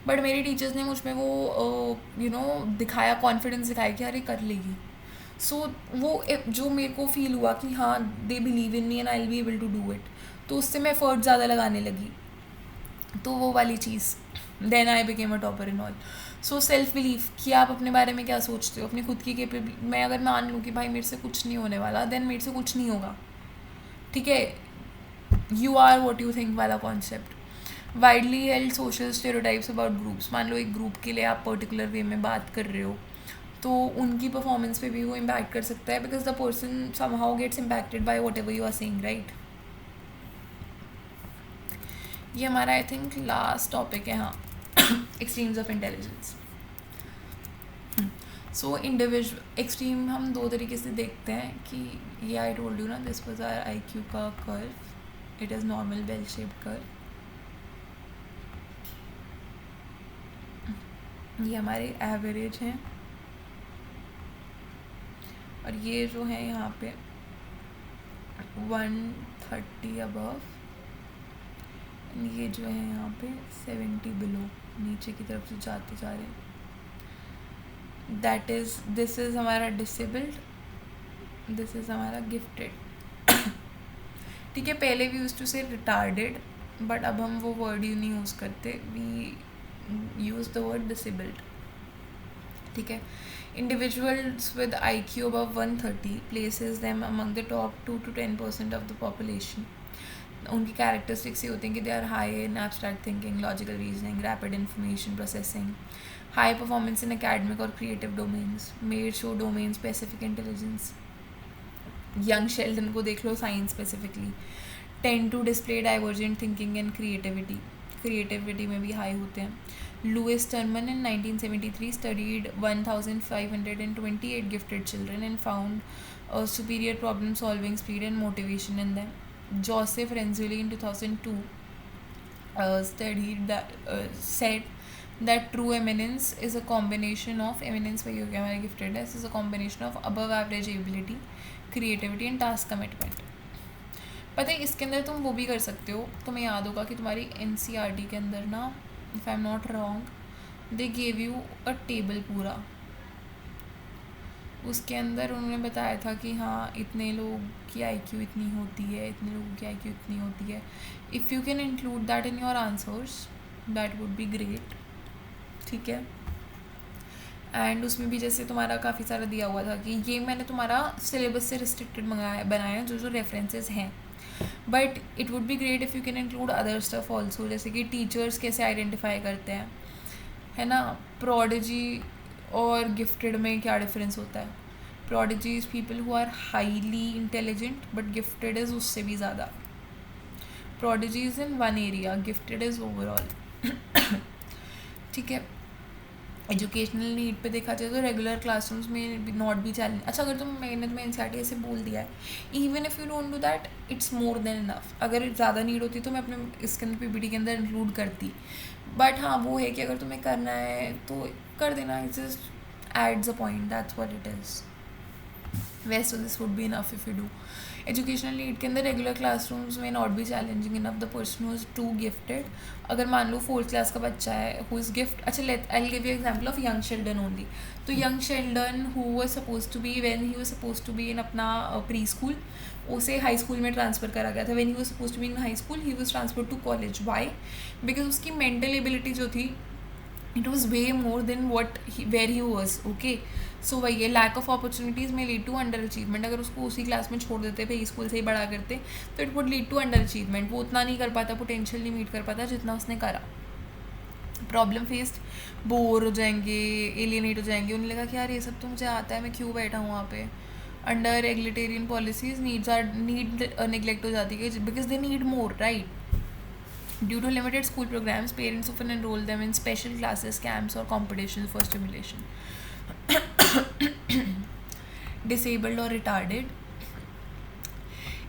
[SPEAKER 1] but मेरे टीचर्स ने मुझ में वो दिखाया, कॉन्फिडेंस दिखाया कि अरे कर लेगी. सो वो जो मेरे को फील हुआ कि हाँ they believe in me and I will be able to do it, तो उससे मैं एफर्ट ज़्यादा लगाने लगी. तो वो वाली चीज़, then I became a topper in all. So self belief कि आप अपने बारे में क्या सोचते हो, अपनी खुद की कैपेबिलिटी. मैं अगर मान लूँ कि भाई मेरे से कुछ नहीं होने वाला, देन मेरे से कुछ नहीं होगा. ठीक है. You are what you think वाला concept. Widely held social stereotypes about groups. मान लो एक ग्रुप के लिए आप पर्टिकुलर वे में बात कर रहे हो, तो उनकी परफॉर्मेंस पे भी वो इम्पैक्ट कर सकता है, because the person somehow gets impacted by whatever you are saying, right. ये हमारा आई थिंक लास्ट टॉपिक है. हाँ, extremes of intelligence. So individual extreme हम दो तरीके से देखते हैं कि ये आई टोल्ड यू ना, दिस वाज आवर IQ का curve. It is normal bell shaped curve. ये हमारे एवरेज हैं, और ये जो है यहाँ पे 130 अबव, ये जो है यहाँ पे 70 बिलो नीचे की तरफ से जाते जा रहे हैं, दैट इज़ दिस इज़ हमारा डिसेबल्ड, दिस इज़ हमारा गिफ्टेड। ठीक है, पहले we use to say retarded, but अब हम वो वर्ड ही नहीं यूज़ करते, we use the word disabled. ठीक है, individuals with IQ above 130 places them among the top 2 to 10% of the population. उनकी कैरेक्टरिस्टिक्स ये होते हैं कि they are high in abstract thinking, logical reasoning, rapid information processing, high performance in academic और creative domains, made show domain specific intelligence. Young Sheldon को देख लो, science specifically, tend to display divergent thinking and creativity में भी हाई होते हैं। Lewis Terman in 1973 studied 1,528 gifted children and found superior problem solving speed and motivation in them. Joseph Renzulli in 2002 said that true eminence is a combination of eminence वही हो गया हमारा giftedness is a combination of above average ability, creativity and task commitment. पता है इसके अंदर तुम वो भी कर सकते हो, तुम्हें याद होगा कि तुम्हारी NCERT के अंदर ना, if I am not wrong, they gave you a table पूरा, उसके अंदर उन्होंने बताया था कि हाँ इतने लोग की IQ इतनी होती है, इतने लोगों की IQ इतनी होती है। If you can include that in your answers that would be great. ठीक है, एंड उसमें भी जैसे तुम्हारा काफ़ी सारा दिया हुआ था कि ये मैंने तुम्हारा सिलेबस से रिस्ट्रिक्टेड बनाया जो जो रेफरेंसेस हैं, but it would be great if you can include other stuff also, जैसे कि टीचर्स कैसे आइडेंटिफाई करते हैं, है ना, प्रोडिजी और गिफ्टेड में क्या डिफरेंस होता है। Prodigy is people who are highly intelligent, but gifted is उससे भी ज़्यादा। Prodigy is in one area, gifted is overall. ठीक है, एजुकेशनल नीड पे देखा जाए तो रेगुलर क्लासरूम्स में नॉट भी चैलेंज। अच्छा, अगर मैंने तुम्हें NCERT ऐसे बोल दिया है, even if you don't do that it's more than enough. अगर ज़्यादा नीड होती तो मैं अपने इसके अंदर PPT के अंदर इंक्लूड करती, बट हाँ वो है कि अगर तुम्हें करना है तो कर देना, it's just adds a point, that's what it is. वैसे this would be enough if you do. Educational need के अंदर रेगुलर क्लासरूम्स में not be challenging enough the person who is too gifted. अगर मान लो 4th क्लास का बच्चा है हु इज़ गिफ्ट, अच्छा let I will give you example of young children only. तो young children who was suppose to be when he was suppose to be in अपना pre school, उसे high school में transfer करा गया था। When he was suppose to be in high school he was transfer to college. Why? Because उसकी mental ability जो थी it was way more than what where he was. Okay, so वही है, lack of opportunities में lead to under achievement. अगर उसको उसी class में छोड़ देते थे, स्कूल से ही बड़ा करते, तो it would lead to under achievement. वो उतना नहीं कर पाता, पोटेंशियल नहीं मीट कर पाता जितना उसने करा। प्रॉब्लम फेस्ड, बोर हो जाएंगे, एलियनेट हो जाएंगे, उन्हें लगा कि यार ये सब तो मुझे आता है, मैं क्यों बैठा हूँ वहाँ पे। अंडर रेगुलेटेरियन पॉलिसीज नीड निगलेक्ट हो जाती है because they need more, right. Due to limited school programs, parents often enroll them in special classes, camps or competitions for stimulation. Disabled और retarded,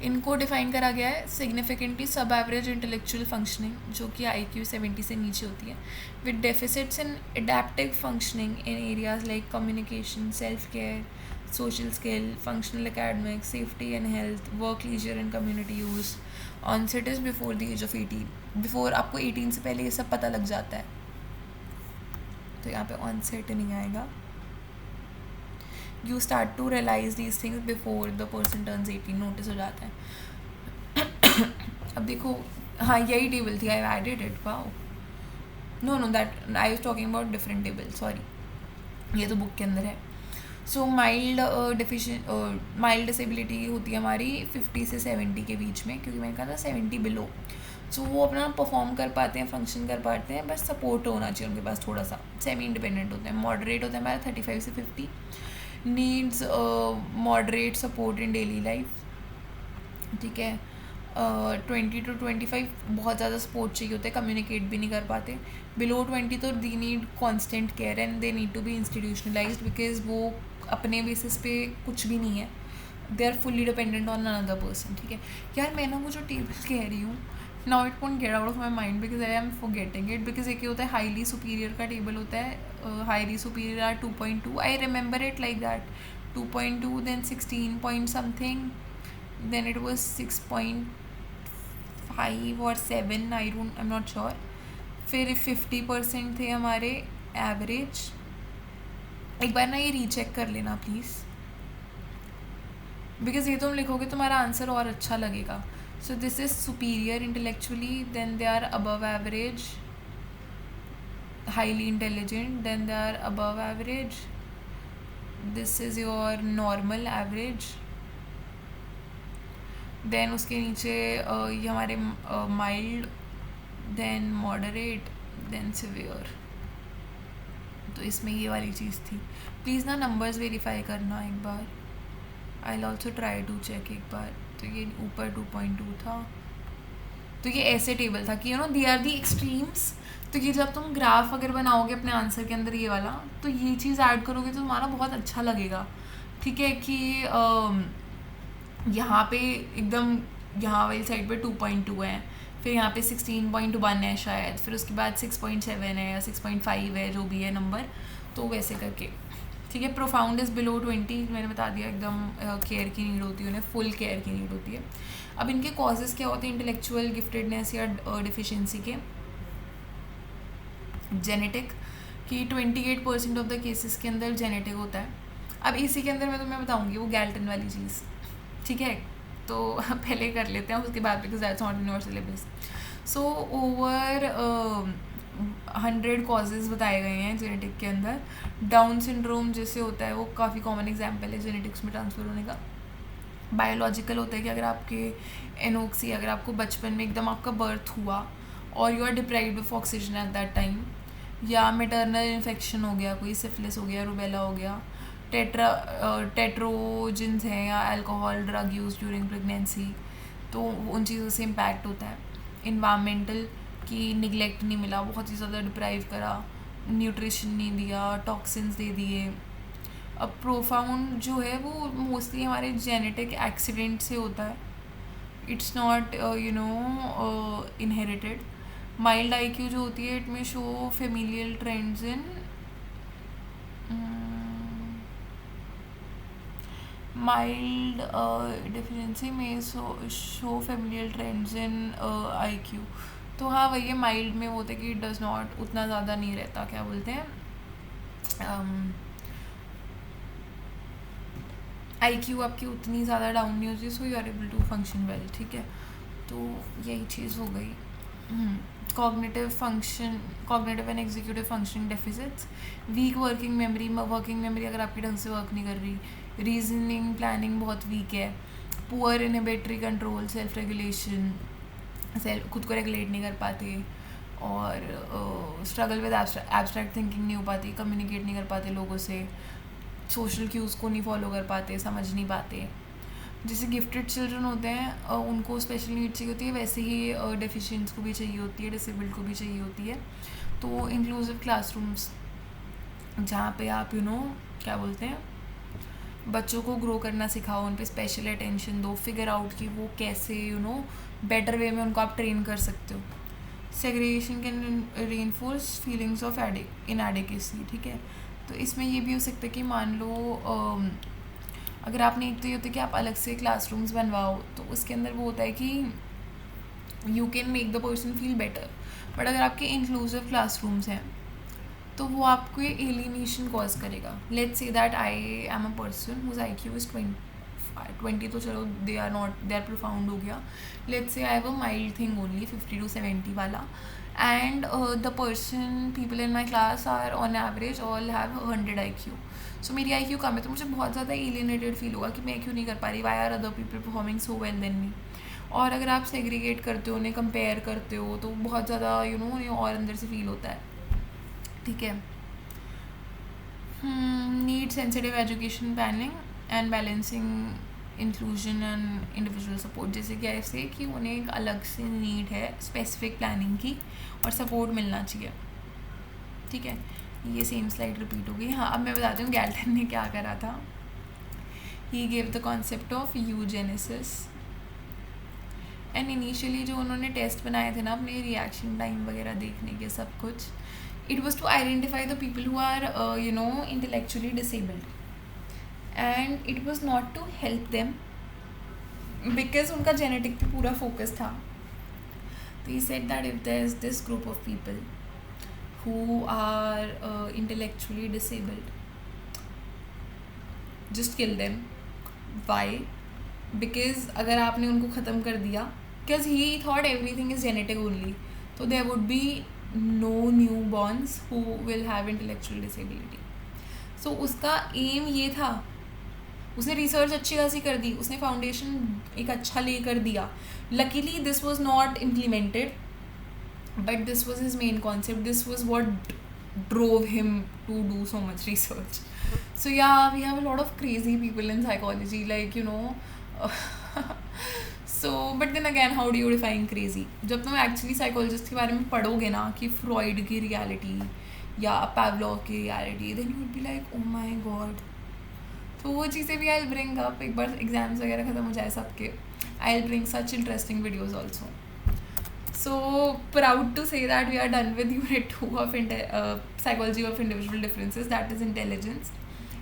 [SPEAKER 1] इनको डिफाइन करा गया है सिग्निफिकेंटली सब एवरेज इंटेलेक्चुअल फंक्शनिंग, जो कि IQ 70 से नीचे होती है, with deficits in adaptive functioning in areas like communication, self care, social skill, functional academics, safety and health, work, leisure and community use. Onset is before the age of 18. Before आपको 18 से पहले ये सब पता लग जाता है, तो यहाँ पे onset नहीं आएगा। You start to realize these things before the person turns 18, notice हो जाता है। अब देखो, हाँ यही टेबल थी, I added it, wow. No, that I was talking about different table, sorry, ये तो बुक के अंदर है। सो माइल्ड डिसेबिलिटी होती है हमारी 50 से 70 के बीच में, क्योंकि मैंने कहा था 70 बिलो। सो वो अपना परफॉर्म कर पाते हैं, फंक्शन कर पाते हैं, बस सपोर्ट होना चाहिए उनके पास थोड़ा सा, सेमी इंडिपेंडेंट होते हैं। मॉडरेट होता है हमारा 35 से 50, needs moderate support in daily life. ठीक है, 20 to 25 बहुत ज़्यादा सपोर्ट चाहिए होता है, कम्युनिकेट भी नहीं कर पाते। बिलो 20 तो they need constant care and they need to be institutionalised, because वो अपने बेसिस पे कुछ भी नहीं है, they are fully dependent on another person. ठीक है यार, मैं ना वो जो टेबल कह रही हूँ, now it won't get out of my mind because I am forgetting it. Because एक होता है हाईली सुपीरियर का टेबल होता है, highly superior are 2.2, I remember it like that, 2.2 then 16 point something, then it was 6.5 5 और 7, आई am not sure. फिर 50% थे हमारे एवरेज। एक बार ना ये रीचेक कर लेना प्लीज़, बिकॉज ये तुम लिखोगे तुम्हारा आंसर और अच्छा लगेगा। So this is superior intellectually, then they are above average, highly intelligent, then they are above average, this is your normal average, then उसके नीचे ये हमारे mild, then moderate, then severe। तो इसमें ये वाली चीज़ थी। प्लीज़ ना नंबर्स वेरीफाई करना एक बार, I will also try to check एक बार। तो ये ऊपर 2.2 था, तो ये ऐसे टेबल था कि दे आर दी एक्सट्रीम्स। तो ये जब तुम ग्राफ अगर बनाओगे अपने आंसर के अंदर ये वाला, तो ये चीज़ ऐड करोगे तो तुम्हारा बहुत अच्छा लगेगा। ठीक है कि यहाँ पे एकदम यहाँ वाली साइड पे 2.2 है, फिर यहाँ पे 16.1 है शायद, फिर उसके बाद 6.7 है या 6.5 है, जो भी है नंबर, तो वैसे करके। ठीक है, प्रोफाउंड इज़ बिलो 20, मैंने बता दिया, एकदम केयर की नीड होती है उन्हें, फुल केयर की नीड होती है। अब इनके कॉजेज़ क्या होते हैं इंटेलेक्चुअल गिफ्टेडनेस या डिफिशिएंसी के? जेनेटिक, कि 28% ऑफ द केसेस के अंदर जेनेटिक होता है। अब इसी के अंदर मैं तुम्हें बताऊंगी वो गैल्टन वाली चीज़। ठीक है, तो पहले कर लेते हैं, उसके बाद because that's not in your syllabus. So over 100 causes बताए गए हैं जेनेटिक के अंदर। डाउन सिंड्रोम जैसे होता है वो काफ़ी कॉमन एग्जाम्पल है जेनेटिक्स में ट्रांसफ़र होने का। बायोलॉजिकल होता है कि अगर आपके एनोक्सी, अगर आपको बचपन में एकदम आपका बर्थ हुआ और you are deprived of oxygen at that time, या मेटर्नल इन्फेक्शन हो गया, कोई सिफिलिस हो गया, रूबेला हो गया, टेट्रोजिन्स हैं या alcohol drug use during pregnancy, तो उन चीज़ों से इम्पैक्ट होता है। इन्वायरमेंटल, की निगलेक्ट नहीं मिला, बहुत ही ज़्यादा डिप्राइव करा, न्यूट्रिशन नहीं दिया, टॉक्सिन्स दे दिए। अब प्रोफाउंड जो है वो मोस्टली हमारे जेनेटिक एक्सीडेंट से होता है, it's not inherited. Mild IQ जो होती है, इट में show familial trends in mild differences में show familial trends in IQ. तो हाँ वही है, माइल्ड में वो होता है कि इट डज़ नॉट, उतना ज़्यादा नहीं रहता, क्या बोलते हैं, आईक्यू आपकी उतनी ज़्यादा डाउन नहीं होती, so you are able to function well. ठीक है, तो यही चीज़ हो गई। Cognitive and executive functioning deficits, weak working memory अगर आपकी ढंग से वर्क नहीं कर रही, रीजनिंग प्लानिंग बहुत वीक है, poor inhibitory control, self regulation, खुद को रेगुलेट नहीं कर पाते, और स्ट्रगल विद एब्स्ट्रैक्ट थिंकिंग नहीं हो पाती, कम्युनिकेट नहीं कर पाते लोगों से, सोशल क्यूज़ को नहीं फॉलो कर पाते, समझ नहीं पाते। जैसे गिफ्टेड चिल्ड्रन होते हैं उनको स्पेशल नीड चाहिए होती है, वैसे ही डेफिशिएंट्स को भी चाहिए होती है, डिसेबल्ड को भी चाहिए होती है। तो इंक्लूसिव क्लासरूम्स जहाँ पे आप क्या बोलते हैं, बच्चों को ग्रो करना सिखाओ, उन पे स्पेशल अटेंशन दो, फिगर आउट कि वो कैसे बेटर वे में उनको आप ट्रेन कर सकते हो। Segregation can reinforce feelings of inadequacy. ठीक है, तो इसमें ये भी हो सकता है कि मान लो अगर आपने एक तो ये होता है कि आप अलग से क्लासरूम्स बनवाओ, तो उसके अंदर वो होता है कि you can make the person feel better, but अगर आपके इंक्लूसिव क्लासरूम्स हैं तो वो आपको एलिनेशन कॉज करेगा। Let's say that I am a person whose IQ is 20, तो चलो दे आर प्रोफाउंड हो गया। Let's say I have a mild thing only 50 to 70 वाला, and the people in my class are on average all have 100 IQ. So मेरी IQ कम है, तो मुझे बहुत ज़्यादा alienated फील होगा कि मैं क्यों नहीं कर पा रही, why are other people performing so well than me। और अगर आप सेग्रीगेट करते हो, उन्हें कंपेयर करते हो, तो बहुत ज़्यादा उन्हें और अंदर से फील होता है। ठीक है, need sensitive education planning and balancing inclusion and individual support. जैसे कि ऐसे कि उन्हें एक अलग से नीड है स्पेसिफिक प्लानिंग की और सपोर्ट मिलना चाहिए। ठीक है, ये सेम स्लाइड रिपीट हो गई। हाँ, अब मैं बताती हूँ गैल्टन ने क्या करा था। He gave the concept of eugenesis, and initially जो उन्होंने टेस्ट बनाए थे ना अपने रिएक्शन टाइम वगैरह देखने के सब कुछ, it was to identify the people who are intellectually disabled, and it was not to help them because उनका जेनेटिक पे पूरा फोकस था। he said that if there's this group of people who are intellectually disabled, just kill them. Why? Because अगर आपने उनको ख़त्म कर दिया, because he thought everything is genetic only, so there would be no newborns who will have intellectual disability. So उसका M ये था, उसने रिसर्च अच्छी खासी कर दी, उसने फाउंडेशन एक अच्छा ले कर दिया. Luckily this was not implemented, but this was his main concept. This was what drove him to do so much research. So yeah, we have a lot of crazy people in psychology, like, you know. So but then again, how do you define crazy? जब तुम actually psychologist के बारे में पढ़ोगे ना, कि Freud की reality या पावलोव की reality, then you would be like oh my God. तो वो चीज़ें भी आई ब्रिंग अप एक बार एग्जाम्स वगैरह ख़त्म हो जाए सबके. I bring such interesting videos also. So proud to say that we are done with Unit 2 of Psychology of Individual Differences, that is intelligence.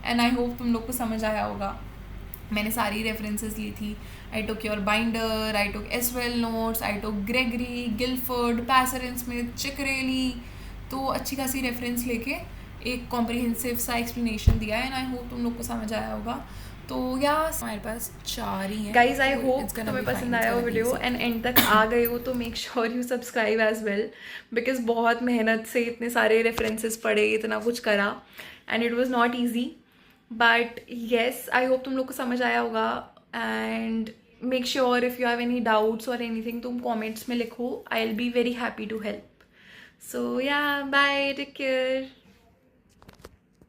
[SPEAKER 1] And I hope तुम लोग को समझ आया होगा. मैंने सारी रेफरेंसेस ली थी. I took your binder, I took Eswell notes, I took Gregory, Guilford, Passer and Smith, Ciccarelli. तो अच्छी खासी रेफरेंस लेके एक कॉम्प्रिहेंसिव सा एक्सप्लेनेशन दिया है. एंड आई होप तुम लोग को समझ आया होगा. तो या हमारे पास 4 ही हैं. गाइज आई होप तुम्हें पसंद आया हो वीडियो एंड एंड तक आ गए हो तो make sure you subscribe as well, because बहुत मेहनत से इतने सारे रेफरेंसेस पढ़े, इतना कुछ करा, and it was not easy. But yes, I hope तुम लोग को समझ आया होगा. And make sure if you have any doubts और एनीथिंग तुम कॉमेंट्स में लिखो. I will be very happy to help. So yeah bye, take care.